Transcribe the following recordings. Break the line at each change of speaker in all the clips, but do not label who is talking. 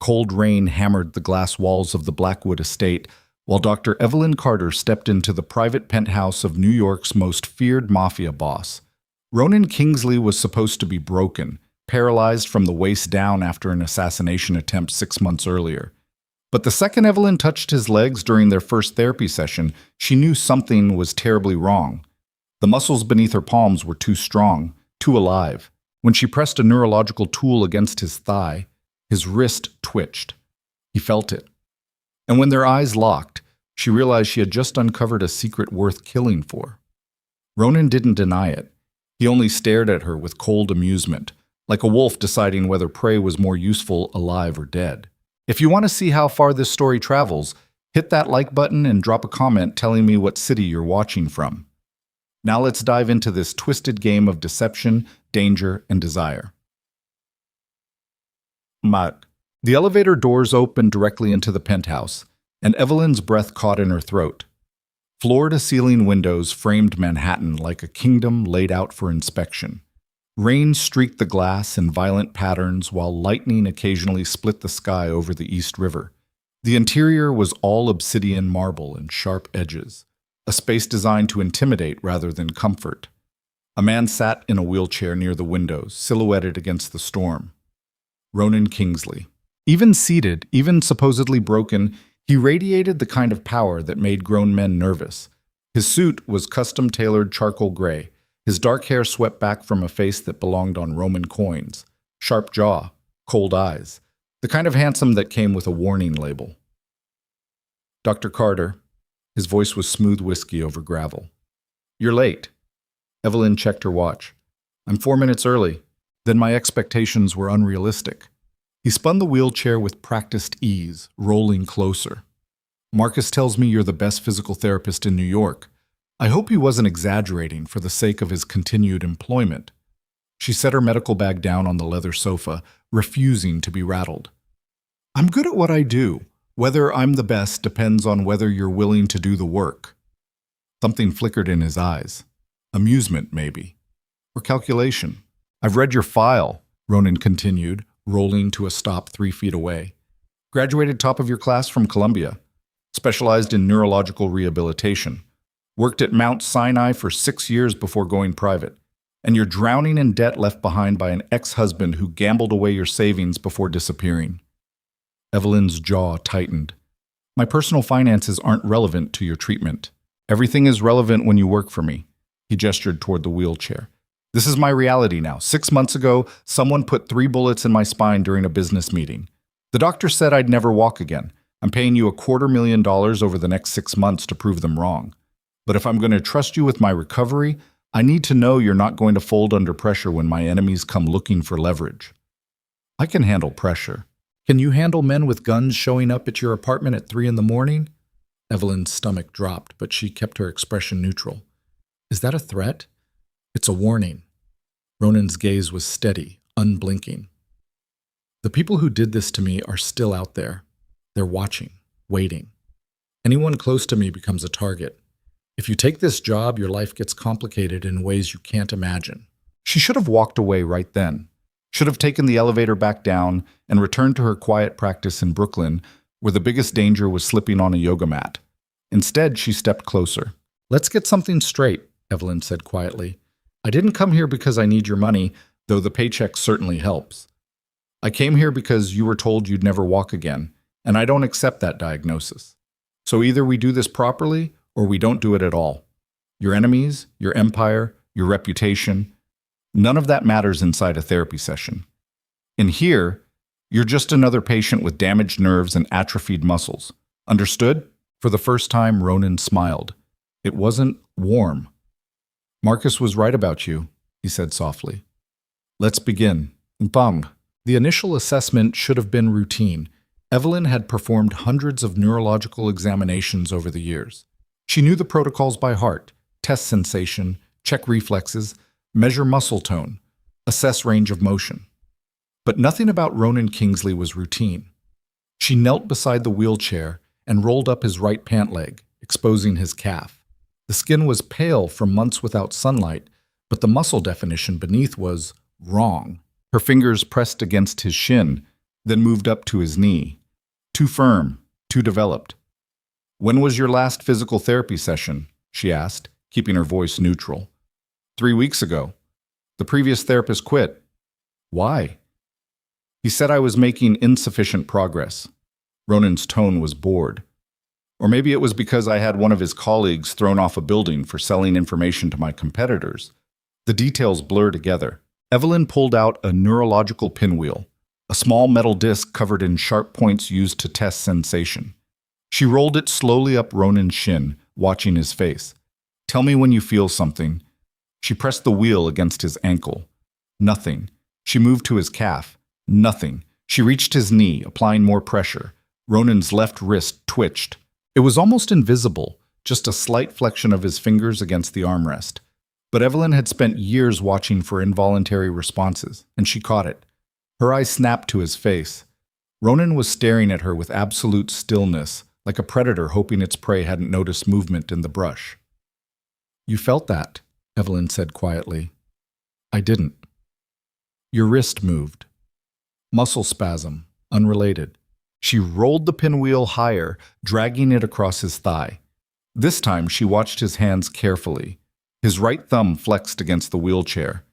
Cold rain hammered the glass walls of the Blackwood estate, while Dr. Evelyn Carter stepped into the private penthouse of New York's most feared mafia boss. Ronan Kingsley was supposed to be broken, paralyzed from the waist down after an assassination attempt 6 months earlier. But the second Evelyn touched his legs during their first therapy session, she knew something was terribly wrong. The muscles beneath her palms were too strong, too alive. When she pressed a neurological tool against his thigh, his wrist twitched. He felt it. And when their eyes locked, she realized she had just uncovered a secret worth killing for. Ronan didn't deny it. He only stared at her with cold amusement, like a wolf deciding whether prey was more useful alive or dead. If you want to see how far this story travels, hit that like button and drop a comment telling me what city you're watching from. Now let's dive into this twisted game of deception, danger, and desire. Mat. The elevator doors opened directly into the penthouse, and Evelyn's breath caught in her throat. Floor-to-ceiling windows framed Manhattan like a kingdom laid out for inspection. Rain streaked the glass in violent patterns while lightning occasionally split the sky over the East River. The interior was all obsidian marble and sharp edges, a space designed to intimidate rather than comfort. A man sat in a wheelchair near the windows, silhouetted against the storm. Ronan Kingsley. Even seated, even supposedly broken, he radiated the kind of power that made grown men nervous. His suit was custom-tailored charcoal gray, his dark hair swept back from a face that belonged on Roman coins, sharp jaw, cold eyes, the kind of handsome that came with a warning label. Dr. Carter. His voice was smooth whiskey over gravel. You're late. Evelyn checked her watch. I'm 4 minutes early. Then my expectations were unrealistic. He spun the wheelchair with practiced ease, rolling closer. Marcus tells me you're the best physical therapist in New York. I hope he wasn't exaggerating for the sake of his continued employment. She set her medical bag down on the leather sofa, refusing to be rattled. I'm good at what I do. Whether I'm the best depends on whether you're willing to do the work. Something flickered in his eyes. Amusement, maybe. Or calculation. I've read your file, Ronan continued, rolling to a stop 3 feet away. Graduated top of your class from Columbia. Specialized in neurological rehabilitation. Worked at Mount Sinai for 6 years before going private. And you're drowning in debt left behind by an ex-husband who gambled away your savings before disappearing. Evelyn's jaw tightened. My personal finances aren't relevant to your treatment. Everything is relevant when you work for me. He gestured toward the wheelchair. This is my reality now. 6 months ago, someone put 3 bullets in my spine during a business meeting. The doctor said I'd never walk again. I'm paying you $250,000 over the next 6 months to prove them wrong. But if I'm going to trust you with my recovery, I need to know you're not going to fold under pressure when my enemies come looking for leverage. I can handle pressure. Can you handle men with guns showing up at your apartment at 3 in the morning? Evelyn's stomach dropped, but she kept her expression neutral. Is that a threat? It's a warning. Ronan's gaze was steady, unblinking. The people who did this to me are still out there. They're watching, waiting. Anyone close to me becomes a target. If you take this job, your life gets complicated in ways you can't imagine. She should have walked away right then. Should have taken the elevator back down and returned to her quiet practice in Brooklyn, where the biggest danger was slipping on a yoga mat. Instead, she stepped closer. Let's get something straight, Evelyn said quietly. I didn't come here because I need your money, though the paycheck certainly helps. I came here because you were told you'd never walk again, and I don't accept that diagnosis. So either we do this properly, or we don't do it at all. Your enemies, your empire, your reputation, none of that matters inside a therapy session. In here, you're just another patient with damaged nerves and atrophied muscles. Understood? For the first time, Ronan smiled. It wasn't warm. Marcus was right about you, he said softly. Let's begin. Bum. The initial assessment should have been routine. Evelyn had performed hundreds of neurological examinations over the years. She knew the protocols by heart: test sensation, check reflexes, measure muscle tone, assess range of motion. But nothing about Ronan Kingsley was routine. She knelt beside the wheelchair and rolled up his right pant leg, exposing his calf. The skin was pale from months without sunlight, but the muscle definition beneath was wrong. Her fingers pressed against his shin, then moved up to his knee. Too firm, too developed. "When was your last physical therapy session?" she asked, keeping her voice neutral. 3 weeks ago. The previous therapist quit." "Why?" "He said I was making insufficient progress." Ronan's tone was bored. "Or maybe it was because I had one of his colleagues thrown off a building for selling information to my competitors." The details blur together. Evelyn pulled out a neurological pinwheel, a small metal disc covered in sharp points used to test sensation. She rolled it slowly up Ronan's shin, watching his face. "Tell me when you feel something." She pressed the wheel against his ankle. Nothing. She moved to his calf. Nothing. She reached his knee, applying more pressure. Ronan's left wrist twitched. It was almost invisible, just a slight flexion of his fingers against the armrest. But Evelyn had spent years watching for involuntary responses, and she caught it. Her eyes snapped to his face. Ronan was staring at her with absolute stillness, like a predator hoping its prey hadn't noticed movement in the brush. "You felt that," Evelyn said quietly. "I didn't." "Your wrist moved." Muscle spasm, unrelated. She rolled the pinwheel higher, dragging it across his thigh. This time she watched his hands carefully. His right thumb flexed against the wheelchair.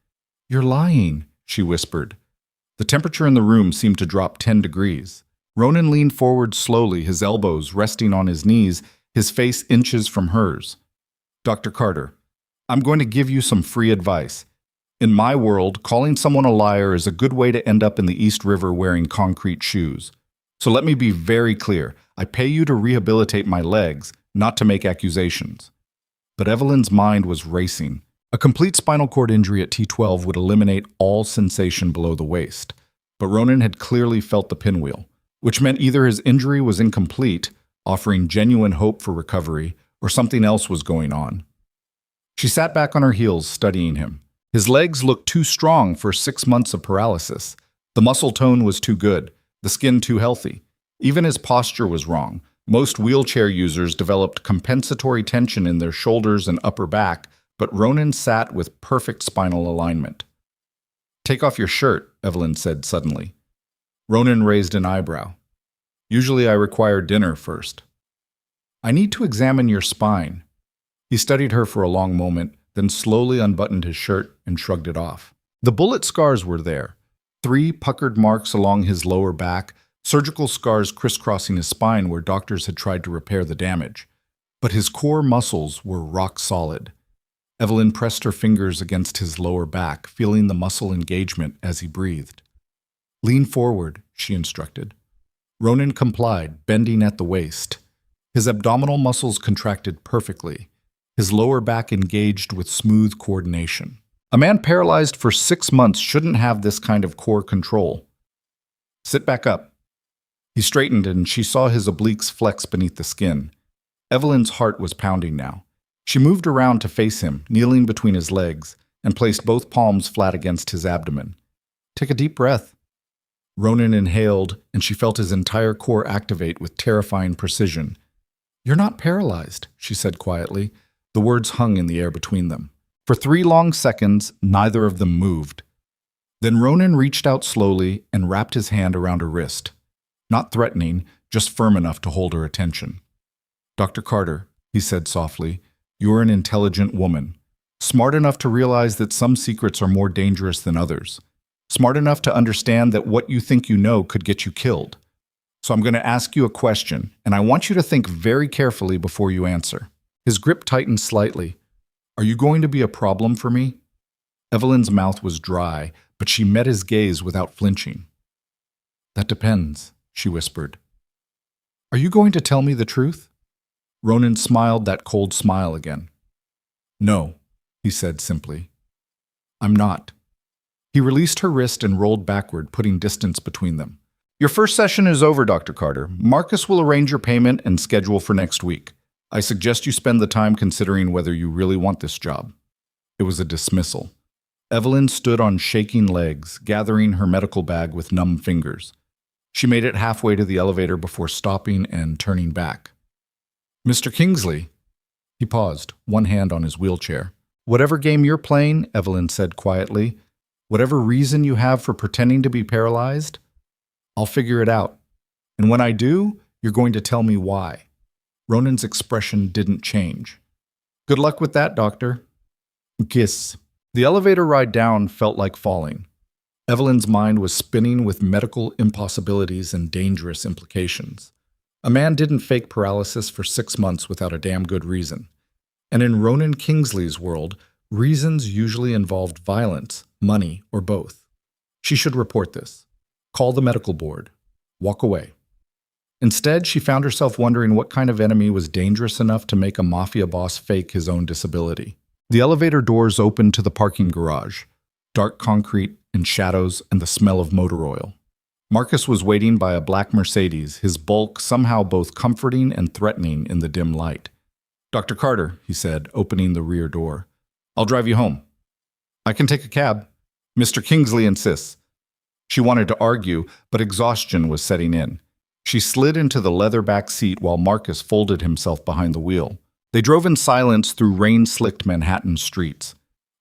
"You're lying," she whispered. The temperature in the room seemed to drop 10 degrees. Ronan leaned forward slowly, his elbows resting on his knees, his face inches from hers. "Dr. Carter, I'm going to give you some free advice. In my world, calling someone a liar is a good way to end up in the East River wearing concrete shoes. So let me be very clear. I pay you to rehabilitate my legs, not to make accusations." But Evelyn's mind was racing. A complete spinal cord injury at T12 would eliminate all sensation below the waist. But Ronan had clearly felt the pinwheel, which meant either his injury was incomplete, offering genuine hope for recovery, or something else was going on. She sat back on her heels, studying him. His legs looked too strong for 6 months of paralysis. The muscle tone was too good, the skin too healthy. Even his posture was wrong. Most wheelchair users developed compensatory tension in their shoulders and upper back, but Ronan sat with perfect spinal alignment. "Take off your shirt," Evelyn said suddenly. Ronan raised an eyebrow. "Usually I require dinner first." "I need to examine your spine." He studied her for a long moment, then slowly unbuttoned his shirt and shrugged it off. The bullet scars were there. 3 puckered marks along his lower back, surgical scars crisscrossing his spine where doctors had tried to repair the damage. But his core muscles were rock solid. Evelyn pressed her fingers against his lower back, feeling the muscle engagement as he breathed. "Lean forward," she instructed. Ronan complied, bending at the waist. His abdominal muscles contracted perfectly. His lower back engaged with smooth coordination. A man paralyzed for 6 months shouldn't have this kind of core control. "Sit back up." He straightened and she saw his obliques flex beneath the skin. Evelyn's heart was pounding now. She moved around to face him, kneeling between his legs, and placed both palms flat against his abdomen. "Take a deep breath." Ronan inhaled, and she felt his entire core activate with terrifying precision. "You're not paralyzed," she said quietly. The words hung in the air between them. For 3 long seconds, neither of them moved. Then Ronan reached out slowly and wrapped his hand around her wrist. Not threatening, just firm enough to hold her attention. "Dr. Carter," he said softly, "you're an intelligent woman. Smart enough to realize that some secrets are more dangerous than others. Smart enough to understand that what you think you know could get you killed. So I'm going to ask you a question, and I want you to think very carefully before you answer." His grip tightened slightly. "Are you going to be a problem for me?" Evelyn's mouth was dry, but she met his gaze without flinching. "That depends," she whispered. "Are you going to tell me the truth?" Ronan smiled that cold smile again. "No," he said simply. "I'm not." He released her wrist and rolled backward, putting distance between them. "Your first session is over, Dr. Carter. Marcus will arrange your payment and schedule for next week. I suggest you spend the time considering whether you really want this job." It was a dismissal. Evelyn stood on shaking legs, gathering her medical bag with numb fingers. She made it halfway to the elevator before stopping and turning back. "Mr. Kingsley." He paused, one hand on his wheelchair. "Whatever game you're playing," Evelyn said quietly, "whatever reason you have for pretending to be paralyzed, I'll figure it out. And when I do, you're going to tell me why. Ronan's expression didn't change. Good luck with that, Doctor. Kiss. The elevator ride down felt like falling. Evelyn's mind was spinning with medical impossibilities and dangerous implications. A man didn't fake paralysis for 6 months without a damn good reason. And in Ronan Kingsley's world, reasons usually involved violence, money, or both. She should report this. Call the medical board. Walk away. Instead, she found herself wondering what kind of enemy was dangerous enough to make a mafia boss fake his own disability. The elevator doors opened to the parking garage. Dark concrete and shadows and the smell of motor oil. Marcus was waiting by a black Mercedes, his bulk somehow both comforting and threatening in the dim light. Dr. Carter, he said, opening the rear door. I'll drive you home. I can take a cab. Mr. Kingsley insists. She wanted to argue, but exhaustion was setting in. She slid into the leather back seat while Marcus folded himself behind the wheel. They drove in silence through rain-slicked Manhattan streets.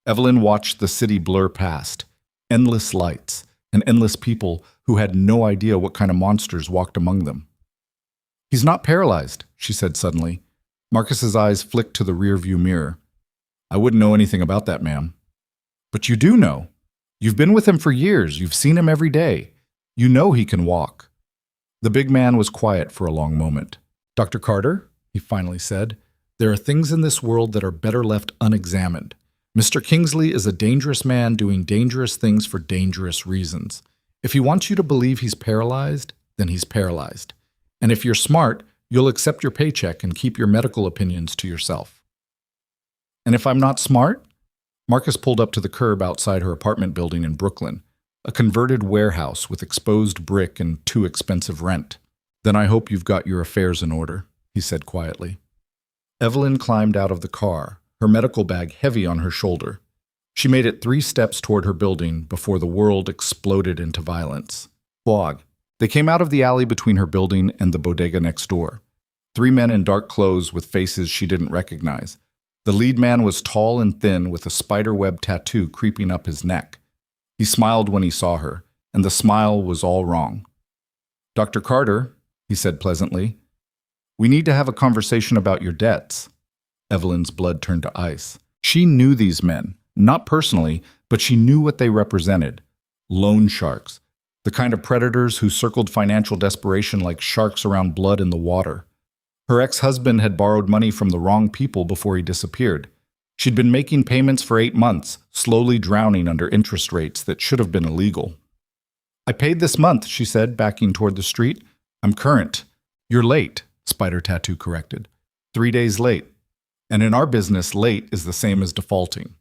Evelyn watched the city blur past. Endless lights and endless people who had no idea what kind of monsters walked among them. He's not paralyzed, she said suddenly. Marcus's eyes flicked to the rearview mirror. I wouldn't know anything about that, ma'am. But you do know. You've been with him for years. You've seen him every day. You know he can walk. The big man was quiet for a long moment. Dr. Carter, he finally said, there are things in this world that are better left unexamined. Mr. Kingsley is a dangerous man doing dangerous things for dangerous reasons. If he wants you to believe he's paralyzed, then he's paralyzed. And if you're smart, you'll accept your paycheck and keep your medical opinions to yourself. And if I'm not smart? Marcus pulled up to the curb outside her apartment building in Brooklyn, a converted warehouse with exposed brick and too expensive rent. Then I hope you've got your affairs in order, he said quietly. Evelyn climbed out of the car, her medical bag heavy on her shoulder. She made it 3 steps toward her building before the world exploded into violence. Fog. They came out of the alley between her building and the bodega next door. 3 men in dark clothes with faces she didn't recognize. The lead man was tall and thin with a spiderweb tattoo creeping up his neck. He smiled when he saw her, and the smile was all wrong. Dr. Carter, he said pleasantly, we need to have a conversation about your debts. Evelyn's blood turned to ice. She knew these men, not personally, but she knew what they represented. Loan sharks, the kind of predators who circled financial desperation like sharks around blood in the water. Her ex-husband had borrowed money from the wrong people before he disappeared. She'd been making payments for 8 months, slowly drowning under interest rates that should have been illegal. I paid this month, she said, backing toward the street. I'm current. You're late, Spider Tattoo corrected. 3 days late. And in our business, late is the same as defaulting.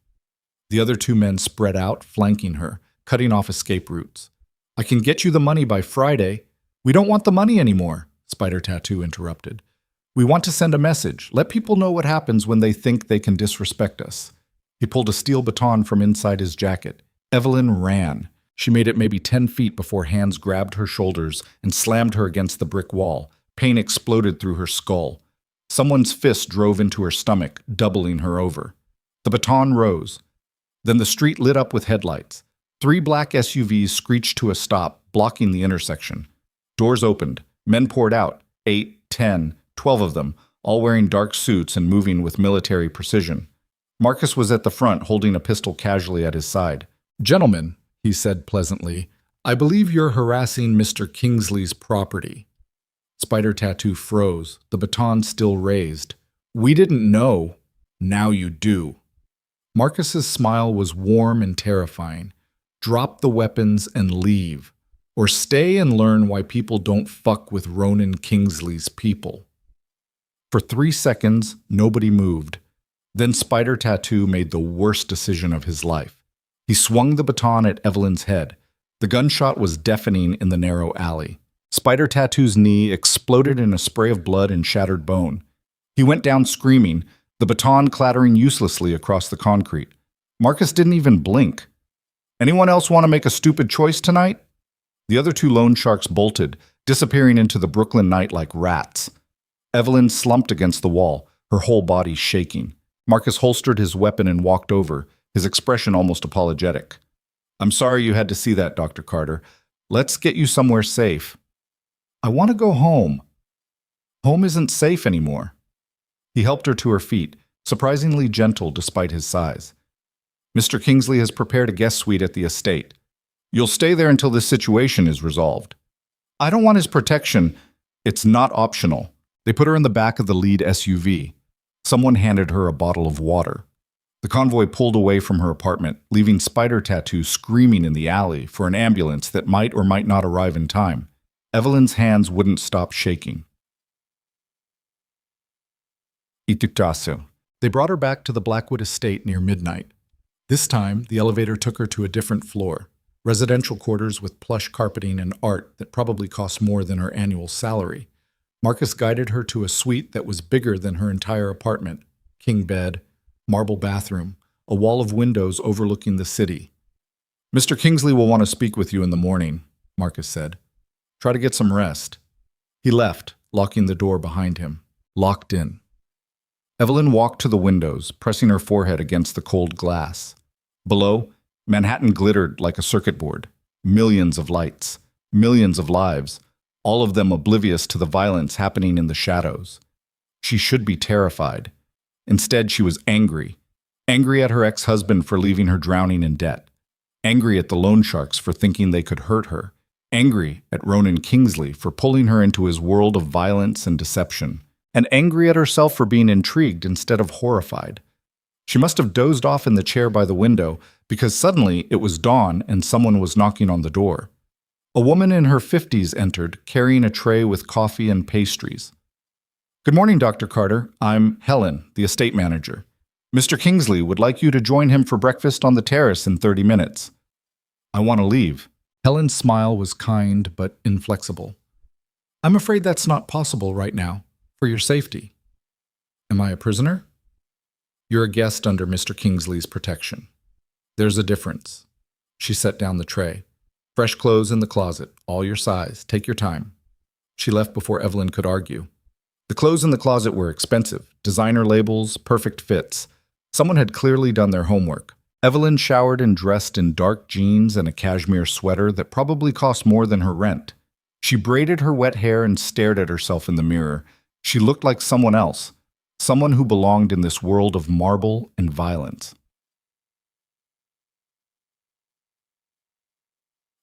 The other 2 men spread out, flanking her, cutting off escape routes. I can get you the money by Friday. We don't want the money anymore, Spider Tattoo interrupted. We want to send a message. Let people know what happens when they think they can disrespect us. He pulled a steel baton from inside his jacket. Evelyn ran. She made it maybe 10 feet before hands grabbed her shoulders and slammed her against the brick wall. Pain exploded through her skull. Someone's fist drove into her stomach, doubling her over. The baton rose. Then the street lit up with headlights. 3 black SUVs screeched to a stop, blocking the intersection. Doors opened. Men poured out. 8, 10, 12 of them, all wearing dark suits and moving with military precision. Marcus was at the front, holding a pistol casually at his side. Gentlemen, he said pleasantly, I believe you're harassing Mr. Kingsley's property. Spider Tattoo froze, the baton still raised. We didn't know. Now you do. Marcus's smile was warm and terrifying. Drop the weapons and leave. Or stay and learn why people don't fuck with Ronan Kingsley's people. For 3 seconds, nobody moved. Then Spider Tattoo made the worst decision of his life. He swung the baton at Evelyn's head. The gunshot was deafening in the narrow alley. Spider Tattoo's knee exploded in a spray of blood and shattered bone. He went down screaming, the baton clattering uselessly across the concrete. Marcus didn't even blink. Anyone else want to make a stupid choice tonight? The other 2 loan sharks bolted, disappearing into the Brooklyn night like rats. Evelyn slumped against the wall, her whole body shaking. Marcus holstered his weapon and walked over, his expression almost apologetic. I'm sorry you had to see that, Dr. Carter, Let's get you somewhere safe. I want to go home. Home isn't safe anymore. He helped her to her feet, surprisingly gentle despite his size. Mr. Kingsley has prepared a guest suite at the estate. You'll stay there until this situation is resolved. I don't want his protection. It's not optional. They put her in the back of the lead SUV. Someone handed her a bottle of water. The convoy pulled away from her apartment, leaving Spider Tattoo screaming in the alley for an ambulance that might or might not arrive in time. Evelyn's hands wouldn't stop shaking. Ituktasu. They brought her back to the Blackwood estate near midnight. This time, the elevator took her to a different floor. Residential quarters with plush carpeting and art that probably cost more than her annual salary. Marcus guided her to a suite that was bigger than her entire apartment. King bed, marble bathroom, a wall of windows overlooking the city. Mr. Kingsley will want to speak with you in the morning, Marcus said. Try to get some rest. He left, locking the door behind him. Locked in. Evelyn walked to the windows, pressing her forehead against the cold glass. Below, Manhattan glittered like a circuit board. Millions of lights, millions of lives, all of them oblivious to the violence happening in the shadows. She should be terrified. Instead, she was angry. Angry at her ex-husband for leaving her drowning in debt. Angry at the loan sharks for thinking they could hurt her. Angry at Ronan Kingsley for pulling her into his world of violence and deception. And angry at herself for being intrigued instead of horrified. She must have dozed off in the chair by the window because suddenly it was dawn and someone was knocking on the door. A woman in her 50s entered, carrying a tray with coffee and pastries. Good morning, Dr. Carter. I'm Helen, the estate manager. Mr. Kingsley would like you to join him for breakfast on the terrace in 30 minutes. I want to leave. Helen's smile was kind but inflexible. I'm afraid that's not possible right now, for your safety. Am I a prisoner? You're a guest under Mr. Kingsley's protection. There's a difference. She set down the tray. Fresh clothes in the closet, all your size. Take your time. She left before Evelyn could argue. The clothes in the closet were expensive. Designer labels, perfect fits. Someone had clearly done their homework. Evelyn showered and dressed in dark jeans and a cashmere sweater that probably cost more than her rent. She braided her wet hair and stared at herself in the mirror. She looked like someone else, someone who belonged in this world of marble and violence.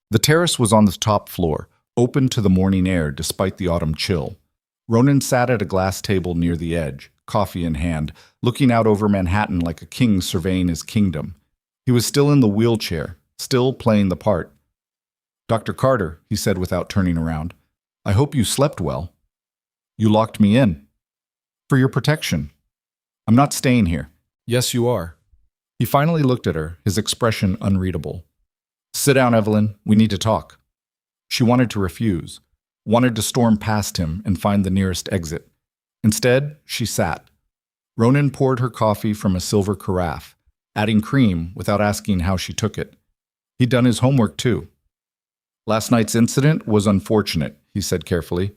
The terrace was on the top floor, open to the morning air despite the autumn chill. Ronan sat at a glass table near the edge, coffee in hand, looking out over Manhattan like a king surveying his kingdom. He was still in the wheelchair, still playing the part. Dr. Carter, he said without turning around, I hope you slept well. You locked me in. For your protection. I'm not staying here. Yes, you are. He finally looked at her, his expression unreadable. Sit down, Evelyn. We need to talk. She wanted to refuse, wanted to storm past him and find the nearest exit. Instead, she sat. Ronan poured her coffee from a silver carafe, adding cream without asking how she took it. He'd done his homework too. Last night's incident was unfortunate, he said carefully,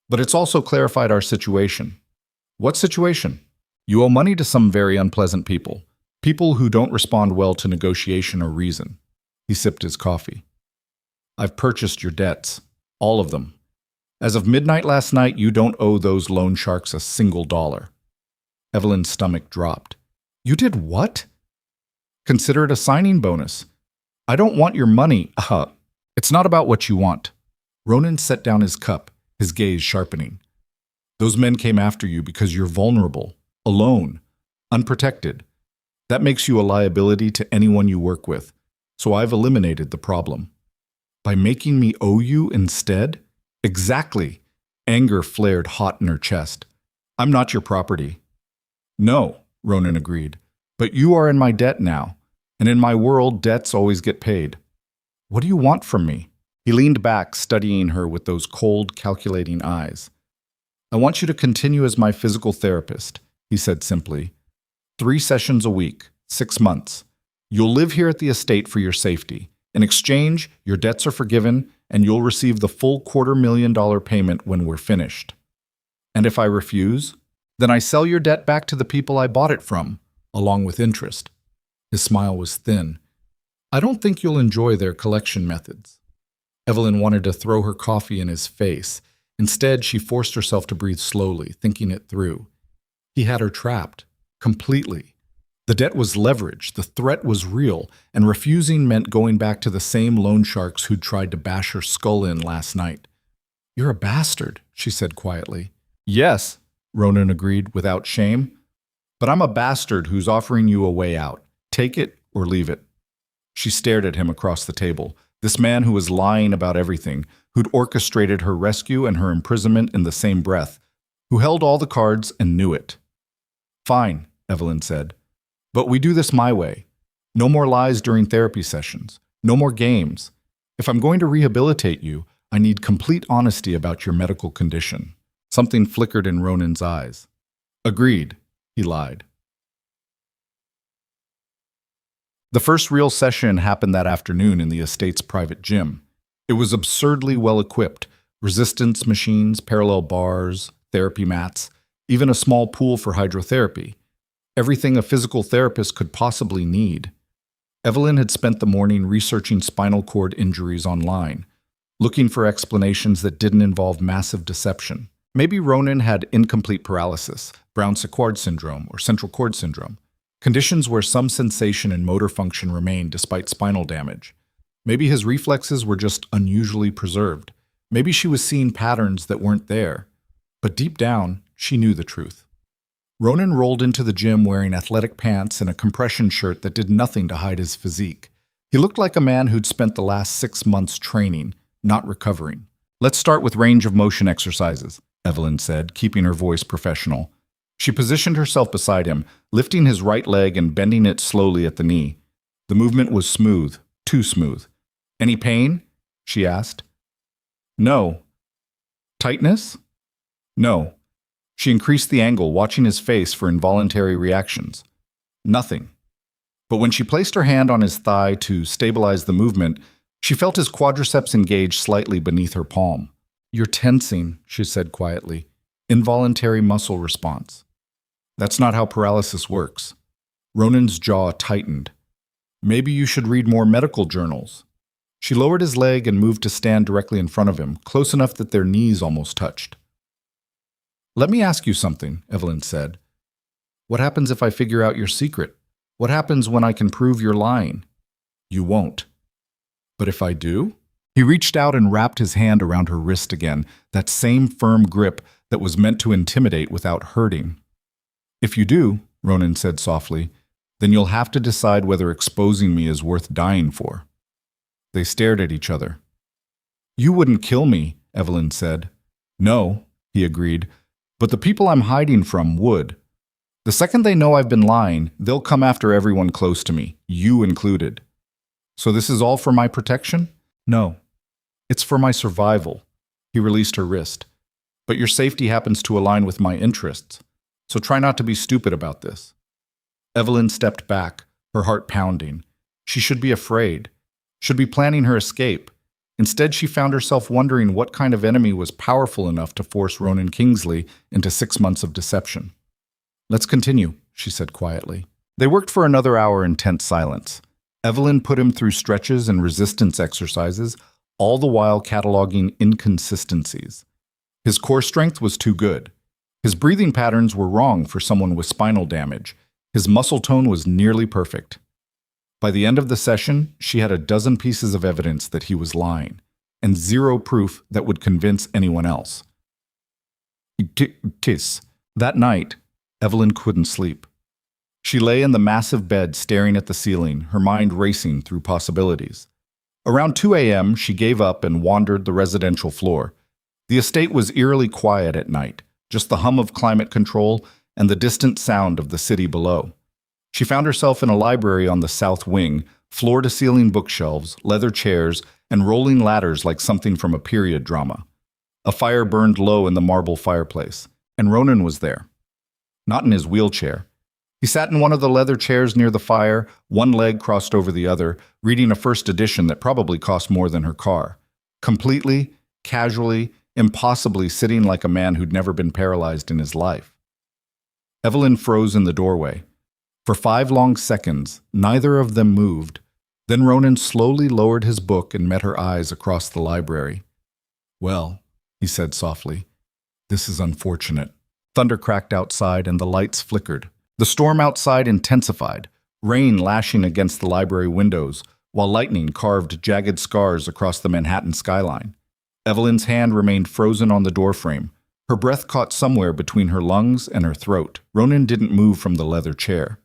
but it's also clarified our situation. What situation? You owe money to some very unpleasant people, people who don't respond well to negotiation or reason. He sipped his coffee. I've purchased your debts, all of them. As of midnight last night, you don't owe those loan sharks a single dollar. Evelyn's stomach dropped. You did what? Consider it a signing bonus. I don't want your money. It's not about what you want. Ronan set down his cup, his gaze sharpening. Those men came after you because you're vulnerable, alone, unprotected. That makes you a liability to anyone you work with. So I've eliminated the problem. By making me owe you instead? Exactly. Anger flared hot in her chest. I'm not your property. No, Ronan agreed. But you are in my debt now. And in my world, debts always get paid. What do you want from me? He leaned back, studying her with those cold, calculating eyes. I want you to continue as my physical therapist, he said simply. 3 sessions a week, 6 months. You'll live here at the estate for your safety. In exchange, your debts are forgiven, and you'll receive the full $250,000 payment when we're finished. And if I refuse, then I sell your debt back to the people I bought it from, along with interest. His smile was thin. I don't think you'll enjoy their collection methods. Evelyn wanted to throw her coffee in his face. Instead, she forced herself to breathe slowly, thinking it through. He had her trapped, completely. The debt was leverage, the threat was real, and refusing meant going back to the same loan sharks who'd tried to bash her skull in last night. "You're a bastard," she said quietly. "Yes," Ronan agreed without shame. "But I'm a bastard who's offering you a way out. Take it or leave it." She stared at him across the table, this man who was lying about everything, who'd orchestrated her rescue and her imprisonment in the same breath, who held all the cards and knew it. "Fine," Evelyn said. "But we do this my way. No more lies during therapy sessions. No more games. If I'm going to rehabilitate you, I need complete honesty about your medical condition." Something flickered in Ronan's eyes. "Agreed," he lied. The first real session happened that afternoon in the estate's private gym. It was absurdly well-equipped. Resistance machines, parallel bars, therapy mats, even a small pool for hydrotherapy. Everything a physical therapist could possibly need. Evelyn had spent the morning researching spinal cord injuries online, looking for explanations that didn't involve massive deception. Maybe Ronan had incomplete paralysis, Brown-Séquard syndrome, or central cord syndrome, conditions where some sensation and motor function remained despite spinal damage. Maybe his reflexes were just unusually preserved. Maybe she was seeing patterns that weren't there. But deep down, she knew the truth. Ronan rolled into the gym wearing athletic pants and a compression shirt that did nothing to hide his physique. He looked like a man who'd spent the last 6 months training, not recovering. "Let's start with range of motion exercises," Evelyn said, keeping her voice professional. She positioned herself beside him, lifting his right leg and bending it slowly at the knee. The movement was smooth, too smooth. "Any pain?" she asked. "No." "Tightness?" "No." She increased the angle, watching his face for involuntary reactions. "Nothing." But when she placed her hand on his thigh to stabilize the movement, she felt his quadriceps engage slightly beneath her palm. "You're tensing," she said quietly. "Involuntary muscle response." "That's not how paralysis works." Ronan's jaw tightened. "Maybe you should read more medical journals." She lowered his leg and moved to stand directly in front of him, close enough that their knees almost touched. "Let me ask you something," Evelyn said. "What happens if I figure out your secret? What happens when I can prove you're lying?" "You won't." "But if I do?" He reached out and wrapped his hand around her wrist again, that same firm grip that was meant to intimidate without hurting. "If you do," Ronan said softly, "then you'll have to decide whether exposing me is worth dying for." They stared at each other. "You wouldn't kill me," Evelyn said. "No," he agreed, "but the people I'm hiding from would. The second they know I've been lying, they'll come after everyone close to me, you included. So this is all for my protection?" "No. It's for my survival." He released her wrist. "But your safety happens to align with my interests, so try not to be stupid about this." Evelyn stepped back, her heart pounding. She should be afraid, should be planning her escape. Instead, she found herself wondering what kind of enemy was powerful enough to force Ronan Kingsley into 6 months of deception. "Let's continue," she said quietly. They worked for another hour in tense silence. Evelyn put him through stretches and resistance exercises, all the while cataloging inconsistencies. His core strength was too good. His breathing patterns were wrong for someone with spinal damage. His muscle tone was nearly perfect. By the end of the session, she had a dozen pieces of evidence that he was lying, and zero proof that would convince anyone else. That night, Evelyn couldn't sleep. She lay in the massive bed staring at the ceiling, her mind racing through possibilities. Around 2 a.m., she gave up and wandered the residential floor. The estate was eerily quiet at night, just the hum of climate control and the distant sound of the city below. She found herself in a library on the south wing, floor-to-ceiling bookshelves, leather chairs, and rolling ladders like something from a period drama. A fire burned low in the marble fireplace, and Ronan was there. Not in his wheelchair. He sat in one of the leather chairs near the fire, one leg crossed over the other, reading a first edition that probably cost more than her car. Completely, casually, impossibly sitting like a man who'd never been paralyzed in his life. Evelyn froze in the doorway. For 5 long seconds, neither of them moved. Then Ronan slowly lowered his book and met her eyes across the library. "Well," he said softly, "this is unfortunate." Thunder cracked outside and the lights flickered. The storm outside intensified, rain lashing against the library windows, while lightning carved jagged scars across the Manhattan skyline. Evelyn's hand remained frozen on the doorframe. Her breath caught somewhere between her lungs and her throat. Ronan didn't move from the leather chair.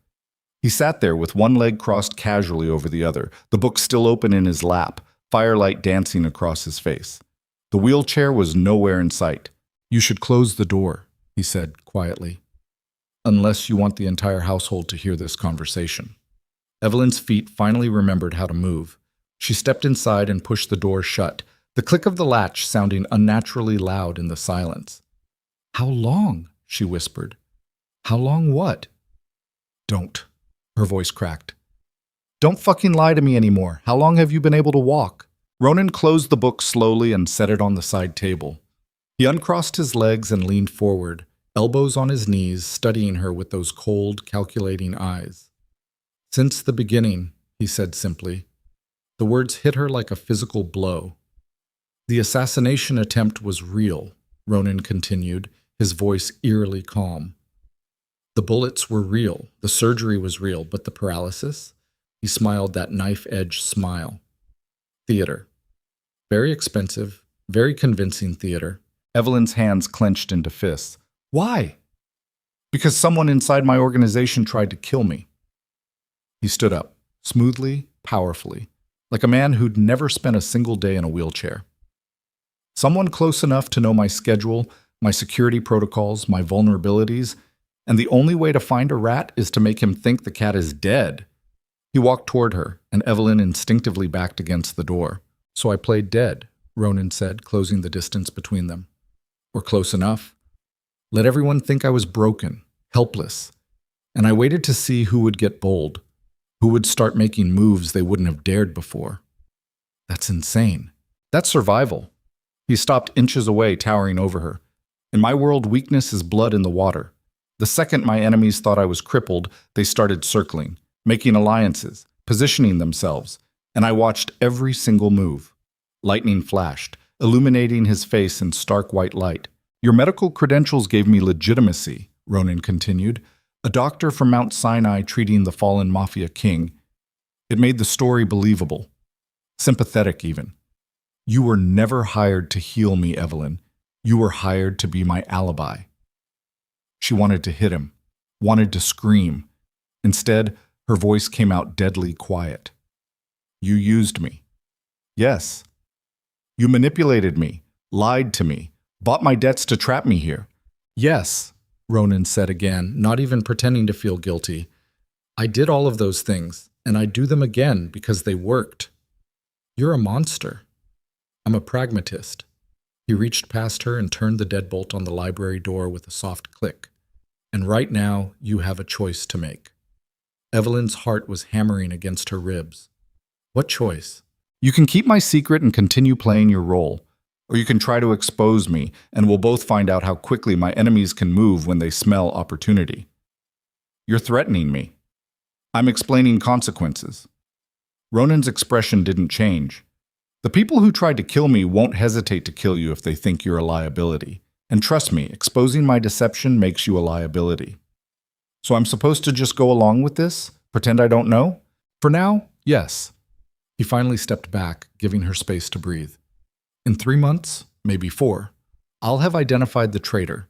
He sat there with one leg crossed casually over the other, the book still open in his lap, firelight dancing across his face. The wheelchair was nowhere in sight. "You should close the door," he said quietly, "unless you want the entire household to hear this conversation." Evelyn's feet finally remembered how to move. She stepped inside and pushed the door shut, the click of the latch sounding unnaturally loud in the silence. "How long?" she whispered. "How long what?" "Don't." Her voice cracked. "Don't fucking lie to me anymore. How long have you been able to walk?" Ronan closed the book slowly and set it on the side table. He uncrossed his legs and leaned forward, elbows on his knees, studying her with those cold, calculating eyes. "Since the beginning," he said simply. The words hit her like a physical blow. "The assassination attempt was real," Ronan continued, his voice eerily calm. "The bullets were real, the surgery was real, but the paralysis?" He smiled that knife-edge smile. "Theater. Very expensive, very convincing theater." Evelyn's hands clenched into fists. "Why?" "Because someone inside my organization tried to kill me." He stood up, smoothly, powerfully, like a man who'd never spent a single day in a wheelchair. "Someone close enough to know my schedule, my security protocols, my vulnerabilities, and the only way to find a rat is to make him think the cat is dead." He walked toward her, and Evelyn instinctively backed against the door. "So I played dead," Ronan said, closing the distance between them. "Or close enough. Let everyone think I was broken, helpless, and I waited to see who would get bold, who would start making moves they wouldn't have dared before." "That's insane. That's survival." He stopped inches away, towering over her. "In my world, weakness is blood in the water. The second my enemies thought I was crippled, they started circling, making alliances, positioning themselves, and I watched every single move." Lightning flashed, illuminating his face in stark white light. "Your medical credentials gave me legitimacy," Ronan continued. "A doctor from Mount Sinai treating the fallen Mafia king. It made the story believable. Sympathetic, even. You were never hired to heal me, Evelyn. You were hired to be my alibi." She wanted to hit him, wanted to scream. Instead, her voice came out deadly quiet. "You used me." "Yes." "You manipulated me, lied to me, bought my debts to trap me here." "Yes," Ronan said again, not even pretending to feel guilty. "I did all of those things, and I do them again because they worked." "You're a monster." "I'm a pragmatist." He reached past her and turned the deadbolt on the library door with a soft click. "And right now, you have a choice to make." Evelyn's heart was hammering against her ribs. "What choice?" "You can keep my secret and continue playing your role, or you can try to expose me, and we'll both find out how quickly my enemies can move when they smell opportunity." "You're threatening me." "I'm explaining consequences." Ronan's expression didn't change. "The people who tried to kill me won't hesitate to kill you if they think you're a liability. And trust me, exposing my deception makes you a liability." "So I'm supposed to just go along with this? Pretend I don't know?" "For now, yes." He finally stepped back, giving her space to breathe. "In 3 months, maybe 4, I'll have identified the traitor.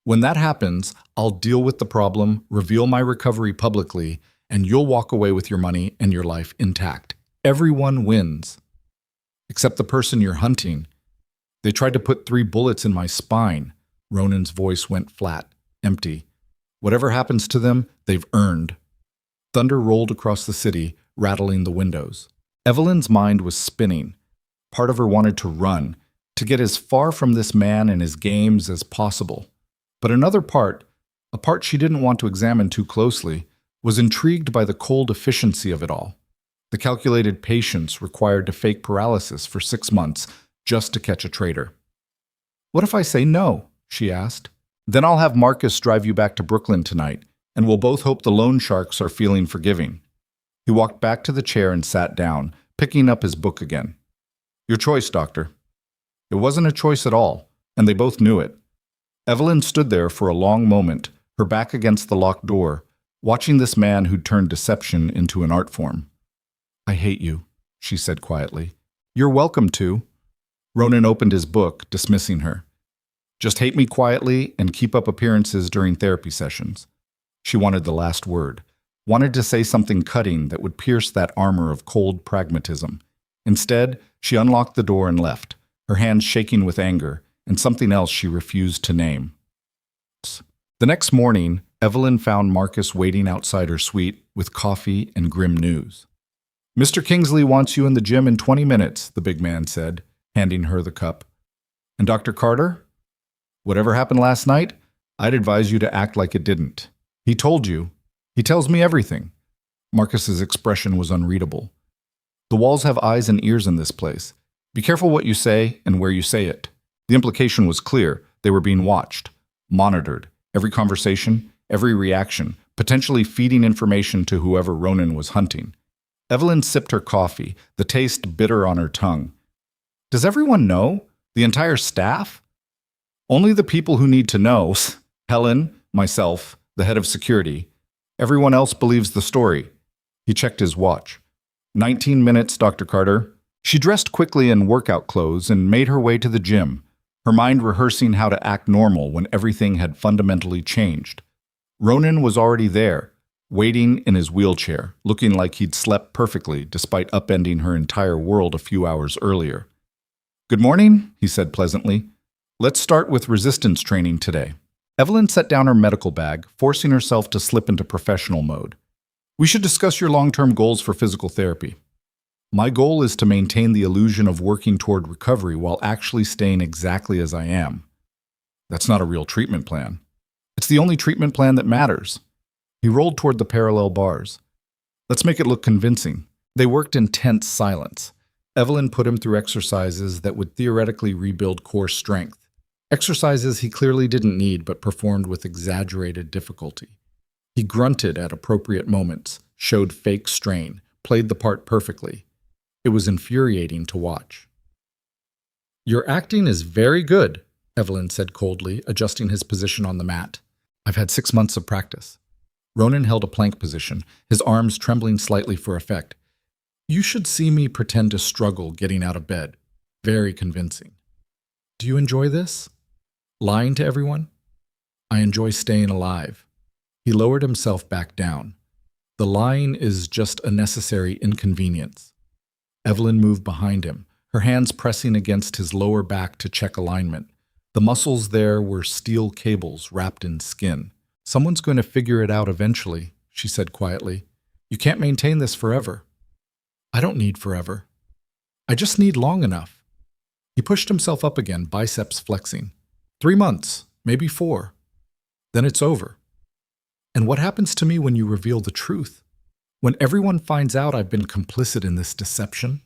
When that happens, I'll deal with the problem, reveal my recovery publicly, and you'll walk away with your money and your life intact. Everyone wins. Except the person you're hunting. They tried to put 3 bullets in my spine." Ronan's voice went flat, empty. "Whatever happens to them, they've earned." Thunder rolled across the city, rattling the windows. Evelyn's mind was spinning. Part of her wanted to run, to get as far from this man and his games as possible. But another part, a part she didn't want to examine too closely, was intrigued by the cold efficiency of it all. The calculated patience required to fake paralysis for 6 months just to catch a traitor. "What if I say no?" she asked. "Then I'll have Marcus drive you back to Brooklyn tonight, and we'll both hope the loan sharks are feeling forgiving." He walked back to the chair and sat down, picking up his book again. Your choice, doctor. It wasn't a choice at all, and they both knew it. Evelyn stood there for a long moment, her back against the locked door, watching this man who'd turned deception into an art form. I hate you, she said quietly. You're welcome to. Ronan opened his book, dismissing her. Just hate me quietly and keep up appearances during therapy sessions. She wanted the last word, wanted to say something cutting that would pierce that armor of cold pragmatism. Instead, she unlocked the door and left, her hands shaking with anger, and something else she refused to name. The next morning, Evelyn found Marcus waiting outside her suite with coffee and grim news. Mr. Kingsley wants you in the gym in 20 minutes, the big man said, handing her the cup. And Dr. Carter? Whatever happened last night, I'd advise you to act like it didn't. He told you. He tells me everything. Marcus's expression was unreadable. The walls have eyes and ears in this place. Be careful what you say and where you say it. The implication was clear. They were being watched, monitored. Every conversation, every reaction, potentially feeding information to whoever Ronan was hunting. Evelyn sipped her coffee, the taste bitter on her tongue. Does everyone know? The entire staff? Only the people who need to know. Helen, myself, the head of security. Everyone else believes the story. He checked his watch. 19 minutes, Dr. Carter. She dressed quickly in workout clothes and made her way to the gym, her mind rehearsing how to act normal when everything had fundamentally changed. Ronan was already there, waiting in his wheelchair, looking like he'd slept perfectly despite upending her entire world a few hours earlier. Good morning, he said pleasantly. Let's start with resistance training today. Evelyn set down her medical bag, forcing herself to slip into professional mode. We should discuss your long-term goals for physical therapy. My goal is to maintain the illusion of working toward recovery while actually staying exactly as I am. That's not a real treatment plan. It's the only treatment plan that matters. He rolled toward the parallel bars. Let's make it look convincing. They worked in tense silence. Evelyn put him through exercises that would theoretically rebuild core strength. Exercises he clearly didn't need but performed with exaggerated difficulty. He grunted at appropriate moments, showed fake strain, played the part perfectly. It was infuriating to watch. Your acting is very good, Evelyn said coldly, adjusting his position on the mat. I've had 6 months of practice. Ronan held a plank position, his arms trembling slightly for effect. You should see me pretend to struggle getting out of bed. Very convincing. Do you enjoy this? Lying to everyone? I enjoy staying alive. He lowered himself back down. The lying is just a necessary inconvenience. Evelyn moved behind him, her hands pressing against his lower back to check alignment. The muscles there were steel cables wrapped in skin. Someone's going to figure it out eventually, she said quietly. You can't maintain this forever. I don't need forever. I just need long enough. He pushed himself up again, biceps flexing. 3 months, maybe 4. Then it's over. And what happens to me when you reveal the truth? When everyone finds out I've been complicit in this deception?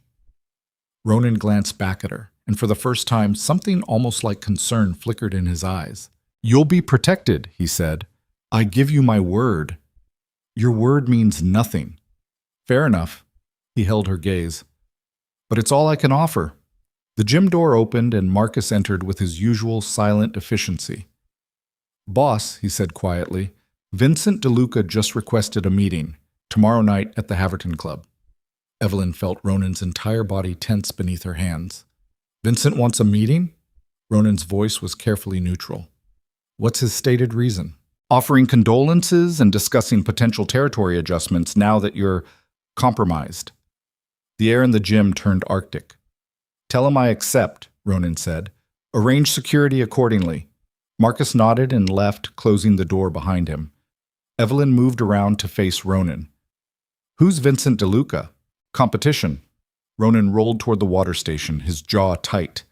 Ronan glanced back at her, and for the first time, something almost like concern flickered in his eyes. You'll be protected, he said. I give you my word. Your word means nothing. Fair enough. He held her gaze. But it's all I can offer. The gym door opened and Marcus entered with his usual silent efficiency. Boss, he said quietly, Vincent DeLuca just requested a meeting, tomorrow night at the Haverton Club. Evelyn felt Ronan's entire body tense beneath her hands. Vincent wants a meeting? Ronan's voice was carefully neutral. What's his stated reason? Offering condolences and discussing potential territory adjustments now that you're compromised. The air in the gym turned arctic. Tell him I accept, Ronan said. Arrange security accordingly. Marcus nodded and left, closing the door behind him. Evelyn moved around to face Ronan. Who's Vincent DeLuca? Competition. Ronan rolled toward the water station, his jaw tight.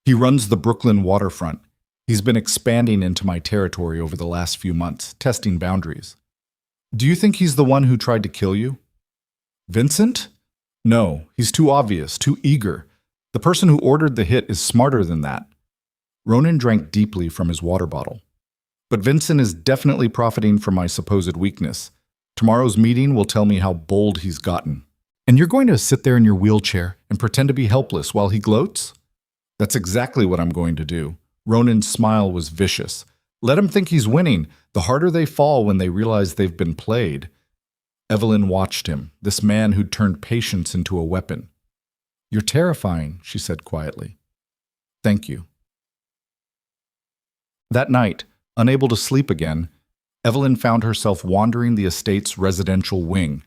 He runs the Brooklyn waterfront. He's been expanding into my territory over the last few months, testing boundaries. Do you think he's the one who tried to kill you? Vincent? No, he's too obvious, too eager. The person who ordered the hit is smarter than that. Ronan drank deeply from his water bottle. But Vincent is definitely profiting from my supposed weakness. Tomorrow's meeting will tell me how bold he's gotten. And you're going to sit there in your wheelchair and pretend to be helpless while he gloats? That's exactly what I'm going to do. Ronan's smile was vicious. Let him think he's winning. The harder they fall when they realize they've been played. Evelyn watched him, this man who'd turned patience into a weapon. You're terrifying, she said quietly. Thank you. That night, unable to sleep again, Evelyn found herself wandering the estate's residential wing.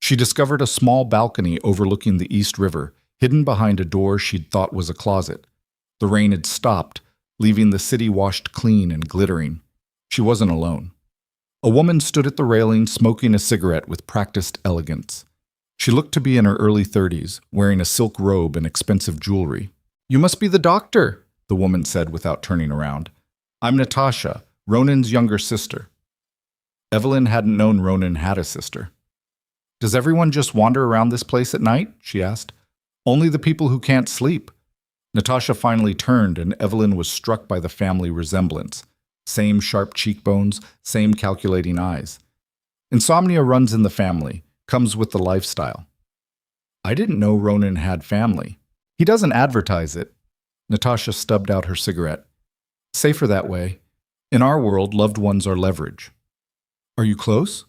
She discovered a small balcony overlooking the East River, hidden behind a door she'd thought was a closet. The rain had stopped, leaving the city washed clean and glittering. She wasn't alone. A woman stood at the railing, smoking a cigarette with practiced elegance. She looked to be in her early 30s, wearing a silk robe and expensive jewelry. You must be the doctor, the woman said without turning around. I'm Natasha, Ronan's younger sister. Evelyn hadn't known Ronan had a sister. Does everyone just wander around this place at night? She asked. Only the people who can't sleep. Natasha finally turned, and Evelyn was struck by the family resemblance. Same sharp cheekbones, same calculating eyes. Insomnia runs in the family, comes with the lifestyle. I didn't know Ronan had family. He doesn't advertise it. Natasha stubbed out her cigarette. Safer that way. In our world, loved ones are leverage. Are you close?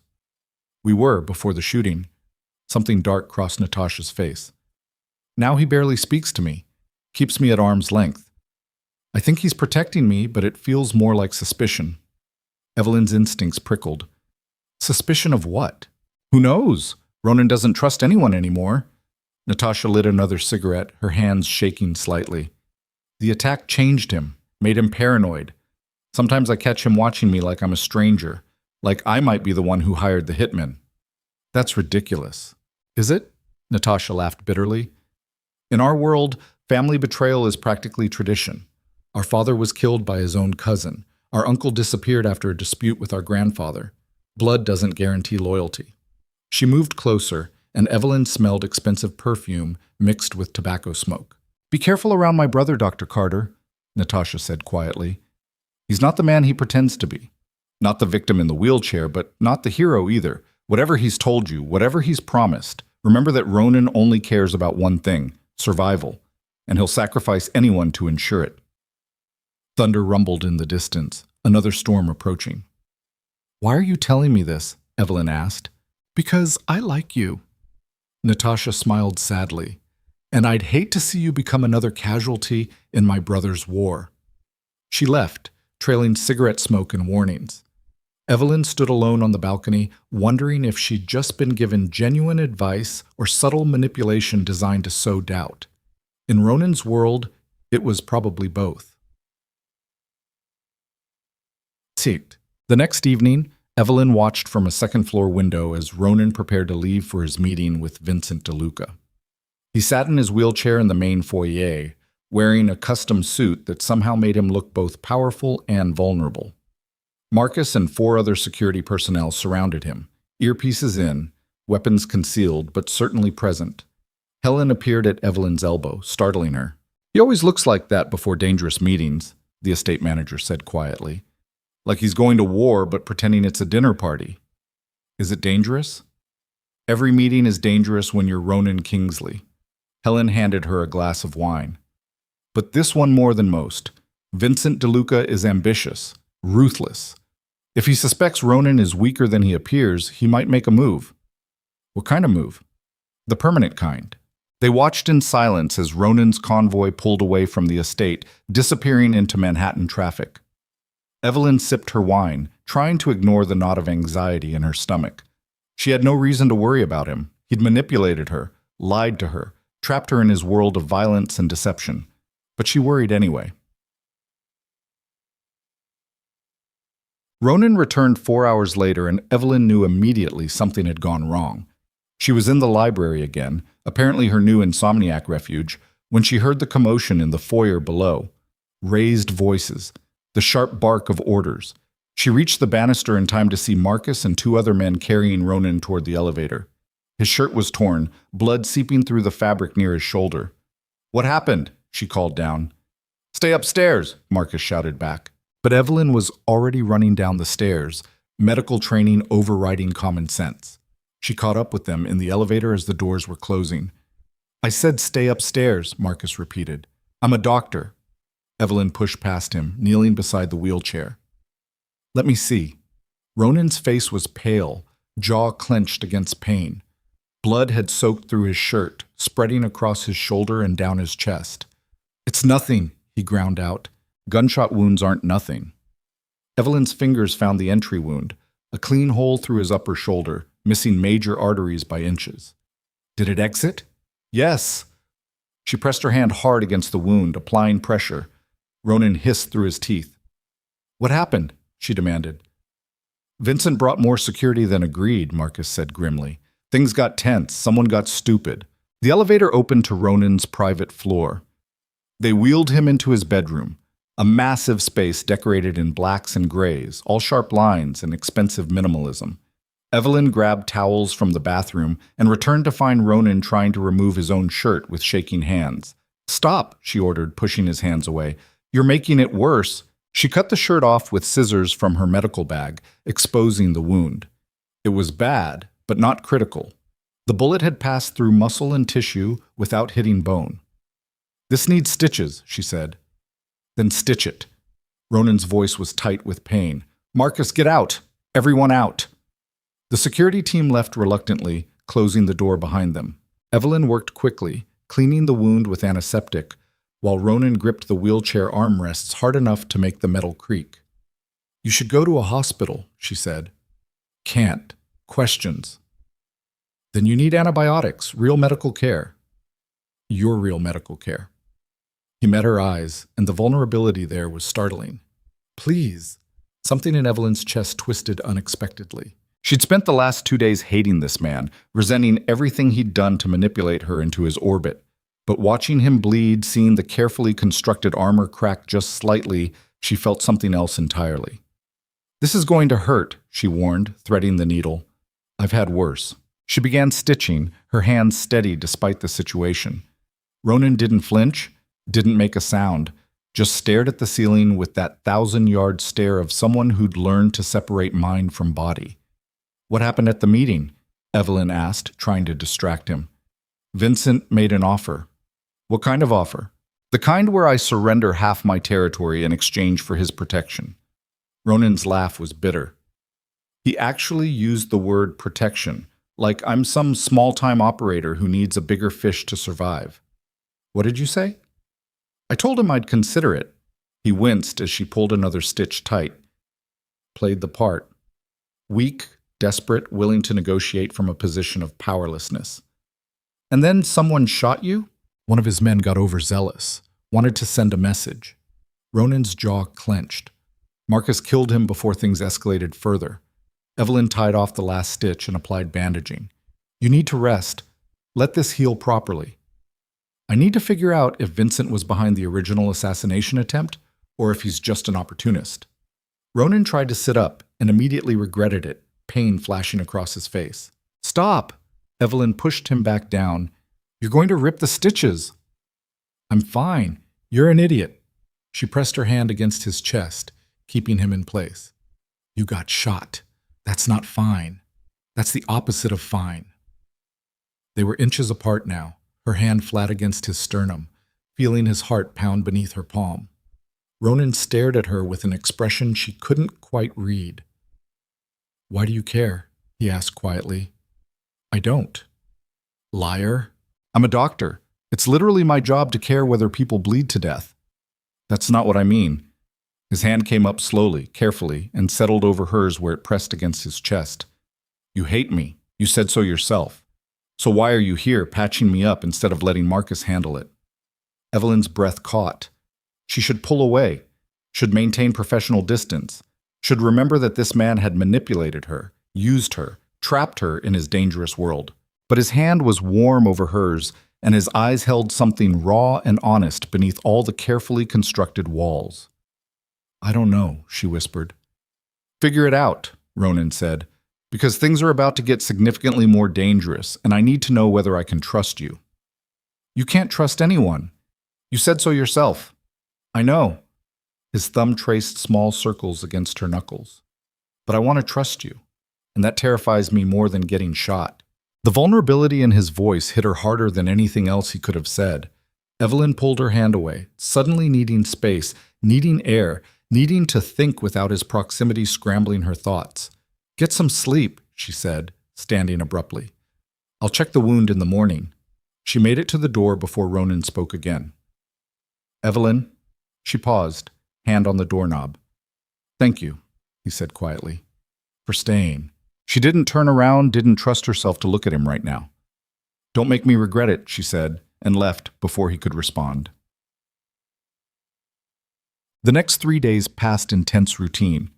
We were before the shooting. Something dark crossed Natasha's face. Now he barely speaks to me, keeps me at arm's length. I think he's protecting me, but it feels more like suspicion. Evelyn's instincts prickled. Suspicion of what? Who knows? Ronan doesn't trust anyone anymore. Natasha lit another cigarette, her hands shaking slightly. The attack changed him, made him paranoid. Sometimes I catch him watching me like I'm a stranger, like I might be the one who hired the hitman. That's ridiculous. Is it? Natasha laughed bitterly. In our world, family betrayal is practically tradition. Our father was killed by his own cousin. Our uncle disappeared after a dispute with our grandfather. Blood doesn't guarantee loyalty. She moved closer, and Evelyn smelled expensive perfume mixed with tobacco smoke. Be careful around my brother, Dr. Carter, Natasha said quietly. He's not the man he pretends to be. Not the victim in the wheelchair, but not the hero either. Whatever he's told you, whatever he's promised, remember that Ronan only cares about one thing, survival, and he'll sacrifice anyone to ensure it. Thunder rumbled in the distance, another storm approaching. Why are you telling me this? Evelyn asked. Because I like you. Natasha smiled sadly. And I'd hate to see you become another casualty in my brother's war. She left, trailing cigarette smoke and warnings. Evelyn stood alone on the balcony, wondering if she'd just been given genuine advice or subtle manipulation designed to sow doubt. In Ronan's world, it was probably both. The next evening, Evelyn watched from a second-floor window as Ronan prepared to leave for his meeting with Vincent DeLuca. He sat in his wheelchair in the main foyer, wearing a custom suit that somehow made him look both powerful and vulnerable. Marcus and 4 other security personnel surrounded him, earpieces in, weapons concealed but certainly present. Helen appeared at Evelyn's elbow, startling her. He always looks like that before dangerous meetings, the estate manager said quietly. Like he's going to war but pretending it's a dinner party. Is it dangerous? Every meeting is dangerous when you're Ronan Kingsley. Helen handed her a glass of wine. But this one more than most. Vincent DeLuca is ambitious, ruthless. If he suspects Ronan is weaker than he appears, he might make a move. What kind of move? The permanent kind. They watched in silence as Ronan's convoy pulled away from the estate, disappearing into Manhattan traffic. Evelyn sipped her wine, trying to ignore the knot of anxiety in her stomach. She had no reason to worry about him. He'd manipulated her, lied to her, trapped her in his world of violence and deception. But she worried anyway. Ronan returned 4 hours later, and Evelyn knew immediately something had gone wrong. She was in the library again, apparently her new insomniac refuge, when she heard the commotion in the foyer below. Raised voices. The sharp bark of orders. She reached the banister in time to see Marcus and 2 other men carrying Ronan toward the elevator. His shirt was torn, blood seeping through the fabric near his shoulder. What happened? She called down. Stay upstairs, Marcus shouted back. But Evelyn was already running down the stairs, medical training overriding common sense. She caught up with them in the elevator as the doors were closing. I said stay upstairs, Marcus repeated. I'm a doctor. Evelyn pushed past him, kneeling beside the wheelchair. Let me see. Ronan's face was pale, jaw clenched against pain. Blood had soaked through his shirt, spreading across his shoulder and down his chest. It's nothing, he ground out. Gunshot wounds aren't nothing. Evelyn's fingers found the entry wound, a clean hole through his upper shoulder, missing major arteries by inches. Did it exit? Yes. She pressed her hand hard against the wound, applying pressure. Ronan hissed through his teeth. What happened? She demanded. Vincent brought more security than agreed, Marcus said grimly. Things got tense. Someone got stupid. The elevator opened to Ronan's private floor. They wheeled him into his bedroom, a massive space decorated in blacks and grays, all sharp lines and expensive minimalism. Evelyn grabbed towels from the bathroom and returned to find Ronan trying to remove his own shirt with shaking hands. Stop, she ordered, pushing his hands away. You're making it worse. She cut the shirt off with scissors from her medical bag, exposing the wound. It was bad, but not critical. The bullet had passed through muscle and tissue without hitting bone. This needs stitches, she said. Then stitch it. Ronan's voice was tight with pain. Marcus, get out! Everyone out! The security team left reluctantly, closing the door behind them. Evelyn worked quickly, cleaning the wound with antiseptic, while Ronan gripped the wheelchair armrests hard enough to make the metal creak. You should go to a hospital, she said. Can't. Questions. Then you need antibiotics, real medical care. Your real medical care. He met her eyes, and the vulnerability there was startling. Please. Something in Evelyn's chest twisted unexpectedly. She'd spent the last 2 days hating this man, resenting everything he'd done to manipulate her into his orbit. But watching him bleed, seeing the carefully constructed armor crack just slightly, she felt something else entirely. This is going to hurt, she warned, threading the needle. I've had worse. She began stitching, her hands steady despite the situation. Ronan didn't flinch, didn't make a sound, just stared at the ceiling with that 1,000-yard stare of someone who'd learned to separate mind from body. What happened at the meeting? Evelyn asked, trying to distract him. Vincent made an offer. What kind of offer? The kind where I surrender half my territory in exchange for his protection. Ronan's laugh was bitter. He actually used the word protection, like I'm some small-time operator who needs a bigger fish to survive. What did you say? I told him I'd consider it. He winced as she pulled another stitch tight. Played the part. Weak, desperate, willing to negotiate from a position of powerlessness. And then someone shot you? One of his men got overzealous, wanted to send a message. Ronan's jaw clenched. Marcus killed him before things escalated further. Evelyn tied off the last stitch and applied bandaging. You need to rest. Let this heal properly. I need to figure out if Vincent was behind the original assassination attempt or if he's just an opportunist. Ronan tried to sit up and immediately regretted it, pain flashing across his face. Stop! Evelyn pushed him back down. You're going to rip the stitches. I'm fine. You're an idiot. She pressed her hand against his chest, keeping him in place. You got shot. That's not fine. That's the opposite of fine. They were inches apart now, her hand flat against his sternum, feeling his heart pound beneath her palm. Ronan stared at her with an expression she couldn't quite read. Why do you care? He asked quietly. I don't. Liar. I'm a doctor. It's literally my job to care whether people bleed to death. That's not what I mean. His hand came up slowly, carefully, and settled over hers where it pressed against his chest. You hate me. You said so yourself. So why are you here, patching me up instead of letting Marcus handle it? Evelyn's breath caught. She should pull away, should maintain professional distance, should remember that this man had manipulated her, used her, trapped her in his dangerous world. But his hand was warm over hers, and his eyes held something raw and honest beneath all the carefully constructed walls. I don't know, she whispered. Figure it out, Ronan said, because things are about to get significantly more dangerous, and I need to know whether I can trust you. You can't trust anyone. You said so yourself. I know. His thumb traced small circles against her knuckles. but I want to trust you, and that terrifies me more than getting shot." The vulnerability in his voice hit her harder than anything else he could have said. Evelyn pulled her hand away, suddenly needing space, needing air, needing to think without his proximity scrambling her thoughts. "Get some sleep," she said, standing abruptly. "I'll check the wound in the morning." She made it to the door before Ronan spoke again. "Evelyn?" She paused, hand on the doorknob. "Thank you," he said quietly, "for staying." She didn't turn around, didn't trust herself to look at him right now. "Don't make me regret it," she said, and left before he could respond. The next 3 days passed in tense routine.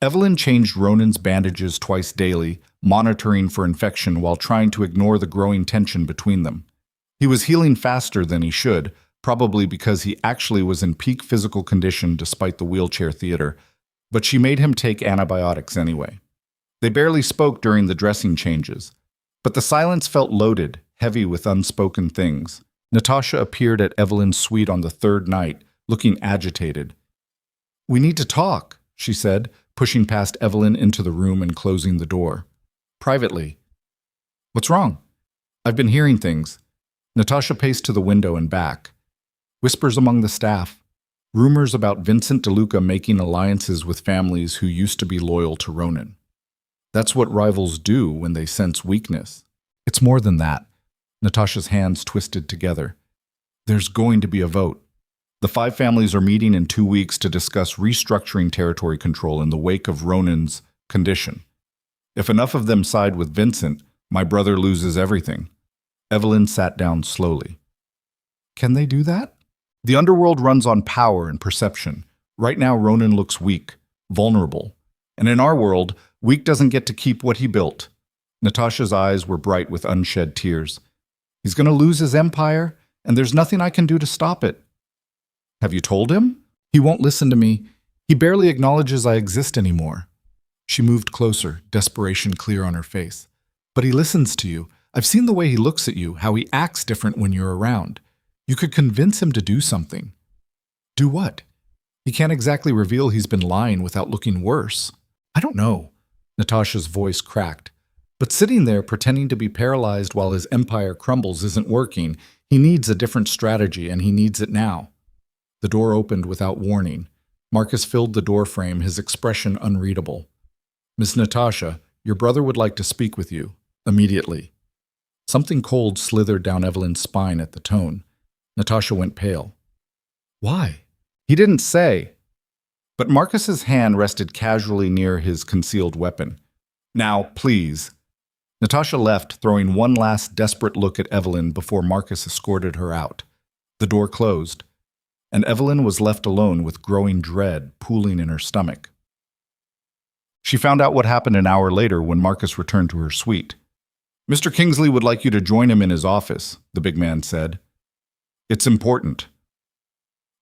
Evelyn changed Ronan's bandages twice daily, monitoring for infection while trying to ignore the growing tension between them. He was healing faster than he should, probably because he actually was in peak physical condition despite the wheelchair theater, but she made him take antibiotics anyway. They barely spoke during the dressing changes, but the silence felt loaded, heavy with unspoken things. Natasha appeared at Evelyn's suite on the third night, looking agitated. "We need to talk," she said, pushing past Evelyn into the room and closing the door. "Privately." "What's wrong?" "I've been hearing things." Natasha paced to the window and back. Whispers among the staff. Rumors about Vincent DeLuca making alliances with families who used to be loyal to Ronan. That's what rivals do when they sense weakness. "It's more than that." Natasha's hands twisted together. "There's going to be a vote. The 5 families are meeting in 2 weeks to discuss restructuring territory control in the wake of Ronan's condition. If enough of them side with Vincent, my brother loses everything." Evelyn sat down slowly. "Can they do that?" "The underworld runs on power and perception. Right now, Ronan looks weak, vulnerable. And in our world, weak doesn't get to keep what he built." Natasha's eyes were bright with unshed tears. "He's going to lose his empire, and there's nothing I can do to stop it." "Have you told him?" "He won't listen to me. He barely acknowledges I exist anymore." She moved closer, desperation clear on her face. "But he listens to you. I've seen the way he looks at you, how he acts different when you're around. You could convince him to do something." "Do what?" "He can't exactly reveal he's been lying without looking worse." "I don't know." Natasha's voice cracked. "But sitting there pretending to be paralyzed while his empire crumbles isn't working. He needs a different strategy, and he needs it now." The door opened without warning. Marcus filled the doorframe, his expression unreadable. "Miss Natasha, your brother would like to speak with you. Immediately." Something cold slithered down Evelyn's spine at the tone. Natasha went pale. "Why?" "He didn't say." But Marcus's hand rested casually near his concealed weapon. "Now, please." Natasha left, throwing one last desperate look at Evelyn before Marcus escorted her out. The door closed, and Evelyn was left alone with growing dread pooling in her stomach. She found out what happened an hour later when Marcus returned to her suite. "Mr. Kingsley would like you to join him in his office," the big man said. "It's important."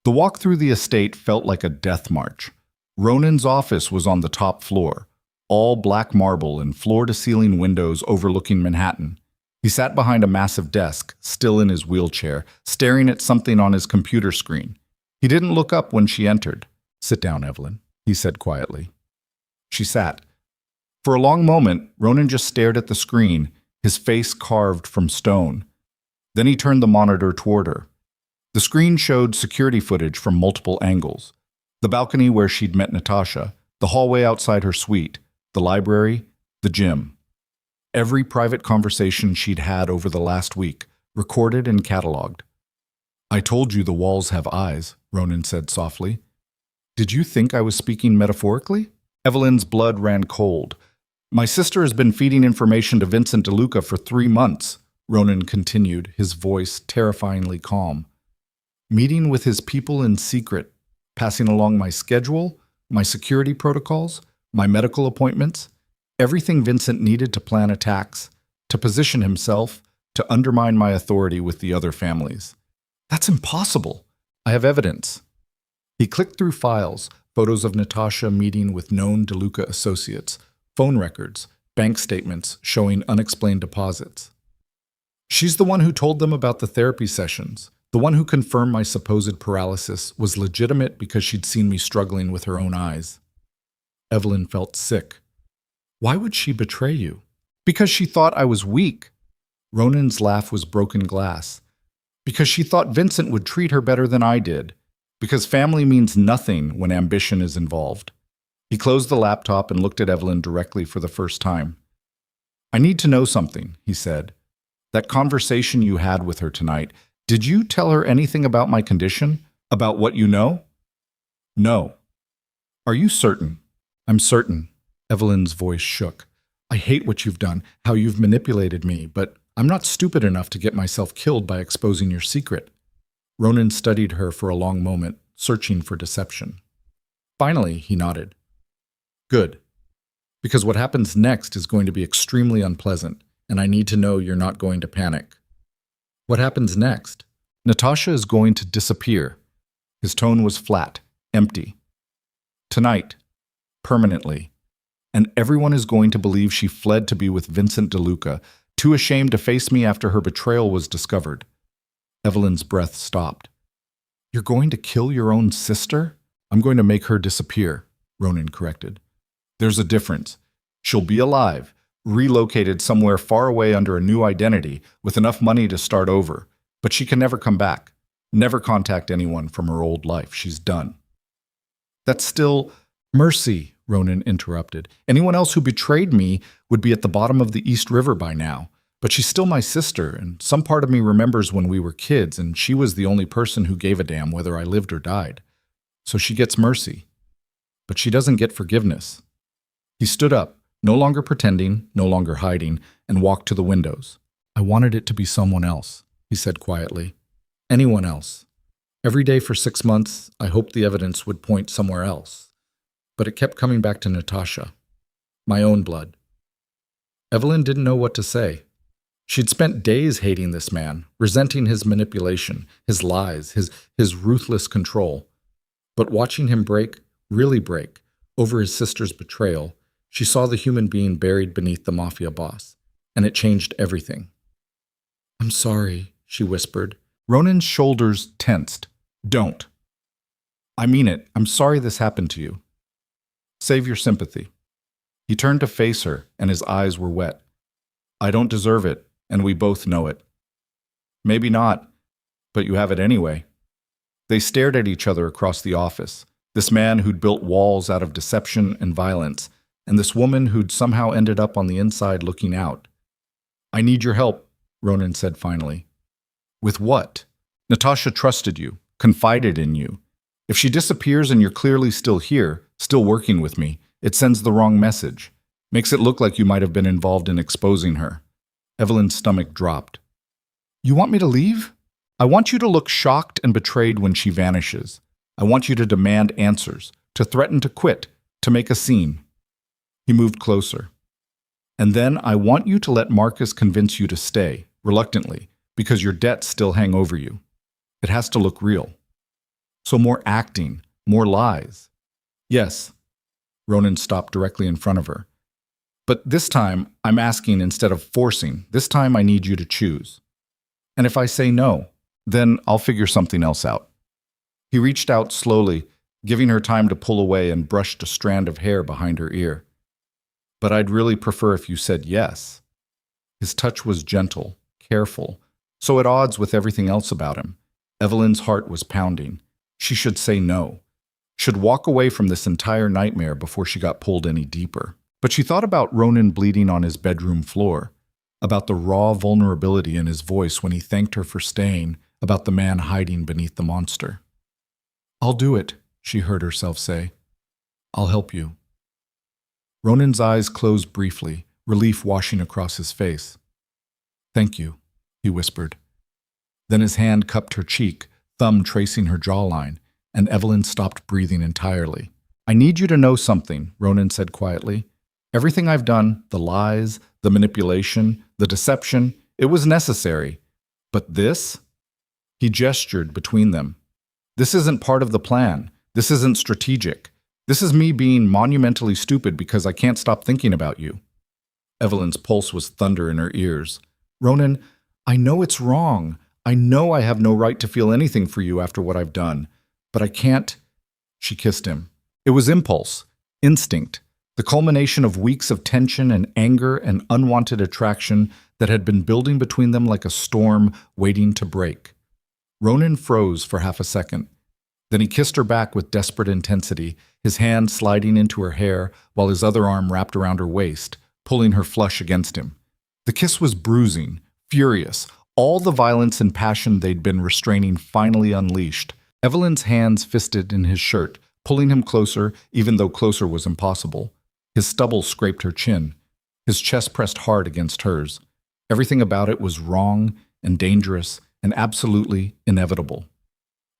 The walk through the estate felt like a death march. Ronan's office was on the top floor, all black marble and floor-to-ceiling windows overlooking Manhattan. He sat behind a massive desk, still in his wheelchair, staring at something on his computer screen. He didn't look up when she entered. "Sit down, Evelyn," he said quietly. She sat. For a long moment, Ronan just stared at the screen, his face carved from stone. Then he turned the monitor toward her. The screen showed security footage from multiple angles. The balcony where she'd met Natasha, the hallway outside her suite, the library, the gym. Every private conversation she'd had over the last week, recorded and cataloged. "I told you the walls have eyes," Ronan said softly. "Did you think I was speaking metaphorically?" Evelyn's blood ran cold. "My sister has been feeding information to Vincent DeLuca for 3 months, Ronan continued, his voice terrifyingly calm. "Meeting with his people in secret, passing along my schedule, my security protocols, my medical appointments, everything Vincent needed to plan attacks, to position himself, to undermine my authority with the other families. That's impossible. I have evidence." He clicked through files, photos of Natasha meeting with known DeLuca associates, phone records, bank statements showing unexplained deposits. "She's the one who told them about the therapy sessions, the one who confirmed my supposed paralysis was legitimate because she'd seen me struggling with her own eyes." Evelyn felt sick. Why would she betray you? Because she thought I was weak. Ronan's laugh was broken glass. Because she thought Vincent would treat her better than I did. Because family means nothing when ambition is involved. He closed the laptop and looked at Evelyn directly for the first time. I need to know something, he said. That conversation you had with her tonight, did you tell her anything about my condition? About what you know? No. Are you certain? I'm certain. Evelyn's voice shook. I hate what you've done, how you've manipulated me, but I'm not stupid enough to get myself killed by exposing your secret. Ronan studied her for a long moment, searching for deception. Finally, he nodded. Good. Because what happens next is going to be extremely unpleasant, and I need to know you're not going to panic. What happens next? Natasha is going to disappear. His tone was flat, empty. Tonight. Permanently. And everyone is going to believe she fled to be with Vincent DeLuca, too ashamed to face me after her betrayal was discovered. Evelyn's breath stopped. You're going to kill your own sister? I'm going to make her disappear, Ronan corrected. There's a difference. She'll be alive, relocated somewhere far away under a new identity, with enough money to start over. But she can never come back. Never contact anyone from her old life. She's done. That's still... Mercy, Ronan interrupted. Anyone else who betrayed me would be at the bottom of the East River by now. But she's still my sister, and some part of me remembers when we were kids, and she was the only person who gave a damn whether I lived or died. So she gets mercy. But she doesn't get forgiveness. He stood up, no longer pretending, no longer hiding, and walked to the windows. I wanted it to be someone else, he said quietly. Anyone else. Every day for 6 months, I hoped the evidence would point somewhere else. But it kept coming back to Natasha. My own blood. Evelyn didn't know what to say. She'd spent days hating this man, resenting his manipulation, his lies, his ruthless control. But watching him break, really break, over his sister's betrayal, she saw the human being buried beneath the Mafia Boss, and it changed everything. I'm sorry, she whispered. Ronan's shoulders tensed. Don't. I mean it. I'm sorry this happened to you. Save your sympathy. He turned to face her, and his eyes were wet. I don't deserve it, and we both know it. Maybe not, but you have it anyway. They stared at each other across the office, this man who'd built walls out of deception and violence, and this woman who'd somehow ended up on the inside looking out. I need your help, Ronan said finally. With what? Natasha trusted you, confided in you. If she disappears and you're clearly still here, still working with me, it sends the wrong message. Makes it look like you might have been involved in exposing her. Evelyn's stomach dropped. You want me to leave? I want you to look shocked and betrayed when she vanishes. I want you to demand answers, to threaten to quit, to make a scene. He moved closer. And then I want you to let Marcus convince you to stay, reluctantly, because your debts still hang over you. It has to look real. So more acting, more lies. Yes. Ronan stopped directly in front of her. But this time, I'm asking instead of forcing. This time I need you to choose. And if I say no, then I'll figure something else out. He reached out slowly, giving her time to pull away, and brushed a strand of hair behind her ear. But I'd really prefer if you said yes. His touch was gentle, careful, so at odds with everything else about him. Evelyn's heart was pounding. She should say no. Should walk away from this entire nightmare before she got pulled any deeper. But she thought about Ronan bleeding on his bedroom floor, about the raw vulnerability in his voice when he thanked her for staying, about the man hiding beneath the monster. I'll do it, she heard herself say. I'll help you. Ronan's eyes closed briefly, relief washing across his face. Thank you, he whispered. Then his hand cupped her cheek, thumb tracing her jawline, and Evelyn stopped breathing entirely. I need you to know something, Ronan said quietly. Everything I've done, the lies, the manipulation, the deception, it was necessary. But this? He gestured between them. This isn't part of the plan. This isn't strategic. This is me being monumentally stupid because I can't stop thinking about you. Evelyn's pulse was thunder in her ears. Ronan, I know it's wrong. I know I have no right to feel anything for you after what I've done. But I can't. She kissed him. It was impulse, instinct. the culmination of weeks of tension and anger and unwanted attraction that had been building between them like a storm waiting to break. Ronan froze for half a second. Then he kissed her back with desperate intensity, his hand sliding into her hair while his other arm wrapped around her waist, pulling her flush against him. The kiss was bruising, furious, all the violence and passion they'd been restraining finally unleashed. Evelyn's hands fisted in his shirt, pulling him closer, even though closer was impossible. His stubble scraped her chin. His chest pressed hard against hers. Everything about it was wrong and dangerous and absolutely inevitable.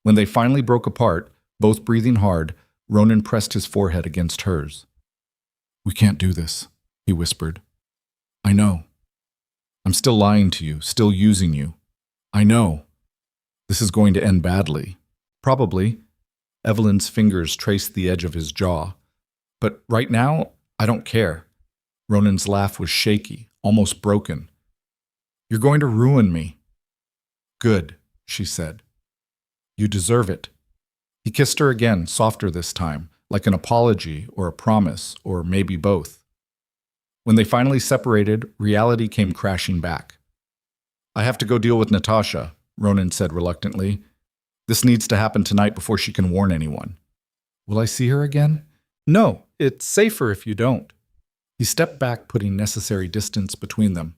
When they finally broke apart, both breathing hard, Ronan pressed his forehead against hers. "We can't do this," he whispered. "I know. I'm still lying to you, still using you. I know. This is going to end badly." "Probably." Evelyn's fingers traced the edge of his jaw. "But right now, I don't care." Ronan's laugh was shaky, almost broken. "You're going to ruin me." "Good," she said. "You deserve it." He kissed her again, softer this time, like an apology or a promise, or maybe both. When they finally separated, reality came crashing back. "I have to go deal with Natasha," Ronan said reluctantly. "This needs to happen tonight before she can warn anyone." "Will I see her again?" "No, it's safer if you don't." He stepped back, putting necessary distance between them.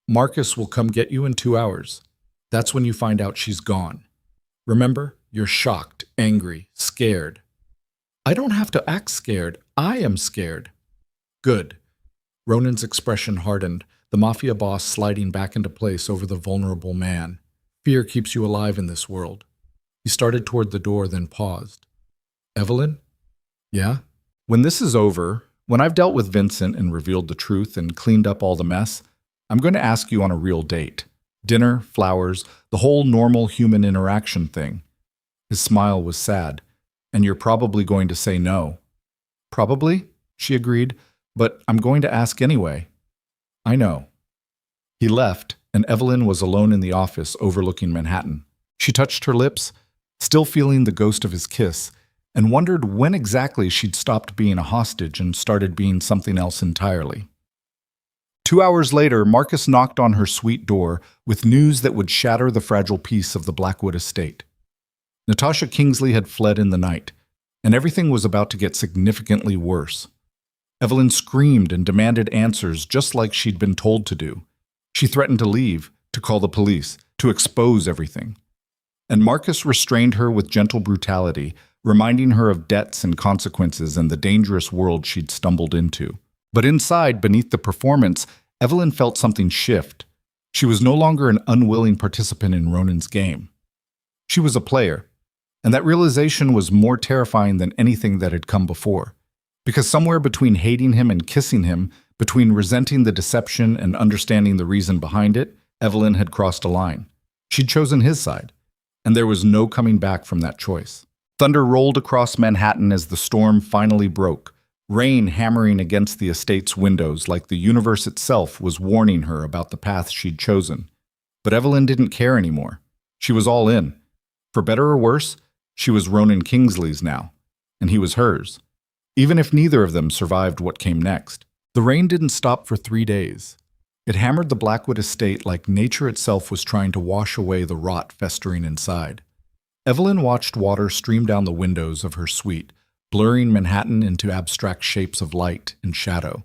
"Marcus will come get you in 2 hours. That's when you find out she's gone. Remember, you're shocked, angry, scared." "I don't have to act scared. I am scared." "Good." Ronan's expression hardened, the Mafia Boss sliding back into place over the vulnerable man. Fear keeps you alive in this world. He started toward the door, then paused. "Evelyn?" "Yeah?" "When this is over, when I've dealt with Vincent and revealed the truth and cleaned up all the mess, I'm going to ask you on a real date. Dinner, flowers, the whole normal human interaction thing." His smile was sad. "And you're probably going to say no." "Probably," she agreed, "but I'm going to ask anyway." "I know." He left, and Evelyn was alone in the office overlooking Manhattan. She touched her lips, still feeling the ghost of his kiss, and wondered when exactly she'd stopped being a hostage and started being something else entirely. 2 hours later, Marcus knocked on her suite door with news that would shatter the fragile peace of the Blackwood estate. Natasha Kingsley had fled in the night, and everything was about to get significantly worse. Evelyn screamed and demanded answers just like she'd been told to do. She threatened to leave, to call the police, to expose everything. And Marcus restrained her with gentle brutality, reminding her of debts and consequences and the dangerous world she'd stumbled into. But inside, beneath the performance, Evelyn felt something shift. She was no longer an unwilling participant in Ronan's game. She was a player, and that realization was more terrifying than anything that had come before. Because somewhere between hating him and kissing him, between resenting the deception and understanding the reason behind it, Evelyn had crossed a line. She'd chosen his side, and there was no coming back from that choice. Thunder rolled across Manhattan as the storm finally broke, rain hammering against the estate's windows like the universe itself was warning her about the path she'd chosen. But Evelyn didn't care anymore. She was all in. For better or worse, she was Ronan Kingsley's now, and he was hers, even if neither of them survived what came next. The rain didn't stop for 3 days. It hammered the Blackwood estate like nature itself was trying to wash away the rot festering inside. Evelyn watched water stream down the windows of her suite, blurring Manhattan into abstract shapes of light and shadow,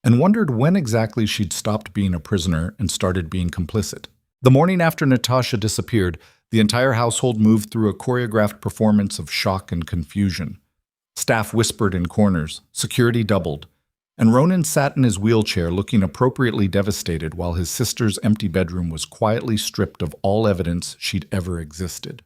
and wondered when exactly she'd stopped being a prisoner and started being complicit. The morning after Natasha disappeared, the entire household moved through a choreographed performance of shock and confusion. Staff whispered in corners, security doubled, and Ronan sat in his wheelchair looking appropriately devastated while his sister's empty bedroom was quietly stripped of all evidence she'd ever existed.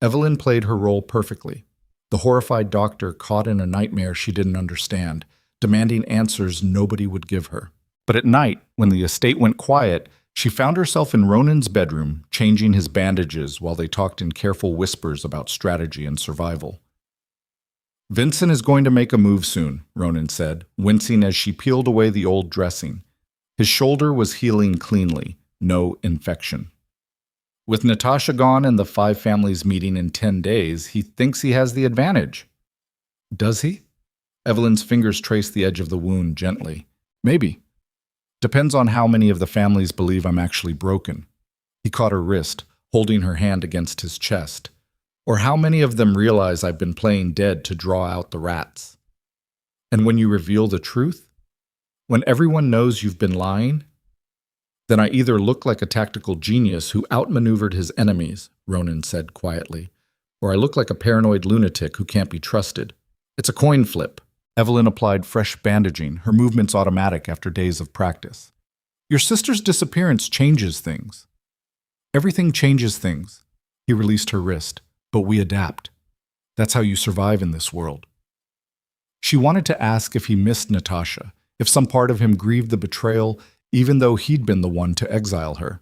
Evelyn played her role perfectly, the horrified doctor caught in a nightmare she didn't understand, demanding answers nobody would give her. But at night, when the estate went quiet, she found herself in Ronan's bedroom, changing his bandages while they talked in careful whispers about strategy and survival. "Vincent is going to make a move soon," Ronan said, wincing as she peeled away the old dressing. His shoulder was healing cleanly, no infection. "With Natasha gone and the 5 families meeting in 10 days, he thinks he has the advantage." "Does he?" Evelyn's fingers traced the edge of the wound gently. Maybe. Depends on how many of the families believe I'm actually broken. He caught her wrist, holding her hand against his chest. Or how many of them realize I've been playing dead to draw out the rats. And when you reveal the truth, when everyone knows you've been lying, then I either look like a tactical genius who outmaneuvered his enemies, Ronan said quietly, or I look like a paranoid lunatic who can't be trusted. It's a coin flip. Evelyn applied fresh bandaging, her movements automatic after days of practice. Your sister's disappearance changes things. Everything changes things. He released her wrist. But we adapt. That's how you survive in this world. She wanted to ask if he missed Natasha, if some part of him grieved the betrayal, even though he'd been the one to exile her.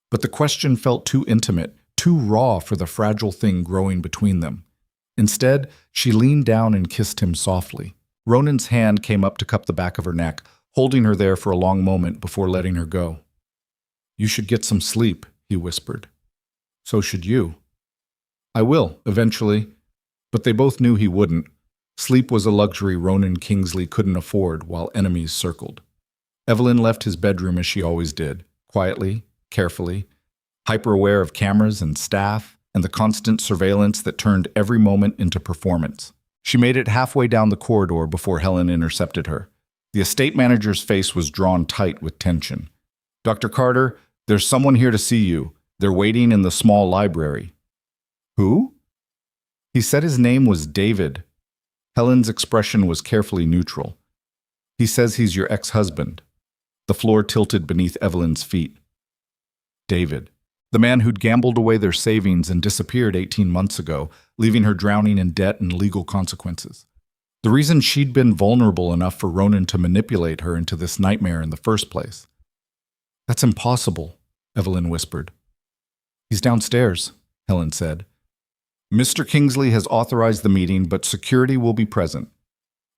But the question felt too intimate, too raw for the fragile thing growing between them. Instead, she leaned down and kissed him softly. Ronan's hand came up to cup the back of her neck, holding her there for a long moment before letting her go. You should get some sleep, he whispered. So should you. I will, eventually. But they both knew he wouldn't. Sleep was a luxury Ronan Kingsley couldn't afford while enemies circled. Evelyn left his bedroom as she always did, quietly, carefully, hyper-aware of cameras and staff and the constant surveillance that turned every moment into performance. She made it halfway down the corridor before Helen intercepted her. The estate manager's face was drawn tight with tension. Dr. Carter, there's someone here to see you. They're waiting in the small library. Who? He said his name was David. Helen's expression was carefully neutral. He says he's your ex-husband. The floor tilted beneath Evelyn's feet. David, the man who'd gambled away their savings and disappeared 18 months ago, leaving her drowning in debt and legal consequences. The reason she'd been vulnerable enough for Ronan to manipulate her into this nightmare in the first place. That's impossible, Evelyn whispered. He's downstairs, Helen said. Mr. Kingsley has authorized the meeting, but security will be present.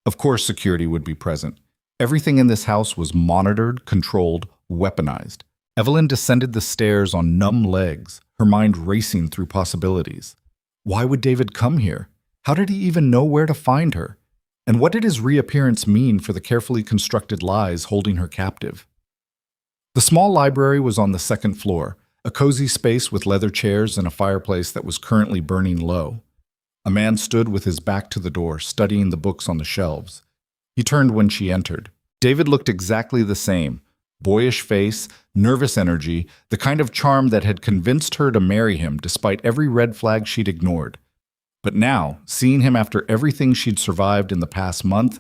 Of course security would be present. Everything in this house was monitored, controlled, weaponized. Evelyn descended the stairs on numb legs, her mind racing through possibilities. Why would David come here? How did he even know where to find her? And what did his reappearance mean for the carefully constructed lies holding her captive? The small library was on the second floor, a cozy space with leather chairs and a fireplace that was currently burning low. A man stood with his back to the door, studying the books on the shelves. He turned when she entered. David looked exactly the same. Boyish face, nervous energy, the kind of charm that had convinced her to marry him despite every red flag she'd ignored. But now, seeing him after everything she'd survived in the past month,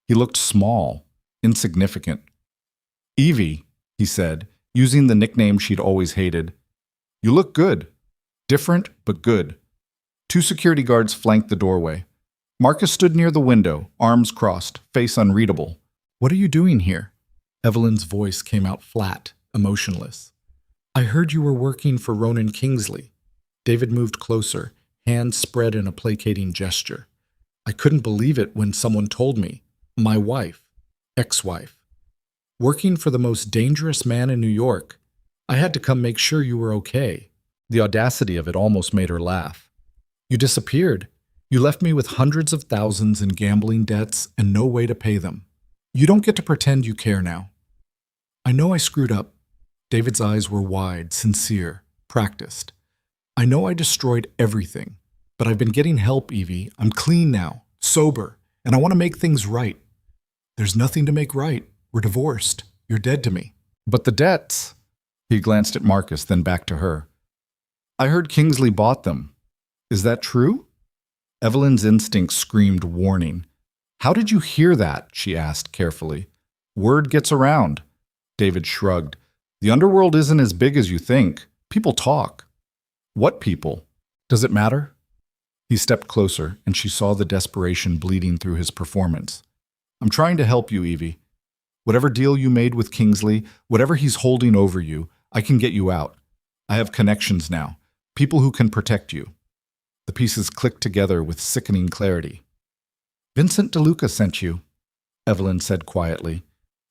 he looked small, insignificant. Evie, he said, using the nickname she'd always hated. You look good. Different, but good. Two security guards flanked the doorway. Marcus stood near the window, arms crossed, face unreadable. What are you doing here? Evelyn's voice came out flat, emotionless. I heard you were working for Ronan Kingsley. David moved closer, hands spread in a placating gesture. I couldn't believe it when someone told me. My wife, ex-wife. Working for the most dangerous man in New York. I had to come make sure you were okay. The audacity of it almost made her laugh. You disappeared. You left me with hundreds of thousands in gambling debts and no way to pay them. You don't get to pretend you care now. I know I screwed up. David's eyes were wide, sincere, practiced. I know I destroyed everything, but I've been getting help, Evie. I'm clean now, sober, and I want to make things right. There's nothing to make right. We're divorced. You're dead to me. But the debts... He glanced at Marcus, then back to her. I heard Kingsley bought them. Is that true? Evelyn's instinct screamed warning. How did you hear that? She asked carefully. Word gets around. David shrugged. The underworld isn't as big as you think. People talk. What people? Does it matter? He stepped closer, and she saw the desperation bleeding through his performance. I'm trying to help you, Evie. Whatever deal you made with Kingsley, whatever he's holding over you, I can get you out. I have connections now, people who can protect you. The pieces clicked together with sickening clarity. Vincent DeLuca sent you, Evelyn said quietly.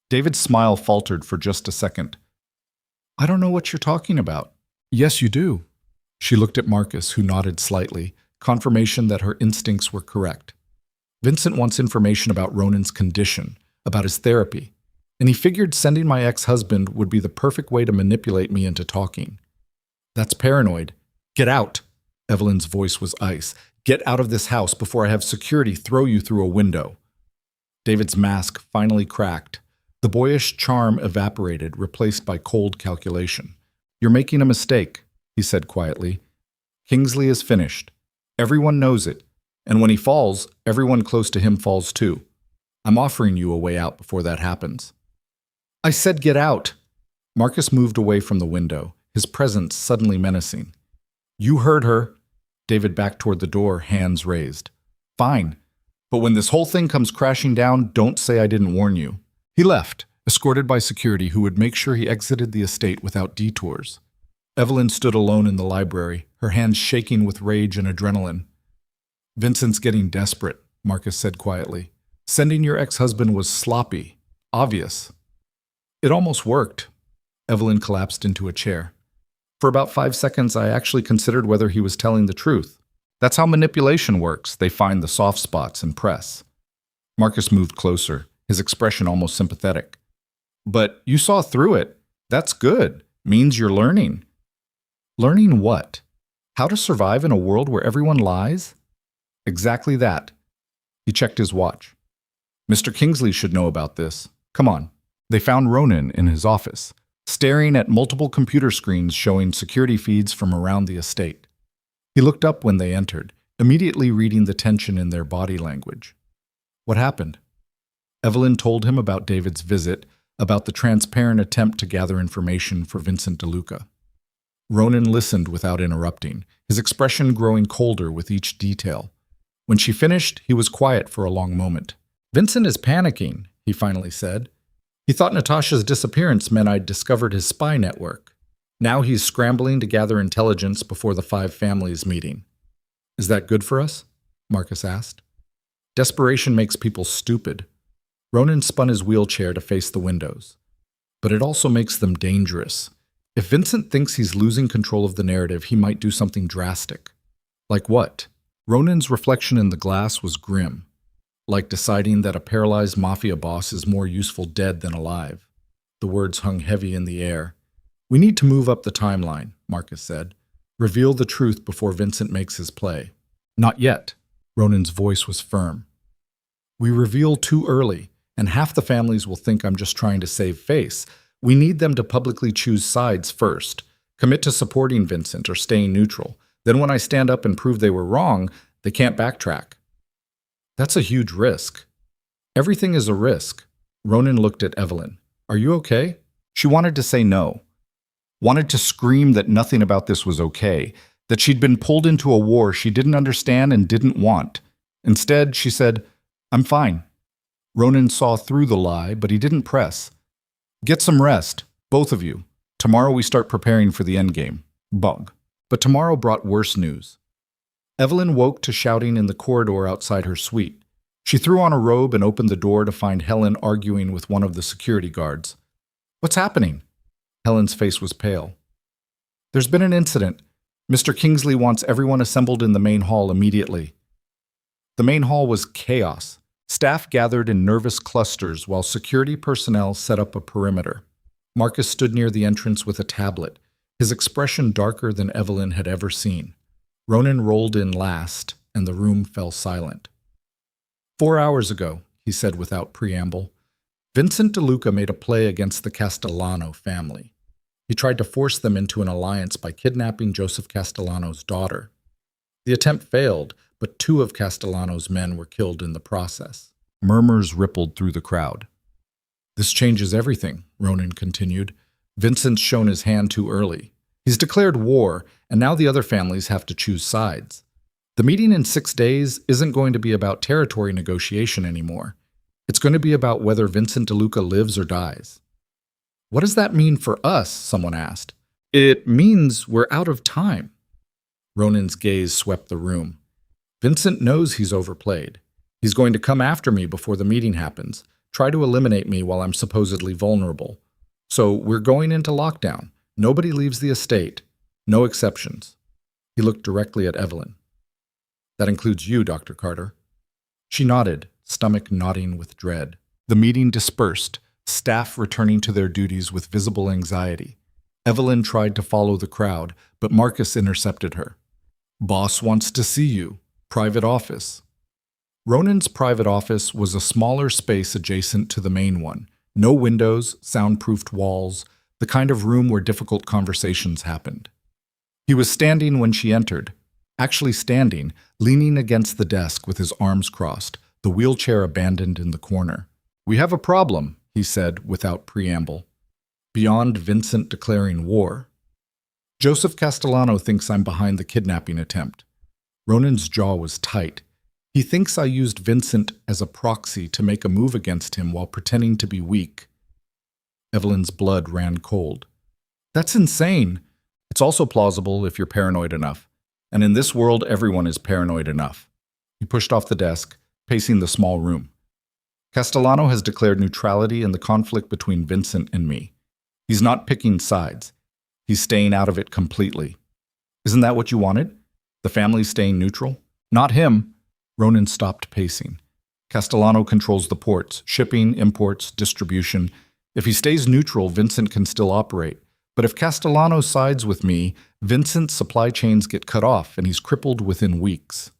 David's smile faltered for just a second. I don't know what you're talking about. Yes, you do. She looked at Marcus, who nodded slightly, confirmation that her instincts were correct. Vincent wants information about Ronan's condition, about his therapy, and he figured sending my ex-husband would be the perfect way to manipulate me into talking. That's paranoid. Get out. Evelyn's voice was ice. Get out of this house before I have security throw you through a window. David's mask finally cracked. The boyish charm evaporated, replaced by cold calculation. You're making a mistake, he said quietly. Kingsley is finished. Everyone knows it. And when he falls, everyone close to him falls too. I'm offering you a way out before that happens. I said get out. Marcus moved away from the window, his presence suddenly menacing. You heard her. David backed toward the door, hands raised. Fine. But when this whole thing comes crashing down, don't say I didn't warn you. He left, escorted by security who would make sure he exited the estate without detours. Evelyn stood alone in the library, her hands shaking with rage and adrenaline. Vincent's getting desperate, Marcus said quietly. Sending your ex-husband was sloppy, obvious. It almost worked. Evelyn collapsed into a chair. For about 5 seconds, I actually considered whether he was telling the truth. That's how manipulation works. They find the soft spots and press. Marcus moved closer, his expression almost sympathetic. But you saw through it. That's good. Means you're learning. Learning what? How to survive in a world where everyone lies? Exactly that. He checked his watch. Mr. Kingsley should know about this. Come on. They found Ronan in his office, staring at multiple computer screens showing security feeds from around the estate. He looked up when they entered, immediately reading the tension in their body language. What happened? Evelyn told him about David's visit, about the transparent attempt to gather information for Vincent DeLuca. Ronan listened without interrupting, his expression growing colder with each detail. When she finished, he was quiet for a long moment. Vincent is panicking, he finally said. He thought Natasha's disappearance meant I'd discovered his spy network. Now he's scrambling to gather intelligence before the 5 families meeting. Is that good for us? Marcus asked. Desperation makes people stupid. Ronan spun his wheelchair to face the windows. But it also makes them dangerous. If Vincent thinks he's losing control of the narrative, he might do something drastic. Like what? Ronan's reflection in the glass was grim. Like deciding that a paralyzed mafia boss is more useful dead than alive. The words hung heavy in the air. We need to move up the timeline, Marcus said. Reveal the truth before Vincent makes his play. Not yet. Ronan's voice was firm. We reveal too early, and half the families will think I'm just trying to save face. We need them to publicly choose sides first, commit to supporting Vincent or staying neutral. Then when I stand up and prove they were wrong, they can't backtrack. That's a huge risk. Everything is a risk. Ronan looked at Evelyn. Are you okay? She wanted to say no. Wanted to scream that nothing about this was okay, that she'd been pulled into a war she didn't understand and didn't want. Instead, she said, I'm fine. Ronan saw through the lie, but he didn't press. Get some rest, both of you. Tomorrow we start preparing for the endgame. Bug. But tomorrow brought worse news. Evelyn woke to shouting in the corridor outside her suite. She threw on a robe and opened the door to find Helen arguing with one of the security guards. What's happening? Helen's face was pale. There's been an incident. Mr. Kingsley wants everyone assembled in the main hall immediately. The main hall was chaos. Staff gathered in nervous clusters while security personnel set up a perimeter. Marcus stood near the entrance with a tablet, his expression darker than Evelyn had ever seen. Ronan rolled in last, and the room fell silent. 4 hours ago, he said without preamble, Vincent DeLuca made a play against the Castellano family. He tried to force them into an alliance by kidnapping Joseph Castellano's daughter. The attempt failed, but 2 of Castellano's men were killed in the process. Murmurs rippled through the crowd. This changes everything, Ronan continued. Vincent's shown his hand too early. He's declared war, and now the other families have to choose sides. The meeting in 6 days isn't going to be about territory negotiation anymore. It's going to be about whether Vincent DeLuca lives or dies. What does that mean for us? Someone asked. It means we're out of time. Ronan's gaze swept the room. Vincent knows he's overplayed. He's going to come after me before the meeting happens, try to eliminate me while I'm supposedly vulnerable. So we're going into lockdown. Nobody leaves the estate. No exceptions. He looked directly at Evelyn. That includes you, Dr. Carter. She nodded, stomach knotting with dread. The meeting dispersed, staff returning to their duties with visible anxiety. Evelyn tried to follow the crowd, but Marcus intercepted her. "Boss wants to see you. Private office." Ronan's private office was a smaller space adjacent to the main one. No windows, soundproofed walls, the kind of room where difficult conversations happened. He was standing when she entered, actually standing, leaning against the desk with his arms crossed, the wheelchair abandoned in the corner. "We have a problem," he said without preamble. "Beyond Vincent declaring war. Joseph Castellano thinks I'm behind the kidnapping attempt." Ronan's jaw was tight. "He thinks I used Vincent as a proxy to make a move against him while pretending to be weak." Evelyn's blood ran cold. "That's insane. It's also plausible if you're paranoid enough. And in this world, everyone is paranoid enough." He pushed off the desk, pacing the small room. "Castellano has declared neutrality in the conflict between Vincent and me. He's not picking sides. He's staying out of it completely. Isn't that what you wanted? The family staying neutral?" "Not him." Ronan stopped pacing. "Castellano controls the ports, shipping, imports, distribution. If he stays neutral, Vincent can still operate. But if Castellano sides with me, Vincent's supply chains get cut off and he's crippled within weeks."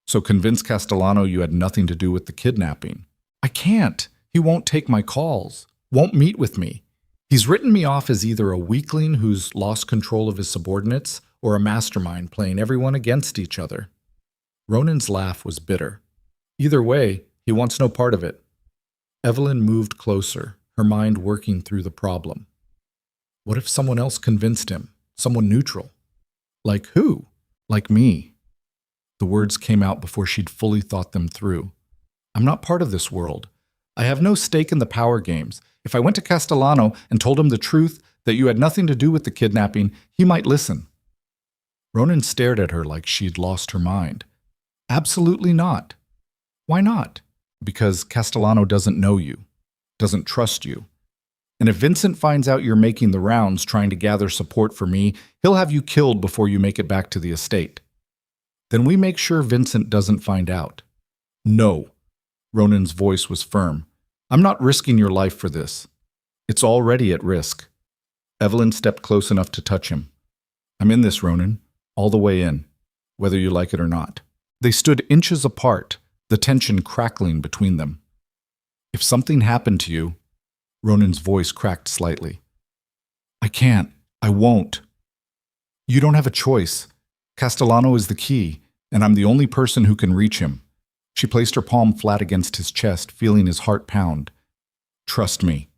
"So convince Castellano you had nothing to do with the kidnapping." "I can't. He won't take my calls, won't meet with me. He's written me off as either a weakling who's lost control of his subordinates or a mastermind playing everyone against each other." Ronan's laugh was bitter. "Either way, he wants no part of it." Evelyn moved closer, her mind working through the problem. What if someone else convinced him? Someone neutral? Like who? Like me. The words came out before she'd fully thought them through. "I'm not part of this world. I have no stake in the power games. If I went to Castellano and told him the truth, that you had nothing to do with the kidnapping, he might listen." Ronan stared at her like she'd lost her mind. "Absolutely not." "Why not?" "Because Castellano doesn't know you, doesn't trust you. And if Vincent finds out you're making the rounds trying to gather support for me, he'll have you killed before you make it back to the estate." "Then we make sure Vincent doesn't find out." "No." Ronan's voice was firm. "I'm not risking your life for this. It's already at risk." Evelyn stepped close enough to touch him. "I'm in this, Ronan, all the way in, whether you like it or not." They stood inches apart, the tension crackling between them. "If something happened to you," Ronan's voice cracked slightly. "I can't. I won't." "You don't have a choice. Castellano is the key, and I'm the only person who can reach him." She placed her palm flat against his chest, feeling his heart pound. "Trust me."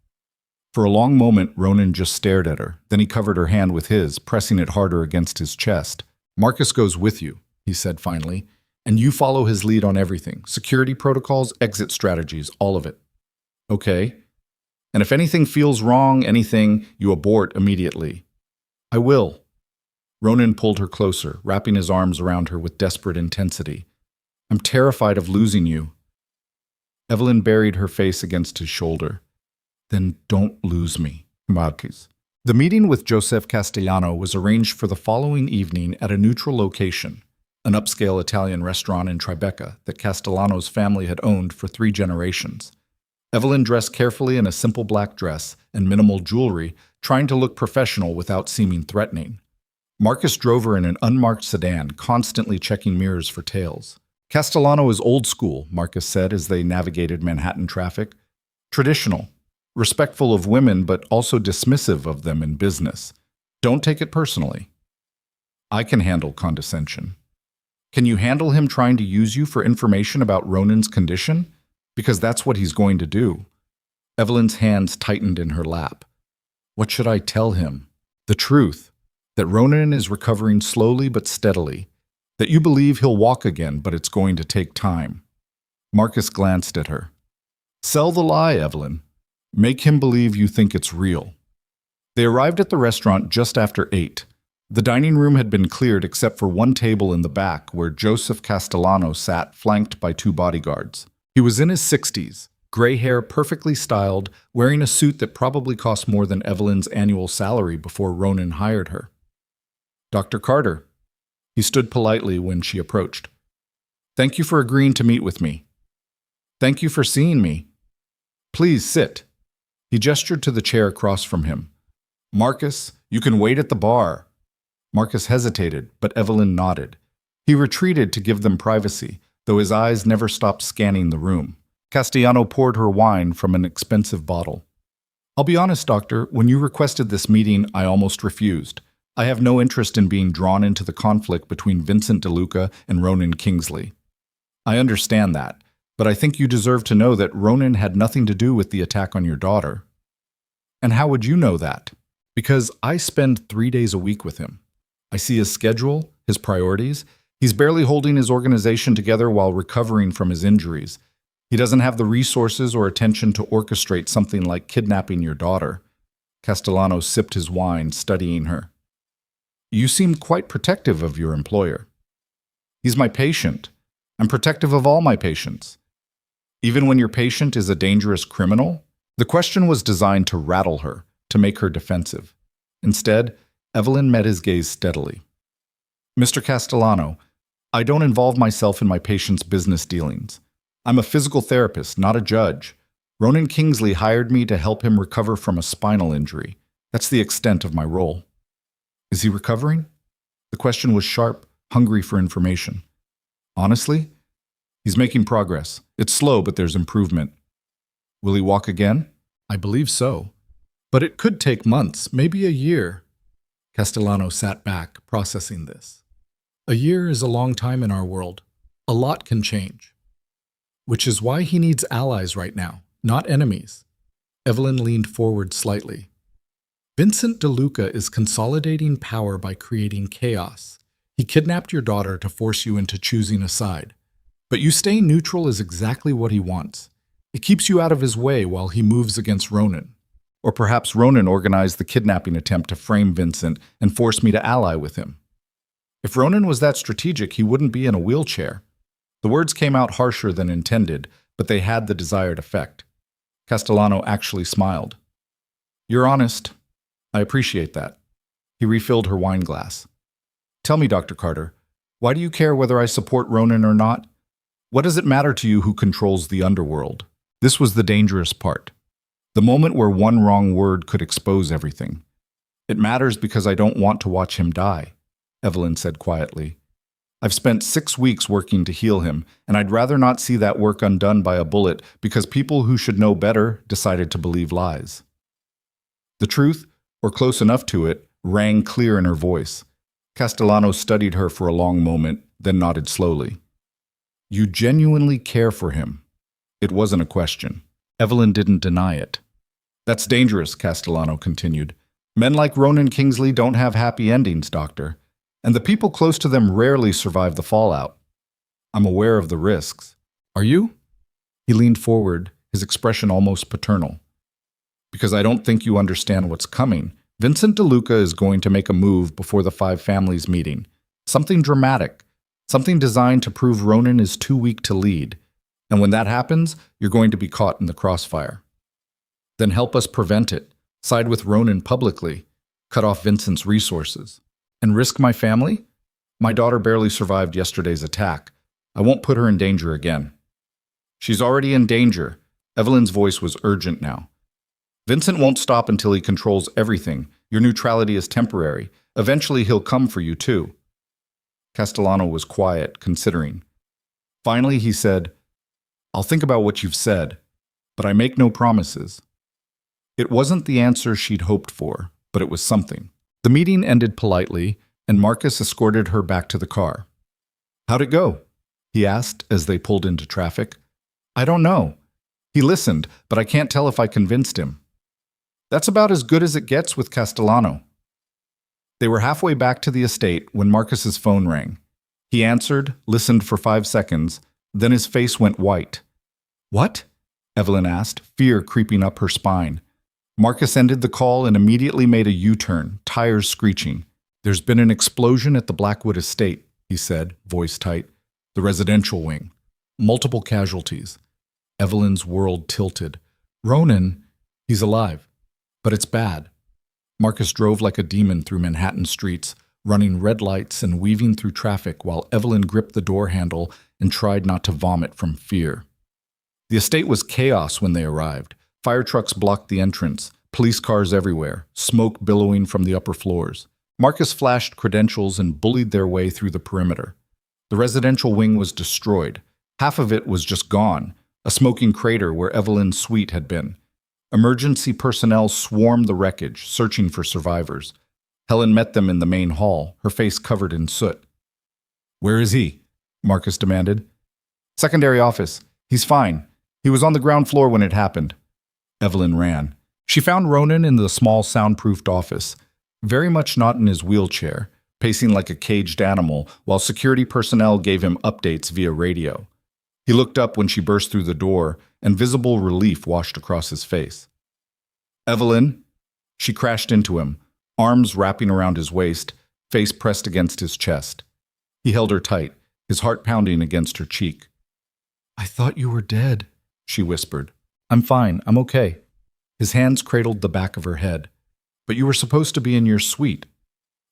For a long moment, Ronan just stared at her. Then he covered her hand with his, pressing it harder against his chest. "Marcus goes with you," he said finally, "and you follow his lead on everything. Security protocols, exit strategies, all of it. Okay? And if anything feels wrong, you abort immediately." "I will." Ronan pulled her closer, wrapping his arms around her with desperate intensity. "I'm terrified of losing you." Evelyn buried her face against his shoulder. "Then don't lose me, Marcus." The meeting with Joseph Castellano was arranged for the following evening at a neutral location, an upscale Italian restaurant in Tribeca that Castellano's family had owned for 3 generations. Evelyn dressed carefully in a simple black dress and minimal jewelry, trying to look professional without seeming threatening. Marcus drove her in an unmarked sedan, constantly checking mirrors for tails. "Castellano is old school," Marcus said as they navigated Manhattan traffic. "Traditional. Respectful of women, but also dismissive of them in business. Don't take it personally." "I can handle condescension." "Can you handle him trying to use you for information about Ronan's condition? Because that's what he's going to do." Evelyn's hands tightened in her lap. "What should I tell him?" "The truth. That Ronan is recovering slowly but steadily. That you believe he'll walk again, but it's going to take time." Marcus glanced at her. "Sell the lie, Evelyn. Make him believe you think it's real." They arrived at the restaurant just after 8. The dining room had been cleared except for one table in the back where Joseph Castellano sat, flanked by 2 bodyguards. He was in his 60s, gray hair perfectly styled, wearing a suit that probably cost more than Evelyn's annual salary before Ronan hired her. "Dr. Carter." He stood politely when she approached. Thank you for agreeing to meet with me. Thank you for seeing me. Please sit. He gestured to the chair across from him. Marcus, you can wait at the bar. Marcus hesitated, but Evelyn nodded. He retreated to give them privacy, though his eyes never stopped scanning the room. Castellano poured her wine from an expensive bottle. I'll be honest, Doctor, when you requested this meeting, I almost refused. I have no interest in being drawn into the conflict between Vincent DeLuca and Ronan Kingsley. I understand that, but I think you deserve to know that Ronan had nothing to do with the attack on your daughter. And how would you know that? Because I spend 3 days a week with him. I see his schedule, his priorities. He's barely holding his organization together while recovering from his injuries. He doesn't have the resources or attention to orchestrate something like kidnapping your daughter. Castellano sipped his wine, studying her. You seem quite protective of your employer. He's my patient. I'm protective of all my patients. Even when your patient is a dangerous criminal? The question was designed to rattle her, to make her defensive. Instead, Evelyn met his gaze steadily. Mr. Castellano, I don't involve myself in my patient's business dealings. I'm a physical therapist, not a judge. Ronan Kingsley hired me to help him recover from a spinal injury. That's the extent of my role. Is he recovering? The question was sharp, hungry for information. Honestly, he's making progress. It's slow, but there's improvement. Will he walk again? I believe so. But it could take months, maybe a year. Castellano sat back, processing this. A year is a long time in our world. A lot can change. Which is why he needs allies right now, not enemies. Evelyn leaned forward slightly. Vincent DeLuca is consolidating power by creating chaos. He kidnapped your daughter to force you into choosing a side. But you staying neutral is exactly what he wants. It keeps you out of his way while he moves against Ronan. Or perhaps Ronan organized the kidnapping attempt to frame Vincent and force me to ally with him. If Ronan was that strategic, he wouldn't be in a wheelchair. The words came out harsher than intended, but they had the desired effect. Castellano actually smiled. You're honest. I appreciate that. He refilled her wine glass. Tell me, Dr. Carter, why do you care whether I support Ronan or not? What does it matter to you who controls the underworld? This was the dangerous part. The moment where one wrong word could expose everything. It matters because I don't want to watch him die, Evelyn said quietly. I've spent 6 weeks working to heal him, and I'd rather not see that work undone by a bullet because people who should know better decided to believe lies. The truth, or close enough to it, rang clear in her voice. Castellano studied her for a long moment, then nodded slowly. You genuinely care for him. It wasn't a question. Evelyn didn't deny it. That's dangerous, Castellano continued. Men like Ronan Kingsley don't have happy endings, Doctor. And the people close to them rarely survive the fallout. I'm aware of the risks. Are you? He leaned forward, his expression almost paternal. Because I don't think you understand what's coming. Vincent DeLuca is going to make a move before the 5 families meeting. Something dramatic. Something designed to prove Ronan is too weak to lead. And when that happens, you're going to be caught in the crossfire. Then help us prevent it. Side with Ronan publicly. Cut off Vincent's resources. And risk my family? My daughter barely survived yesterday's attack. I won't put her in danger again. She's already in danger. Evelyn's voice was urgent now. Vincent won't stop until he controls everything. Your neutrality is temporary. Eventually he'll come for you too. Castellano was quiet, considering. Finally he said, I'll think about what you've said, but I make no promises. It wasn't the answer she'd hoped for, but it was something. The meeting ended politely, and Marcus escorted her back to the car. How'd it go? He asked as they pulled into traffic. I don't know. He listened, but I can't tell if I convinced him. That's about as good as it gets with Castellano. They were halfway back to the estate when Marcus's phone rang. He answered, listened for 5 seconds, then his face went white. What? Evelyn asked, fear creeping up her spine. Marcus ended the call and immediately made a U-turn, tires screeching. There's been an explosion at the Blackwood estate, he said, voice tight. The residential wing. Multiple casualties. Evelyn's world tilted. Ronan, he's alive. But it's bad. Marcus drove like a demon through Manhattan streets, running red lights and weaving through traffic while Evelyn gripped the door handle and tried not to vomit from fear. The estate was chaos when they arrived. Fire trucks blocked the entrance, police cars everywhere, smoke billowing from the upper floors. Marcus flashed credentials and bullied their way through the perimeter. The residential wing was destroyed. Half of it was just gone, a smoking crater where Evelyn's suite had been. Emergency personnel swarmed the wreckage, searching for survivors. Helen met them in the main hall, her face covered in soot. "Where is he?" Marcus demanded. "Secondary office. He's fine. He was on the ground floor when it happened." Evelyn ran. She found Ronan in the small soundproofed office, very much not in his wheelchair, pacing like a caged animal, while security personnel gave him updates via radio. He looked up when she burst through the door, and visible relief washed across his face. "Evelyn!" She crashed into him, arms wrapping around his waist, face pressed against his chest. He held her tight, his heart pounding against her cheek. "I thought you were dead," she whispered. "I'm fine, I'm okay." His hands cradled the back of her head. "But you were supposed to be in your suite.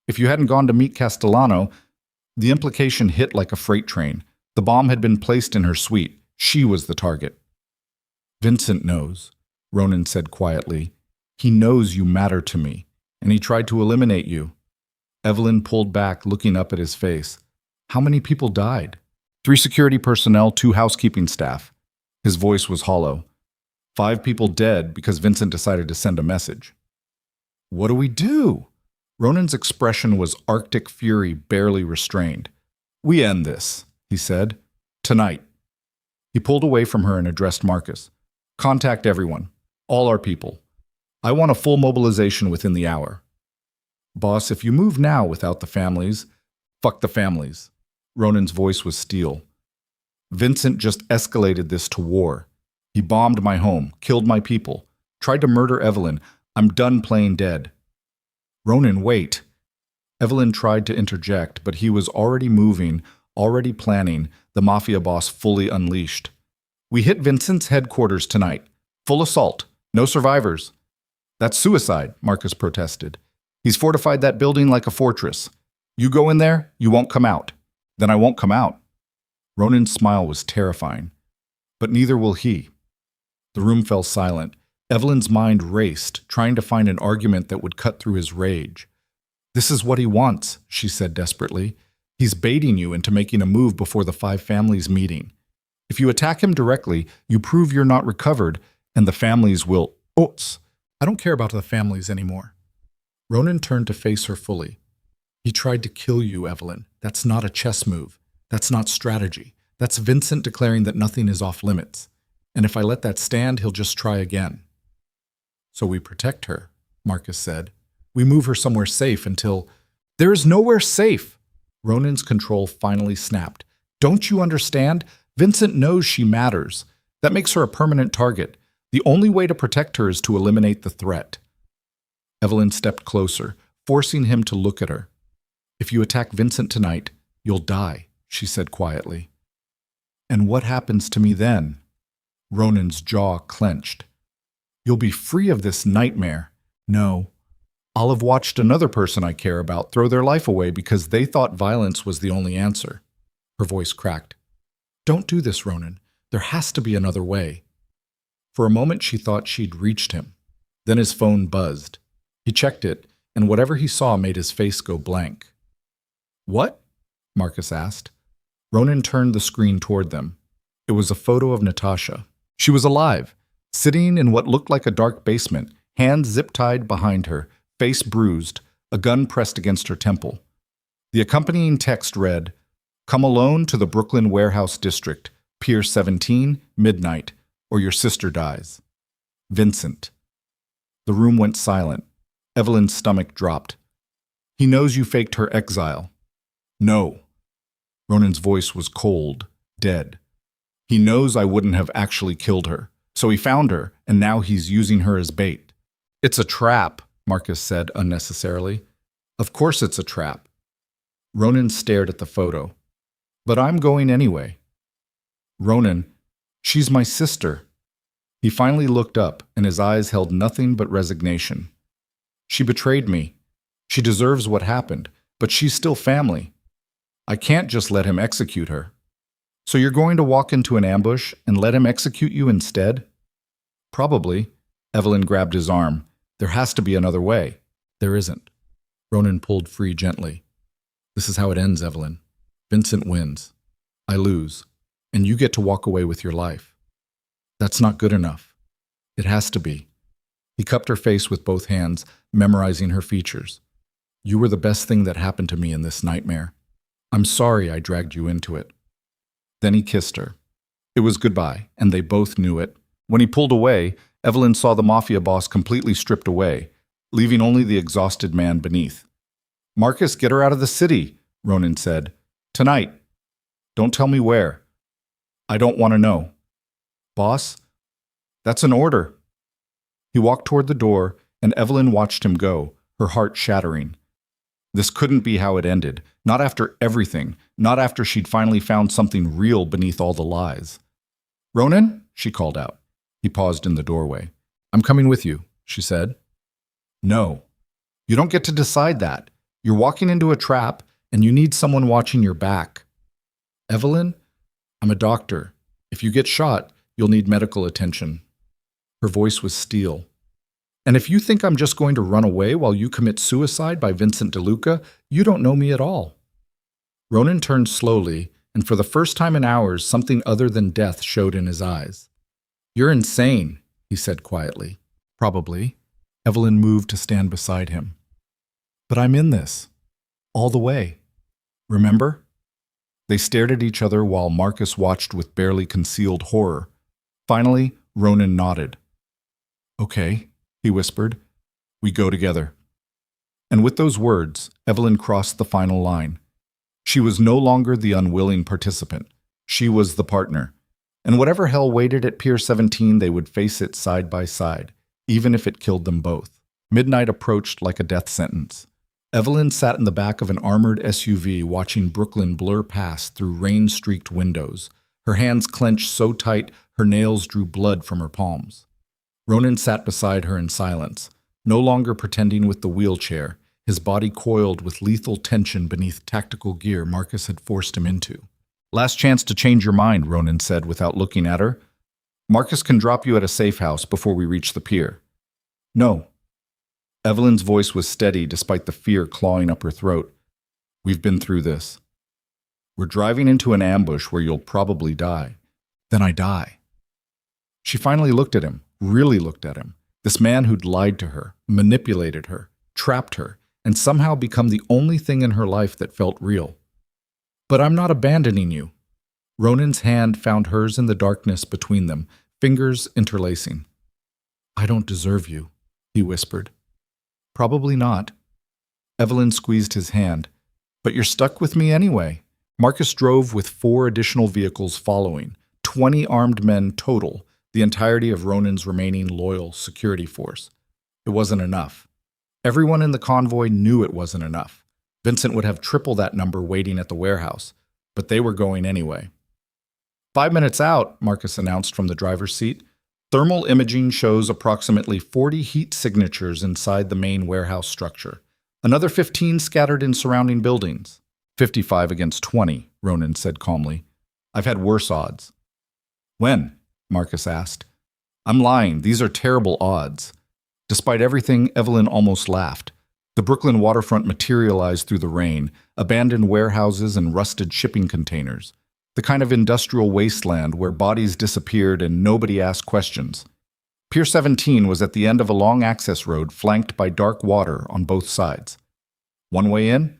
If you hadn't gone to meet Castellano..." The implication hit like a freight train. The bomb had been placed in her suite. She was the target. "Vincent knows," Ronan said quietly. "He knows you matter to me, and he tried to eliminate you." Evelyn pulled back, looking up at his face. "How many people died?" 3 security personnel, 2 housekeeping staff." His voice was hollow. 5 people dead because Vincent decided to send a message." "What do we do?" Ronan's expression was Arctic fury, barely restrained. "We end this," he said. "Tonight." He pulled away from her and addressed Marcus. "Contact everyone. All our people. I want a full mobilization within the hour." "Boss, if you move now without the families..." "Fuck the families." Ronan's voice was steel. "Vincent just escalated this to war. He bombed my home, killed my people, tried to murder Evelyn. I'm done playing dead." "Ronan, wait." Evelyn tried to interject, but he was already moving, already planning, the Mafia Boss fully unleashed. "We hit Vincent's headquarters tonight. Full assault. No survivors." "That's suicide," Marcus protested. "He's fortified that building like a fortress. You go in there, you won't come out." "Then I won't come out." Ronan's smile was terrifying. "But neither will he." The room fell silent. Evelyn's mind raced, trying to find an argument that would cut through his rage. "This is what he wants," she said desperately. "He's baiting you into making a move before the 5 families meeting. If you attack him directly, you prove you're not recovered, and the families will..." "Oops, I don't care about the families anymore." Ronan turned to face her fully. "He tried to kill you, Evelyn. That's not a chess move. That's not strategy. That's Vincent declaring that nothing is off limits. And if I let that stand, he'll just try again." "So we protect her," Marcus said. "We move her somewhere safe until..." "There is nowhere safe!" Ronan's control finally snapped. "Don't you understand? Vincent knows she matters. That makes her a permanent target. The only way to protect her is to eliminate the threat." Evelyn stepped closer, forcing him to look at her. "If you attack Vincent tonight, you'll die," she said quietly. "And what happens to me then?" Ronan's jaw clenched. "You'll be free of this nightmare. No, I'll have watched another person I care about throw their life away because they thought violence was the only answer." Her voice cracked. "Don't do this, Ronan. There has to be another way." For a moment she thought she'd reached him. Then his phone buzzed. He checked it, and whatever he saw made his face go blank. "What?" Marcus asked. Ronan turned the screen toward them. It was a photo of Natasha. She was alive, sitting in what looked like a dark basement, hands zip-tied behind her, face bruised, a gun pressed against her temple. The accompanying text read, "Come alone to the Brooklyn Warehouse District, Pier 17, midnight, or your sister dies. Vincent." The room went silent. Evelyn's stomach dropped. "He knows you faked her exile." "No." Ronan's voice was cold, dead. "He knows I wouldn't have actually killed her. So he found her, and now he's using her as bait." "It's a trap," Marcus said unnecessarily. "Of course it's a trap." Ronan stared at the photo. "But I'm going anyway." "Ronan, she's my sister." He finally looked up, and his eyes held nothing but resignation. "She betrayed me. She deserves what happened, but she's still family. I can't just let him execute her." So you're going to walk into an ambush and let him execute you instead? Probably. Evelyn grabbed his arm. There has to be another way. There isn't. Ronan pulled free gently. This is how it ends, Evelyn. Vincent wins. I lose. And you get to walk away with your life. That's not good enough. It has to be. He cupped her face with both hands, memorizing her features. You were the best thing that happened to me in this nightmare. I'm sorry I dragged you into it. Then he kissed her. It was goodbye, and they both knew it. When he pulled away, Evelyn saw the Mafia Boss completely stripped away, leaving only the exhausted man beneath. Marcus, get her out of the city, Ronan said. Tonight. Don't tell me where. I don't want to know. Boss? That's an order. He walked toward the door, and Evelyn watched him go, her heart shattering. This couldn't be how it ended, not after everything, not after she'd finally found something real beneath all the lies. Ronan? She called out. He paused in the doorway. I'm coming with you, she said. No. You don't get to decide that. You're walking into a trap, and you need someone watching your back. Evelyn? I'm a doctor. If you get shot, you'll need medical attention. Her voice was steel. And if you think I'm just going to run away while you commit suicide by Vincent DeLuca, you don't know me at all. Ronan turned slowly, and for the first time in hours, something other than death showed in his eyes. You're insane, he said quietly. Probably. Evelyn moved to stand beside him. But I'm in this. All the way. Remember? They stared at each other while Marcus watched with barely concealed horror. Finally, Ronan nodded. Okay, he whispered. We go together. And with those words, Evelyn crossed the final line. She was no longer the unwilling participant. She was the partner. And whatever hell waited at Pier 17, they would face it side by side, even if it killed them both. Midnight approached like a death sentence. Evelyn sat in the back of an armored SUV watching Brooklyn blur past through rain-streaked windows, her hands clenched so tight her nails drew blood from her palms. Ronan sat beside her in silence, no longer pretending with the wheelchair, his body coiled with lethal tension beneath tactical gear Marcus had forced him into. Last chance to change your mind, Ronan said without looking at her. Marcus can drop you at a safe house before we reach the pier. No. Evelyn's voice was steady despite the fear clawing up her throat. We've been through this. We're driving into an ambush where you'll probably die. Then I die. She finally looked at him, really looked at him. This man who'd lied to her, manipulated her, trapped her, and somehow become the only thing in her life that felt real. But I'm not abandoning you. Ronan's hand found hers in the darkness between them, fingers interlacing. I don't deserve you, he whispered. Probably not. Evelyn squeezed his hand. But you're stuck with me anyway. Marcus drove with 4 additional vehicles following, 20 armed men total, the entirety of Ronan's remaining loyal security force. It wasn't enough. Everyone in the convoy knew it wasn't enough. Vincent would have triple that number waiting at the warehouse, but they were going anyway. 5 minutes out, Marcus announced from the driver's seat. Thermal imaging shows approximately 40 heat signatures inside the main warehouse structure. Another 15 scattered in surrounding buildings. 55 against 20, Ronan said calmly. I've had worse odds. When? Marcus asked. I'm lying. These are terrible odds. Despite everything, Evelyn almost laughed. The Brooklyn waterfront materialized through the rain, abandoned warehouses and rusted shipping containers. The kind of industrial wasteland where bodies disappeared and nobody asked questions. Pier 17 was at the end of a long access road flanked by dark water on both sides. One way in,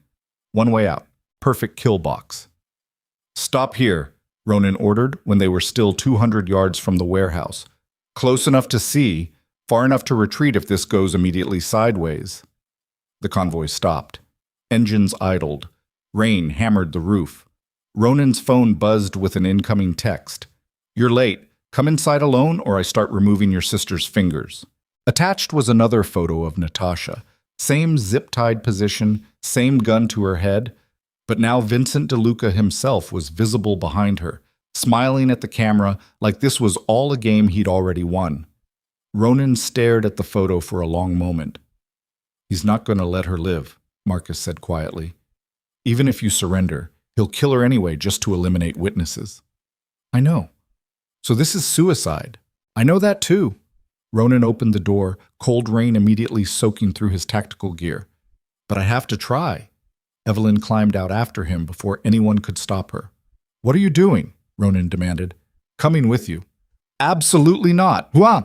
one way out. Perfect kill box. Stop here, Ronan ordered when they were still 200 yards from the warehouse. Close enough to see, far enough to retreat if this goes immediately sideways. The convoy stopped. Engines idled. Rain hammered the roof. Ronan's phone buzzed with an incoming text. You're late. Come inside alone or I start removing your sister's fingers. Attached was another photo of Natasha. Same zip-tied position, same gun to her head. But now Vincent DeLuca himself was visible behind her, smiling at the camera like this was all a game he'd already won. Ronan stared at the photo for a long moment. He's not going to let her live, Marcus said quietly. Even if you surrender, he'll kill her anyway just to eliminate witnesses. I know. So this is suicide. I know that too. Ronan opened the door, cold rain immediately soaking through his tactical gear. But I have to try. Evelyn climbed out after him before anyone could stop her. What are you doing? Ronan demanded. Coming with you. Absolutely not. Wah!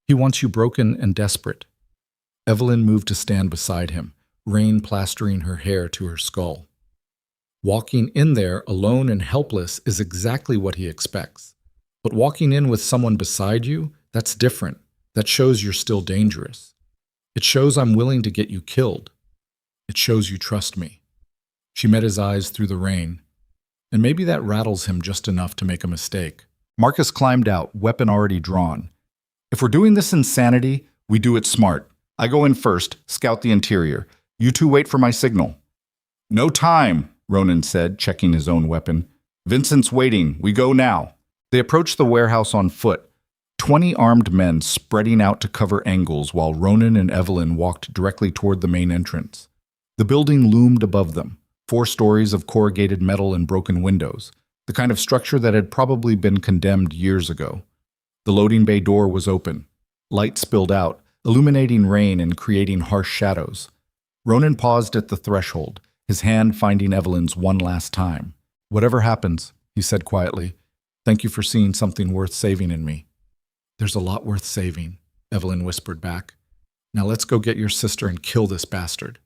He wants you broken and desperate. Evelyn moved to stand beside him, rain plastering her hair to her skull. Walking in there alone and helpless is exactly what he expects. But walking in with someone beside you, that's different. That shows you're still dangerous. It shows I'm willing to get you killed. It shows you trust me. She met his eyes through the rain, and maybe that rattles him just enough to make a mistake. Marcus climbed out, weapon already drawn. If we're doing this insanity, we do it smart. I go in first, scout the interior. You two wait for my signal. No time, Ronan said, checking his own weapon. Vincent's waiting. We go now. They approached the warehouse on foot, 20 armed men spreading out to cover angles while Ronan and Evelyn walked directly toward the main entrance. The building loomed above them, 4 stories of corrugated metal and broken windows, the kind of structure that had probably been condemned years ago. The loading bay door was open. Light spilled out, illuminating rain and creating harsh shadows. Ronan paused at the threshold, his hand finding Evelyn's one last time. Whatever happens, he said quietly, thank you for seeing something worth saving in me. There's a lot worth saving, Evelyn whispered back. Now let's go get your sister and kill this bastard.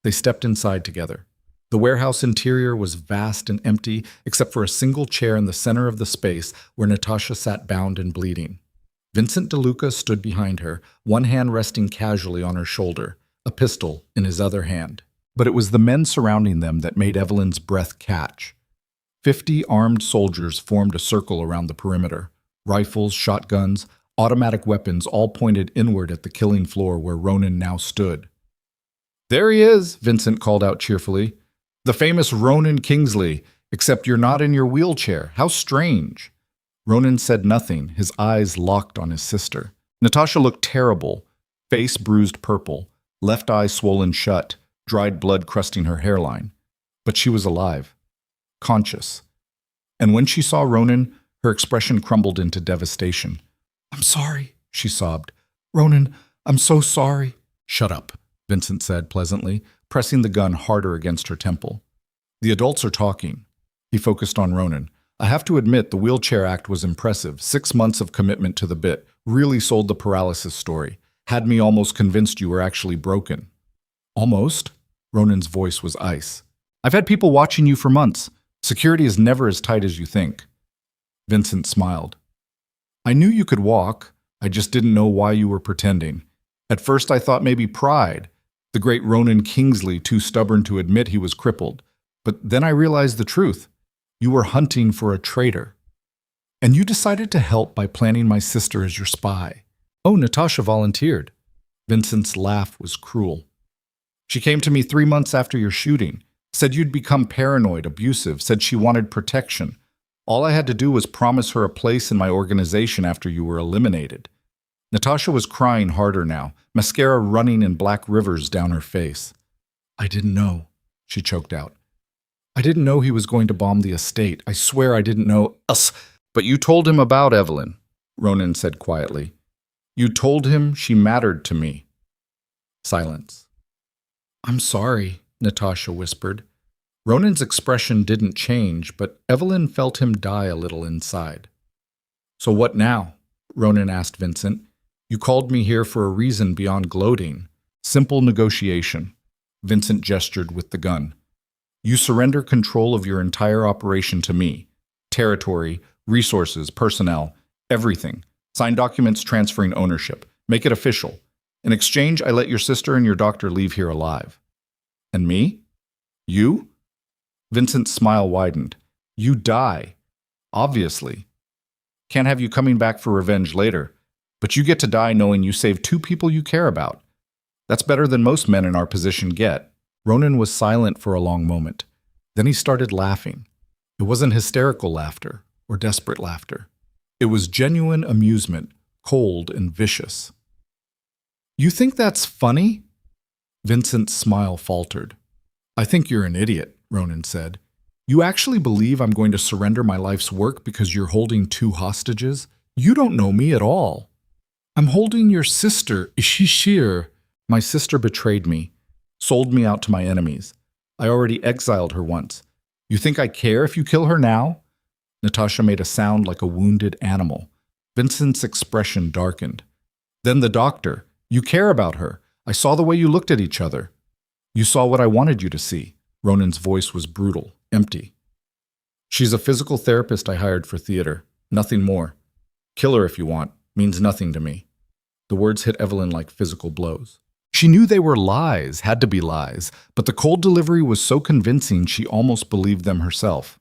They stepped inside together. The warehouse interior was vast and empty, except for a single chair in the center of the space where Natasha sat bound and bleeding. Vincent DeLuca stood behind her, one hand resting casually on her shoulder, a pistol in his other hand. But it was the men surrounding them that made Evelyn's breath catch. 50 armed soldiers formed a circle around the perimeter. Rifles, shotguns, automatic weapons all pointed inward at the killing floor where Ronan now stood. There he is, Vincent called out cheerfully. The famous Ronan Kingsley, except you're not in your wheelchair. How strange. Ronan said nothing, his eyes locked on his sister. Natasha looked terrible, face bruised purple, left eye swollen shut, dried blood crusting her hairline. But she was alive, conscious. And when she saw Ronan, her expression crumbled into devastation. I'm sorry, she sobbed. Ronan, I'm so sorry. Shut up, Vincent said pleasantly, pressing the gun harder against her temple. The adults are talking. He focused on Ronan. I have to admit the wheelchair act was impressive. 6 months of commitment to the bit. Really sold the paralysis story. Had me almost convinced you were actually broken. Almost? Ronan's voice was ice. I've had people watching you for months. Security is never as tight as you think. Vincent smiled. I knew you could walk. I just didn't know why you were pretending. At first I thought maybe pride. The great Ronan Kingsley, too stubborn to admit he was crippled. But then I realized the truth. You were hunting for a traitor. And you decided to help by planning my sister as your spy. Oh, Natasha volunteered. Vincent's laugh was cruel. She came to me 3 months after your shooting, said you'd become paranoid, abusive, said she wanted protection. All I had to do was promise her a place in my organization after you were eliminated. Natasha was crying harder now, mascara running in black rivers down her face. I didn't know, she choked out. I didn't know he was going to bomb the estate. I swear I didn't know. But you told him about Evelyn, Ronan said quietly. You told him she mattered to me. Silence. I'm sorry, Natasha whispered. Ronan's expression didn't change, but Evelyn felt him die a little inside. So what now? Ronan asked Vincent. You called me here for a reason beyond gloating. Simple negotiation. Vincent gestured with the gun. You surrender control of your entire operation to me. Territory, resources, personnel, everything. Sign documents transferring ownership. Make it official. In exchange, I let your sister and your doctor leave here alive. And me? You? Vincent's smile widened. You die. Obviously. Can't have you coming back for revenge later. But you get to die knowing you saved 2 people you care about. That's better than most men in our position get. Ronan was silent for a long moment. Then he started laughing. It wasn't hysterical laughter or desperate laughter. It was genuine amusement, cold and vicious. You think that's funny? Vincent's smile faltered. I think you're an idiot, Ronan said. You actually believe I'm going to surrender my life's work because you're holding two hostages? You don't know me at all. I'm holding your sister, Ishishir. My sister betrayed me, sold me out to my enemies. I already exiled her once. You think I care if you kill her now? Natasha made a sound like a wounded animal. Vincent's expression darkened. Then the doctor. You care about her. I saw the way you looked at each other. You saw what I wanted you to see. Ronan's voice was brutal, empty. She's a physical therapist I hired for theater. Nothing more. Kill her if you want. Means nothing to me. The words hit Evelyn like physical blows. She knew they were lies, had to be lies, but the cold delivery was so convincing she almost believed them herself.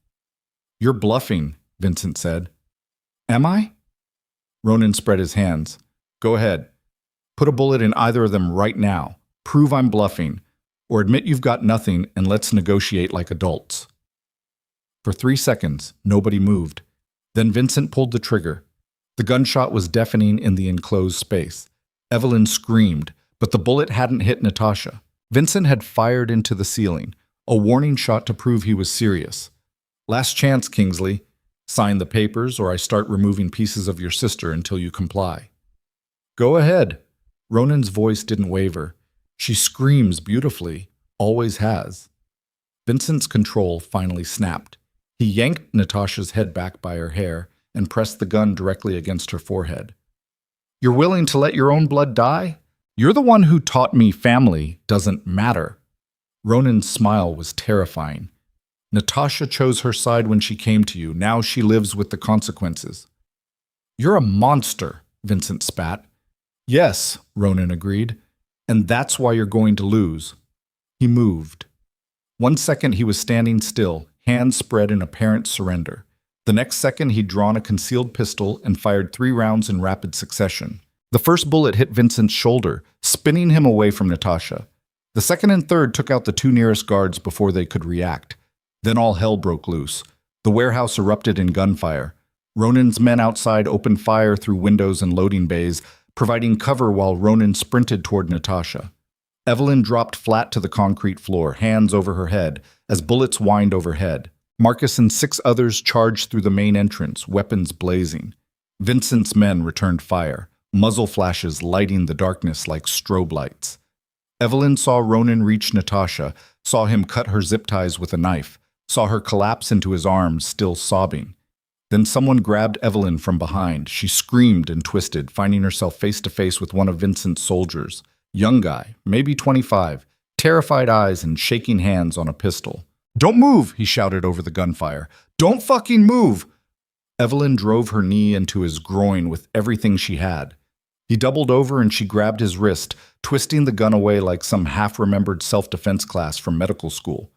You're bluffing, Vincent said. Am I? Ronan spread his hands. Go ahead. Put a bullet in either of them right now. Prove I'm bluffing. Or admit you've got nothing and let's negotiate like adults. For 3 seconds, nobody moved. Then Vincent pulled the trigger. The gunshot was deafening in the enclosed space. Evelyn screamed, but the bullet hadn't hit Natasha. Vincent had fired into the ceiling, a warning shot to prove he was serious. Last chance, Kingsley. Sign the papers or I start removing pieces of your sister until you comply. Go ahead. Ronan's voice didn't waver. She screams beautifully, always has. Vincent's control finally snapped. He yanked Natasha's head back by her hair and pressed the gun directly against her forehead. You're willing to let your own blood die? You're the one who taught me family doesn't matter. Ronan's smile was terrifying. Natasha chose her side when she came to you. Now she lives with the consequences. You're a monster, Vincent spat. Yes, Ronan agreed. And that's why you're going to lose. He moved. 1 second he was standing still, hands spread in apparent surrender. The next second he'd drawn a concealed pistol and fired 3 rounds in rapid succession. The first bullet hit Vincent's shoulder, spinning him away from Natasha. The second and third took out the 2 nearest guards before they could react. Then all hell broke loose. The warehouse erupted in gunfire. Ronan's men outside opened fire through windows and loading bays, providing cover while Ronan sprinted toward Natasha. Evelyn dropped flat to the concrete floor, hands over her head, as bullets whined overhead. Marcus and 6 others charged through the main entrance, weapons blazing. Vincent's men returned fire, muzzle flashes lighting the darkness like strobe lights. Evelyn saw Ronan reach Natasha, saw him cut her zip ties with a knife, saw her collapse into his arms, still sobbing. Then someone grabbed Evelyn from behind. She screamed and twisted, finding herself face to face with one of Vincent's soldiers. Young guy, maybe 25, terrified eyes and shaking hands on a pistol. Don't move, he shouted over the gunfire. Don't fucking move! Evelyn drove her knee into his groin with everything she had. He doubled over and she grabbed his wrist, twisting the gun away like some half-remembered self-defense class from medical school.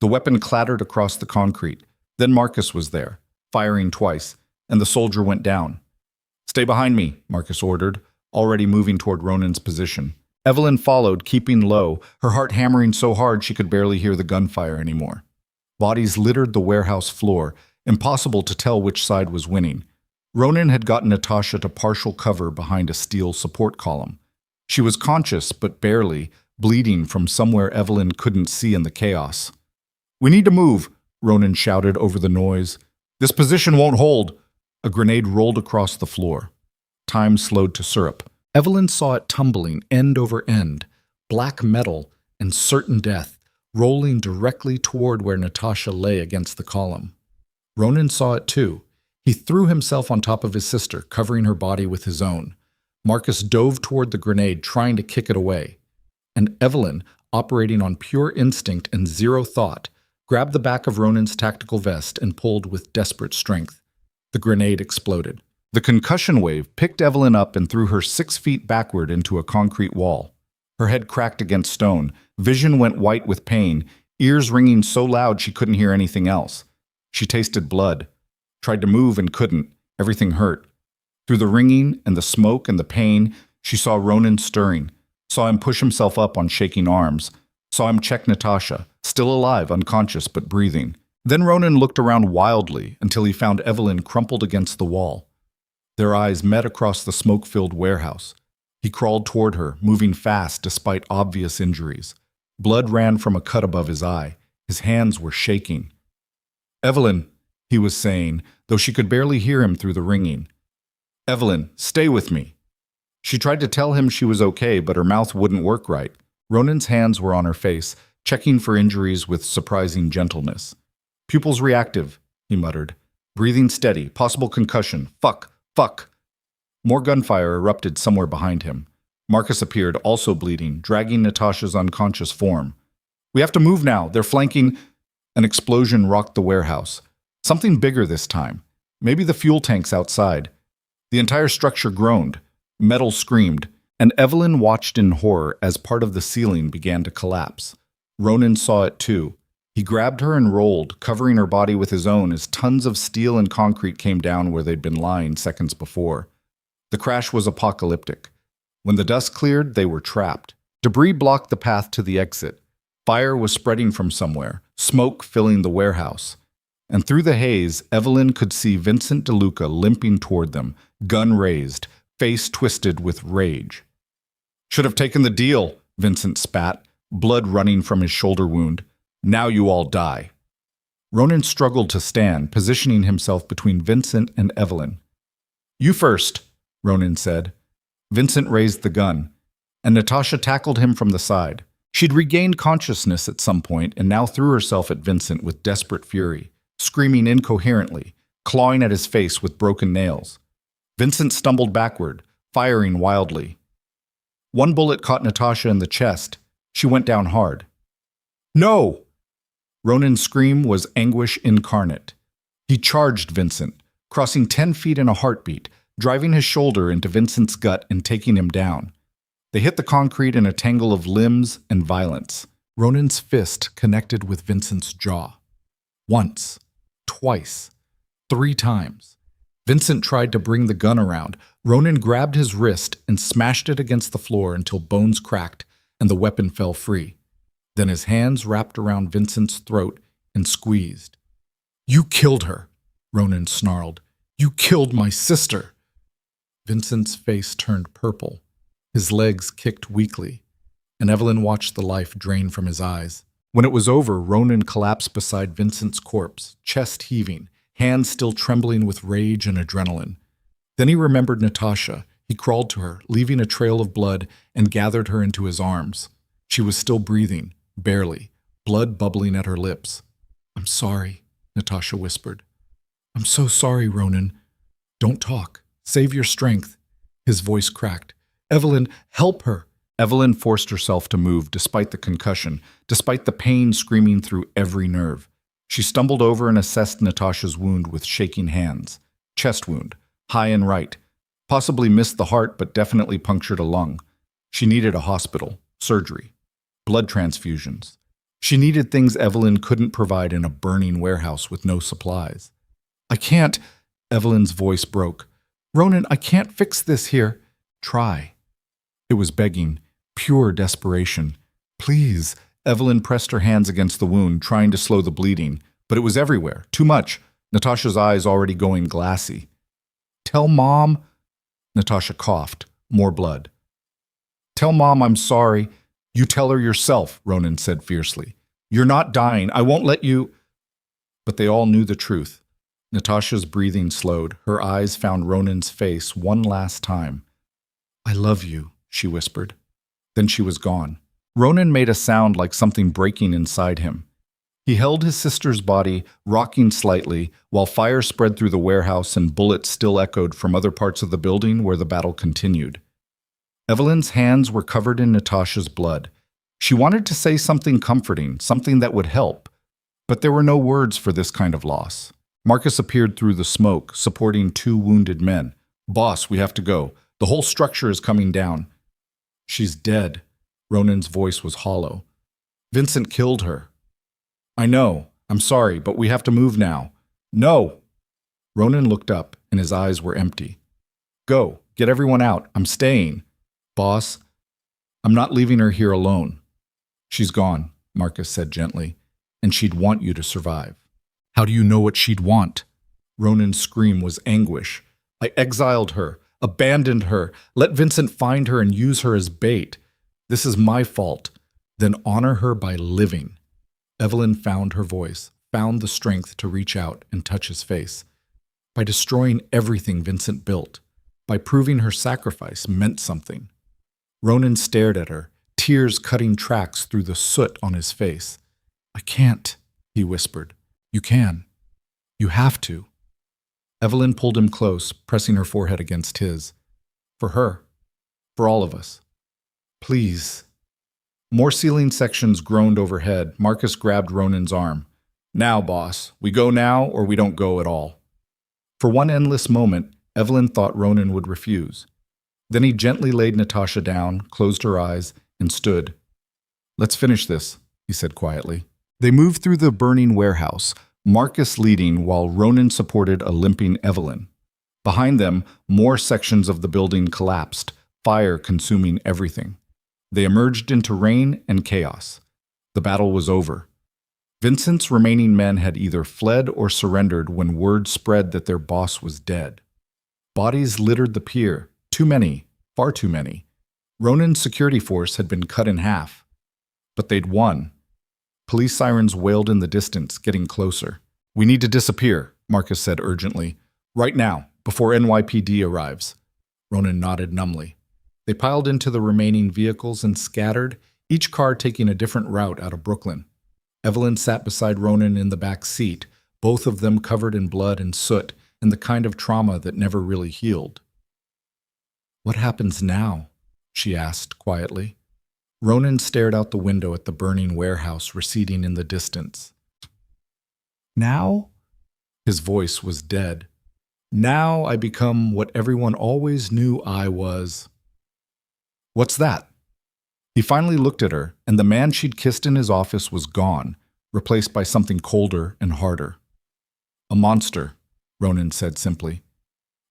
The weapon clattered across the concrete. Then Marcus was there, firing twice, and the soldier went down. Stay behind me, Marcus ordered, already moving toward Ronan's position. Evelyn followed, keeping low, her heart hammering so hard she could barely hear the gunfire anymore. Bodies littered the warehouse floor, impossible to tell which side was winning. Ronan had gotten Natasha to partial cover behind a steel support column. She was conscious, but barely, bleeding from somewhere Evelyn couldn't see in the chaos. We need to move, Ronan shouted over the noise. This position won't hold. A grenade rolled across the floor. Time slowed to syrup. Evelyn saw it tumbling end over end, black metal and certain death, rolling directly toward where Natasha lay against the column. Ronan saw it too. He threw himself on top of his sister, covering her body with his own. Marcus dove toward the grenade, trying to kick it away. And Evelyn, operating on pure instinct and zero thought, grabbed the back of Ronan's tactical vest and pulled with desperate strength. The grenade exploded. The concussion wave picked Evelyn up and threw her 6 feet backward into a concrete wall. Her head cracked against stone. Vision went white with pain, ears ringing so loud she couldn't hear anything else. She tasted blood. Tried to move and couldn't. Everything hurt. Through the ringing and the smoke and the pain, she saw Ronan stirring, saw him push himself up on shaking arms, saw him check Natasha, still alive, unconscious but breathing. Then Ronan looked around wildly until he found Evelyn crumpled against the wall. Their eyes met across the smoke-filled warehouse. He crawled toward her, moving fast despite obvious injuries. Blood ran from a cut above his eye. His hands were shaking. Evelyn, he was saying, though she could barely hear him through the ringing. Evelyn, stay with me. She tried to tell him she was okay, but her mouth wouldn't work right. Ronan's hands were on her face, checking for injuries with surprising gentleness. Pupils reactive, he muttered. Breathing steady, possible concussion. Fuck, fuck. More gunfire erupted somewhere behind him. Marcus appeared, also bleeding, dragging Natasha's unconscious form. We have to move now. They're flanking. An explosion rocked the warehouse. Something bigger this time. Maybe the fuel tanks outside. The entire structure groaned. Metal screamed, and Evelyn watched in horror as part of the ceiling began to collapse. Ronan saw it too. He grabbed her and rolled, covering her body with his own as tons of steel and concrete came down where they'd been lying seconds before. The crash was apocalyptic. When the dust cleared, they were trapped. Debris blocked the path to the exit. Fire was spreading from somewhere, smoke filling the warehouse. And through the haze, Evelyn could see Vincent DeLuca limping toward them, gun raised, face twisted with rage. Should have taken the deal, Vincent spat, blood running from his shoulder wound. Now you all die. Ronan struggled to stand, positioning himself between Vincent and Evelyn. You first, Ronan said. Vincent raised the gun, and Natasha tackled him from the side. She'd regained consciousness at some point and now threw herself at Vincent with desperate fury, screaming incoherently, clawing at his face with broken nails. Vincent stumbled backward, firing wildly. One bullet caught Natasha in the chest. She went down hard. No! Ronan's scream was anguish incarnate. He charged Vincent, crossing 10 feet in a heartbeat, driving his shoulder into Vincent's gut and taking him down. They hit the concrete in a tangle of limbs and violence. Ronan's fist connected with Vincent's jaw. Once, twice, 3 times. Vincent tried to bring the gun around. Ronan grabbed his wrist and smashed it against the floor until bones cracked and the weapon fell free. Then his hands wrapped around Vincent's throat and squeezed. You killed her, Ronan snarled. You killed my sister. Vincent's face turned purple. His legs kicked weakly, and Evelyn watched the life drain from his eyes. When it was over, Ronan collapsed beside Vincent's corpse, chest heaving, hands still trembling with rage and adrenaline. Then he remembered Natasha. He crawled to her, leaving a trail of blood, and gathered her into his arms. She was still breathing, barely, blood bubbling at her lips. I'm sorry, Natasha whispered. I'm so sorry, Ronan. Don't talk. Save your strength. His voice cracked. Evelyn, help her. Evelyn forced herself to move despite the concussion, despite the pain screaming through every nerve. She stumbled over and assessed Natasha's wound with shaking hands. Chest wound, high and right. Possibly missed the heart, but definitely punctured a lung. She needed a hospital, surgery, blood transfusions. She needed things Evelyn couldn't provide in a burning warehouse with no supplies. I can't, Evelyn's voice broke. Ronan, I can't fix this here. Try. It was begging, pure desperation. Please. Evelyn pressed her hands against the wound, trying to slow the bleeding, but it was everywhere, too much, Natasha's eyes already going glassy. Tell Mom. Natasha coughed, more blood. Tell Mom I'm sorry. You tell her yourself, Ronan said fiercely. You're not dying. I won't let you. But they all knew the truth. Natasha's breathing slowed. Her eyes found Ronan's face one last time. I love you, she whispered. Then she was gone. Ronan made a sound like something breaking inside him. He held his sister's body, rocking slightly, while fire spread through the warehouse and bullets still echoed from other parts of the building where the battle continued. Evelyn's hands were covered in Natasha's blood. She wanted to say something comforting, something that would help, but there were no words for this kind of loss. Marcus appeared through the smoke, supporting 2 wounded men. Boss, we have to go. The whole structure is coming down. She's dead. Ronan's voice was hollow. Vincent killed her. I know. I'm sorry, but we have to move now. No! Ronan looked up, and his eyes were empty. Go. Get everyone out. I'm staying. Boss, I'm not leaving her here alone. She's gone, Marcus said gently, and she'd want you to survive. How do you know what she'd want? Ronan's scream was anguish. I exiled her, abandoned her, let Vincent find her and use her as bait. This is my fault. Then honor her by living. Evelyn found her voice. found the strength to reach out and touch his face. By destroying everything Vincent built, by proving her sacrifice meant something. Ronan stared at her, tears cutting tracks through the soot on his face. "I can't," he whispered. "You can. You have to." Evelyn pulled him close, pressing her forehead against his. "For her. For all of us. Please." More ceiling sections groaned overhead. Marcus grabbed Ronan's arm. "Now, boss. We go now or we don't go at all." For one endless moment, Evelyn thought Ronan would refuse. Then he gently laid Natasha down, closed her eyes, and stood. "Let's finish this," he said quietly. They moved through the burning warehouse, Marcus leading while Ronan supported a limping Evelyn. Behind them, more sections of the building collapsed, fire consuming everything. They emerged into rain and chaos. The battle was over. Vincent's remaining men had either fled or surrendered when word spread that their boss was dead. Bodies littered the pier, too many, far too many. Ronan's security force had been cut in half. But they'd won. Police sirens wailed in the distance, getting closer. "We need to disappear," Marcus said urgently. "Right now, before NYPD arrives." Ronan nodded numbly. They piled into the remaining vehicles and scattered, each car taking a different route out of Brooklyn. Evelyn sat beside Ronan in the back seat, both of them covered in blood and soot and the kind of trauma that never really healed. "What happens now?" she asked quietly. Ronan stared out the window at the burning warehouse receding in the distance. "Now?" His voice was dead. "Now I become what everyone always knew I was." "What's that?" He finally looked at her, and the man she'd kissed in his office was gone, replaced by something colder and harder. "A monster," Ronan said simply.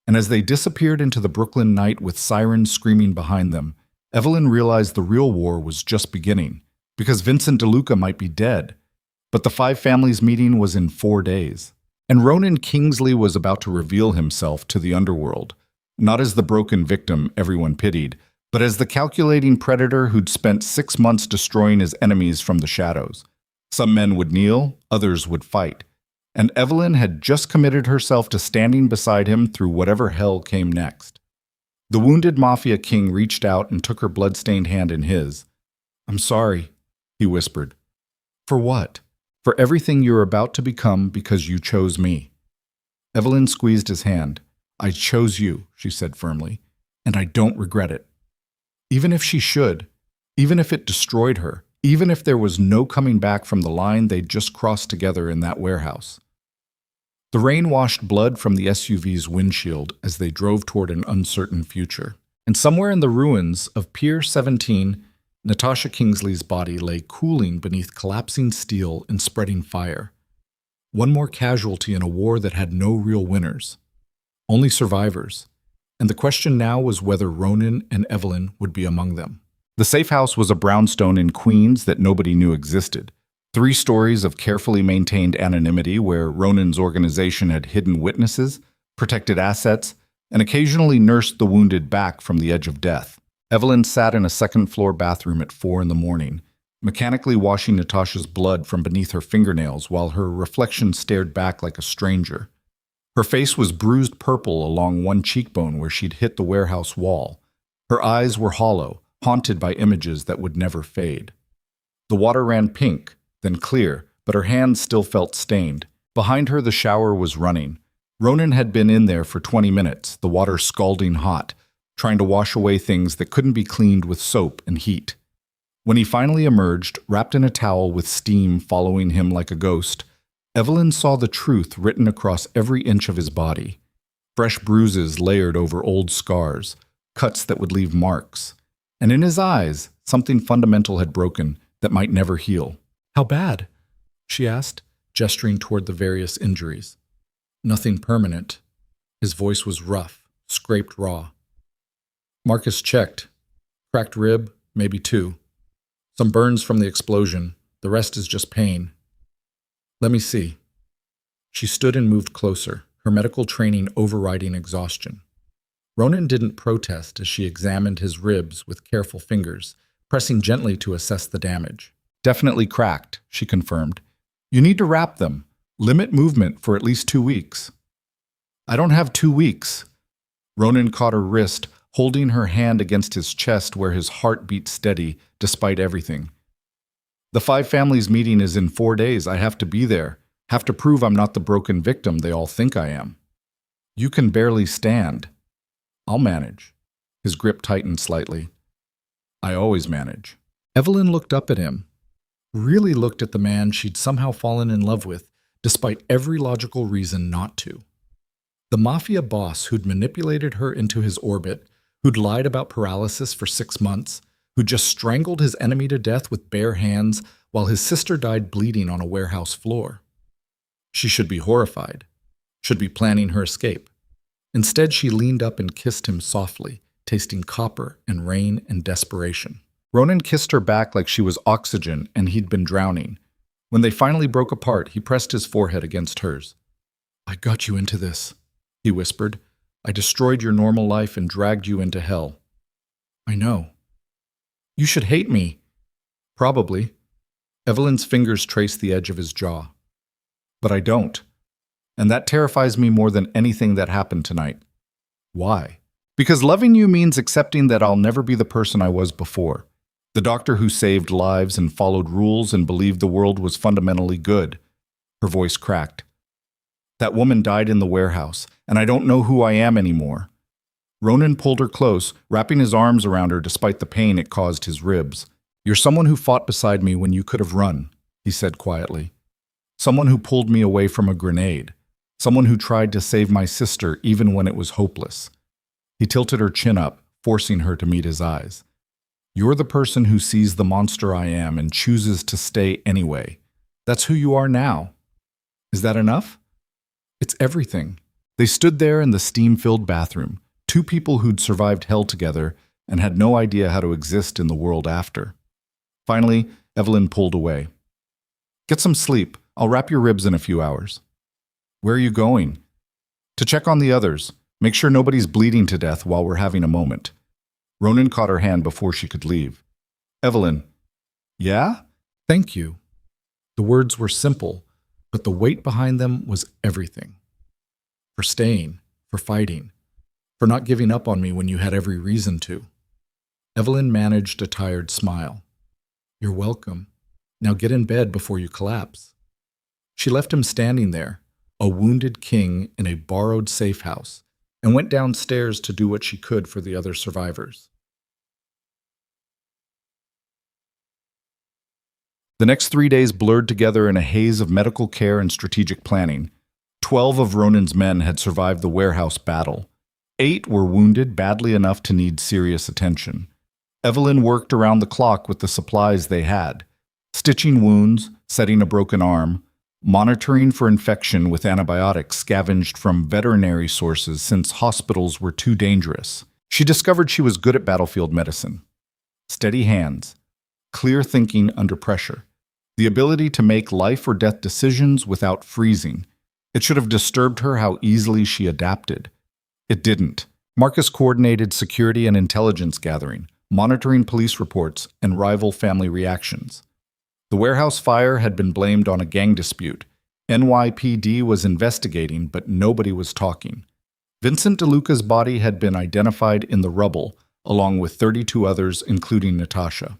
And as they disappeared into the Brooklyn night with sirens screaming behind them, Evelyn realized the real war was just beginning, because Vincent DeLuca might be dead. But the Five Families meeting was in 4 days. And Ronan Kingsley was about to reveal himself to the underworld, not as the broken victim everyone pitied, but as the calculating predator who'd spent 6 months destroying his enemies from the shadows. Some men would kneel, others would fight. And Evelyn had just committed herself to standing beside him through whatever hell came next. The wounded Mafia king reached out and took her blood-stained hand in his. "I'm sorry," he whispered. "For what?" "For everything you're about to become because you chose me." Evelyn squeezed his hand. "I chose you," she said firmly, "and I don't regret it." Even if she should, even if it destroyed her, even if there was no coming back from the line they'd just crossed together in that warehouse. The rain washed blood from the SUV's windshield as they drove toward an uncertain future. And somewhere in the ruins of Pier 17, Natasha Kingsley's body lay cooling beneath collapsing steel and spreading fire. One more casualty in a war that had no real winners. Only survivors. And the question now was whether Ronan and Evelyn would be among them. The safe house was a brownstone in Queens that nobody knew existed. 3 stories of carefully maintained anonymity where Ronan's organization had hidden witnesses, protected assets, and occasionally nursed the wounded back from the edge of death. Evelyn sat in a second-floor bathroom at 4 in the morning, mechanically washing Natasha's blood from beneath her fingernails while her reflection stared back like a stranger. Her face was bruised purple along one cheekbone where she'd hit the warehouse wall. Her eyes were hollow, haunted by images that would never fade. The water ran pink, then clear, but her hands still felt stained. Behind her, the shower was running. Ronan had been in there for 20 minutes, the water scalding hot, trying to wash away things that couldn't be cleaned with soap and heat. When he finally emerged, wrapped in a towel with steam following him like a ghost, Evelyn saw the truth written across every inch of his body. Fresh bruises layered over old scars, cuts that would leave marks. And in his eyes, something fundamental had broken that might never heal. "How bad?" she asked, gesturing toward the various injuries. "Nothing permanent." His voice was rough, scraped raw. Marcus checked. Cracked rib, maybe 2. Some burns from the explosion. The rest is just pain. "Let me see." She stood and moved closer, her medical training overriding exhaustion. Ronan didn't protest as she examined his ribs with careful fingers, pressing gently to assess the damage. "Definitely cracked," she confirmed. "You need to wrap them. Limit movement for at least 2 weeks. I don't have 2 weeks. Ronan caught her wrist, holding her hand against his chest where his heart beat steady despite everything. The 5 families meeting is in 4 days. I have to be there. Have to prove I'm not the broken victim they all think I am. You can barely stand. I'll manage. His grip tightened slightly. I always manage. Evelyn looked up at him. Really looked at the man she'd somehow fallen in love with, despite every logical reason not to. The Mafia Boss who'd manipulated her into his orbit, who'd lied about paralysis for 6 months, who just strangled his enemy to death with bare hands while his sister died bleeding on a warehouse floor. She should be horrified, should be planning her escape. Instead, she leaned up and kissed him softly, tasting copper and rain and desperation. Ronan kissed her back like she was oxygen and he'd been drowning. When they finally broke apart, he pressed his forehead against hers. I got you into this, he whispered. I destroyed your normal life and dragged you into hell. I know. You should hate me. Probably. Evelyn's fingers traced the edge of his jaw. But I don't. And that terrifies me more than anything that happened tonight. Why? Because loving you means accepting that I'll never be the person I was before. The doctor who saved lives and followed rules and believed the world was fundamentally good. Her voice cracked. That woman died in the warehouse, and I don't know who I am anymore. Ronan pulled her close, wrapping his arms around her despite the pain it caused his ribs. You're someone who fought beside me when you could have run, he said quietly. Someone who pulled me away from a grenade. Someone who tried to save my sister even when it was hopeless. He tilted her chin up, forcing her to meet his eyes. You're the person who sees the monster I am and chooses to stay anyway. That's who you are now. Is that enough? It's everything. They stood there in the steam-filled bathroom, 2 people who'd survived hell together and had no idea how to exist in the world after. Finally, Evelyn pulled away. Get some sleep. I'll wrap your ribs in a few hours. Where are you going? To check on the others. Make sure nobody's bleeding to death while we're having a moment. Ronan caught her hand before she could leave. Evelyn. Yeah? Thank you. The words were simple, but the weight behind them was everything. For staying, for fighting, for not giving up on me when you had every reason to. Evelyn managed a tired smile. You're welcome. Now get in bed before you collapse. She left him standing there, a wounded king in a borrowed safe house, and went downstairs to do what she could for the other survivors. The next 3 days blurred together in a haze of medical care and strategic planning. 12 of Ronan's men had survived the warehouse battle. 8 were wounded badly enough to need serious attention. Evelyn worked around the clock with the supplies they had, stitching wounds, setting a broken arm, monitoring for infection with antibiotics scavenged from veterinary sources since hospitals were too dangerous. She discovered she was good at battlefield medicine. Steady hands, clear thinking under pressure, the ability to make life or death decisions without freezing. It should have disturbed her how easily she adapted. It didn't. Marcus coordinated security and intelligence gathering, monitoring police reports and rival family reactions. The warehouse fire had been blamed on a gang dispute. NYPD was investigating, but nobody was talking. Vincent DeLuca's body had been identified in the rubble, along with 32 others, including Natasha.